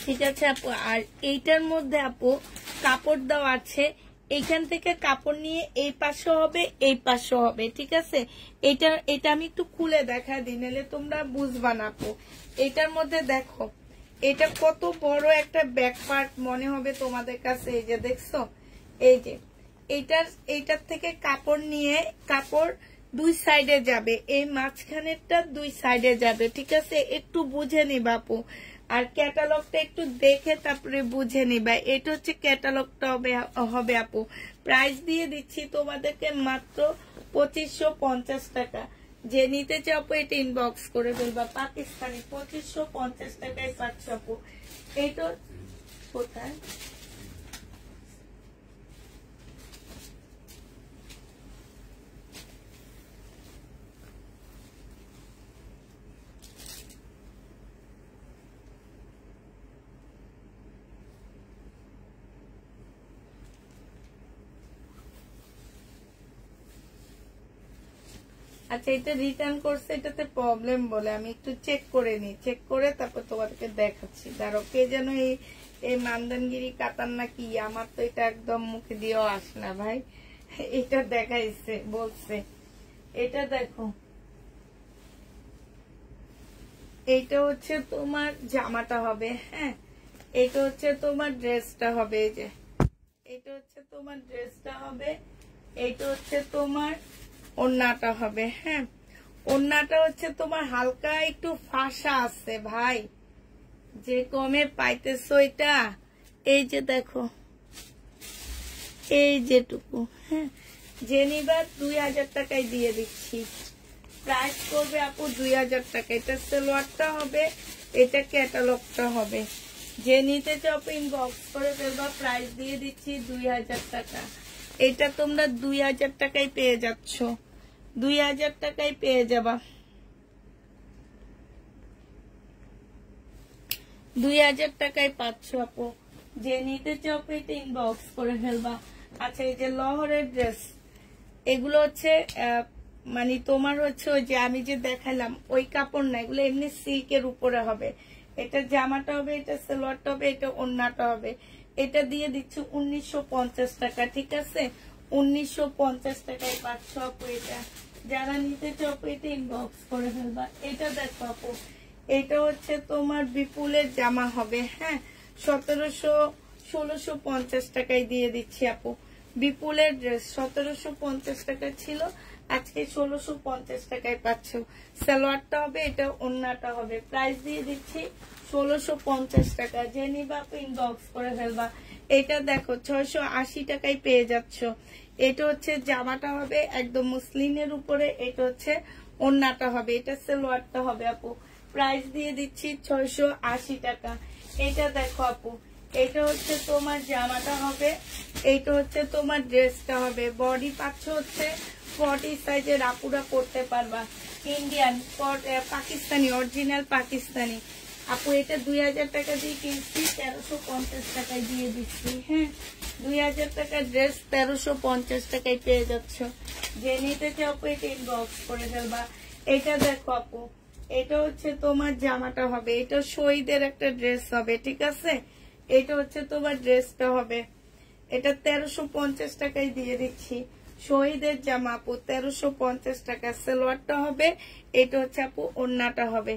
ঠিক আছে আপু। আর এইটার মধ্যে আপু কাপড় দেওয়া আছে, এইখান থেকে কাপড় নিয়ে এই পাশে হবে, এই পাশে হবে। ঠিক আছে, এটা আমি একটু খুলে দেখা দিই, নাহলে তোমরা বুঝবা না আপু। এটার মধ্যে দেখো এটা কত বড় একটা ব্যাক পার্ট মনে হবে তোমাদের কাছে। এই যে দেখছো, এই যে এইটার থেকে কাপড় নিয়ে কাপড় দুই সাইডে যাবে, এই মাঝখানেরটা দুই সাইডে যাবে। ঠিক আছে, একটু বুঝে নিবা আপু। আর ক্যাটালগটা একটু দেখে তারপরে বুঝে নিবা। এটা হচ্ছে ক্যাটালগটা হবে আপু। প্রাইস দিয়ে দিচ্ছি তোমাদেরকে মাত্র 2550 টাকা। যে নিতে চাও আপু এটা ইনবক্স করে ফেলবা। পাকিস্তানি 2550 টাকায় পাচ্ছ আপু। এটা কোথায় আচ্ছা, এটা রিটার্ন করছে, এটাতে প্রবলেম বলে আমি একটু চেক করে নিই। চেক করে তারপর তোমাদেরকে দেখাচ্ছি। ধরো কে যেন এই মান্দানগিরি কাতার নাকি, আমার তো এটা একদম মুখে দিয়েও আসে না ভাই। এটা দেখাইছে, বলছে এটা দেখো, এইটা হচ্ছে তোমার জামাটা হবে। হ্যাঁ, এটা হচ্ছে তোমার ড্রেসটা হবে। এই যে এটা হচ্ছে তোমার ড্রেসটা হবে, এইটা হচ্ছে তোমার ওড়নাটা হবে। হ্যাঁ, ওড়নাটা হচ্ছে তোমার হালকা একটু ফাঁসা আছে ভাই, যে কমে পাইতেছো এটা। এই যে দেখো, এই যেটুকু। হ্যাঁ, যে নিবার 2000 টাকায় দিয়ে দিচ্ছি। প্রাইস করবে আপু 2000 টাকা। এটা সালোয়ারটা হবে, এটা ক্যাটালগটা হবে। যে নিতে চাও ইনবক্স করে ফেলবা। প্রাইস দিয়ে দিচ্ছি 2000 টাকা। এটা তোমরা 2000 টাকায় পেয়ে যাচ্ছ, 2000 টাকায় পেয়ে যাবা। 2000 টাকায় পাচ্ছ আপু। যে নিতে চাও এটা ইনবক্স করে ফেলবা। আচ্ছা, এই যে লহরের ড্রেস, এগুলো হচ্ছে মানে তোমার হচ্ছে ওই যে আমি যে দেখালাম ওই কাপড় না, এগুলো এমনি সিল্কের উপরে হবে। এটা জামাটা হবে, এটা সালোয়ারটা হবে, এটা ওড়নাটা হবে। এটা দিয়ে দিচ্ছি 1950 টাকা। ঠিক আছে, 1950 টাকায় পাচ্ছ আপু এটা। যারা নিতে চাও এটা ইনবক্স করে ফেলবা। এটা দেখো আপু, এটা হচ্ছে তোমার বিপুলের জামা হবে। হ্যাঁ, 1650 টাকায় দিয়ে দিচ্ছি আপু। বিপুলের ড্রেস 1750 টাকা ছিল, আজকে 1650 টাকায় পাচ্ছ। সালোয়ারটা হবে, এটা ওড়নাটা হবে। প্রাইস দিয়ে দিচ্ছি 1650 টাকা। যে নিবা ইনবক্স করে ফেলবা। এটা দেখো 680 টাকায় পেয়ে যাচ্ছ। এটা হচ্ছে জামাটা হবে একদম মুসলিমের উপরে, এটা হচ্ছে ওড়নাটা হবে, এটা সালোয়ারটা হবে আপু। প্রাইস দিয়ে দিচ্ছি 680 টাকা। এটা দেখো আপু, এটা হচ্ছে তোমার জামাটা হবে, এইটা হচ্ছে তোমার ড্রেসটা হবে। বডি পাচ্ছ হচ্ছে 40 সাইজের, আপুরা পড়তে পারবা। ইন্ডিয়ান পাকিস্তানি, অরিজিনাল পাকিস্তানি আপু। এটা 2000 টাকা দিয়ে কিনছি, 1350 টাকায় দিয়ে দিচ্ছি। হ্যাঁ, 2000 টাকার ড্রেস 1350 টাকায় পেয়ে যাচ্ছ। যে নিতে চাও এটা ইনবক্স করে ফেলবা। এটা দেখো আপু, এটা হচ্ছে তোমার জামাটা হবে, এটা শহীদের একটা ড্রেস হবে। ঠিক আছে, এটা হচ্ছে তোমার ড্রেসটা হবে, এটা 1350 টাকায় দিয়ে দিচ্ছি। শহীদের জামা আপু 1350 টাকা। সালোয়ারটা হবে, এটা হচ্ছে আপু ওড়নাটা হবে,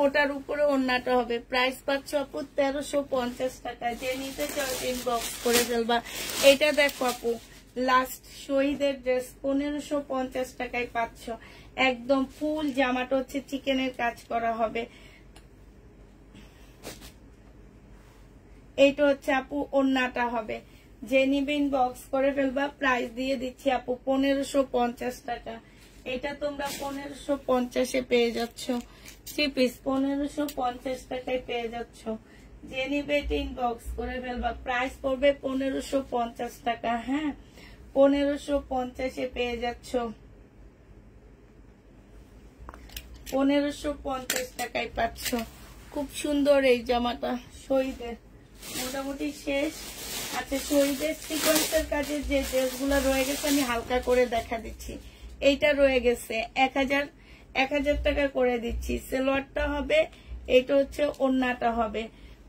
ওটার উপরে ওড়নাটা হবে। প্রাইস পাচ্ছ আপু 1350 টাকা। যে নিতে চাও ইনবক্স করে ফেলবা। এটা দেখো আপু, লাস্ট শহীদের ড্রেস 1550 টাকায় পাচ্ছ। একদম ফুল জামাটা হচ্ছে চিকেনের কাজ করা হবে। এইটা হচ্ছে আপু ওন্নাটা হবে, যে নিবে ইনবক্স করে ফেলবা। প্রাইস দিয়ে দিচ্ছি আপু 1550 টাকা। এটা তোমরা 1550-এ পেয়ে যাচ্ছ। 3 পিস 1550 টাকায় পেয়ে যাচ্ছ। যে নিবে এটা ইনবক্স করে ফেলবা। প্রাইস পড়বে 1550 টাকা। হ্যাঁ, 1550-এ পেয়ে যাচ্ছ। 1550 টাকায় পাচ্ছ। খুব সুন্দর এই জামাটা শহীদের, মোটামুটি শেষ। আচ্ছা, শহীদের সিকোয়েন্সের কাজের যে ড্রেসগুলো রয়ে গেছে আমি হালকা করে দেখা দিচ্ছি। এইটা রয়ে গেছে 1000 টাকা করে দিচ্ছি। সেলোয়ারটা হবে, এইটা হচ্ছে ওন্নাটা হবে।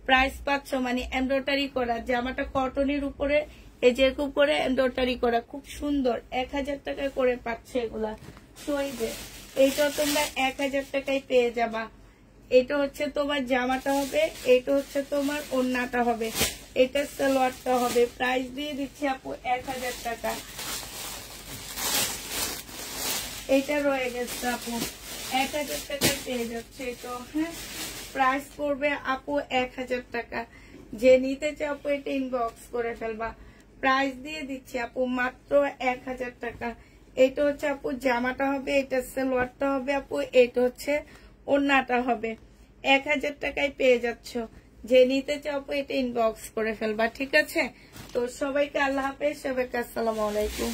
প্রাইস পাচ্ছ মানে এমব্রয়ডারি করা জামাটা, কটনের উপরে এই যেরকম করে এমব্রয়ডারি করা, খুব সুন্দর। 1000 টাকা করে পাচ্ছ এগুলা শহীদের। এইটা তোমরা 1000 টাকায় পেয়ে যাবা। এটা হচ্ছে তোমার জামাটা হবে, এটা হচ্ছে তোমার ওন্নাটা হবে, এটা সালোয়ারটা হবে। প্রাইস দিয়ে দিচ্ছি আপু 1000 টাকা। এটা রয়ে গেছে আপু 1000 টাকায় পেয়ে যাচ্ছে এটা। হ্যাঁ, প্রাইস পড়বে আপু 1000 টাকা। যে নিতে চাও আপু এটা ইনবক্স করে ফেলবা। প্রাইস দিয়ে দিচ্ছি আপু মাত্র 1000 টাকা। এটা হচ্ছে আপু জামাটা হবে, এটা সালোয়ারটা হবে আপু, এটা হচ্ছে ওন্নাটা হবে। 1000 টাকায় পেয়ে যাচ্ছ। যে নিতে চাও আপু এটা ইনবক্স করে ফেলবা। ঠিক আছে, তো সবাইকে আল্লাহ হাফেজ, সবাইকে আসসালামু আলাইকুম।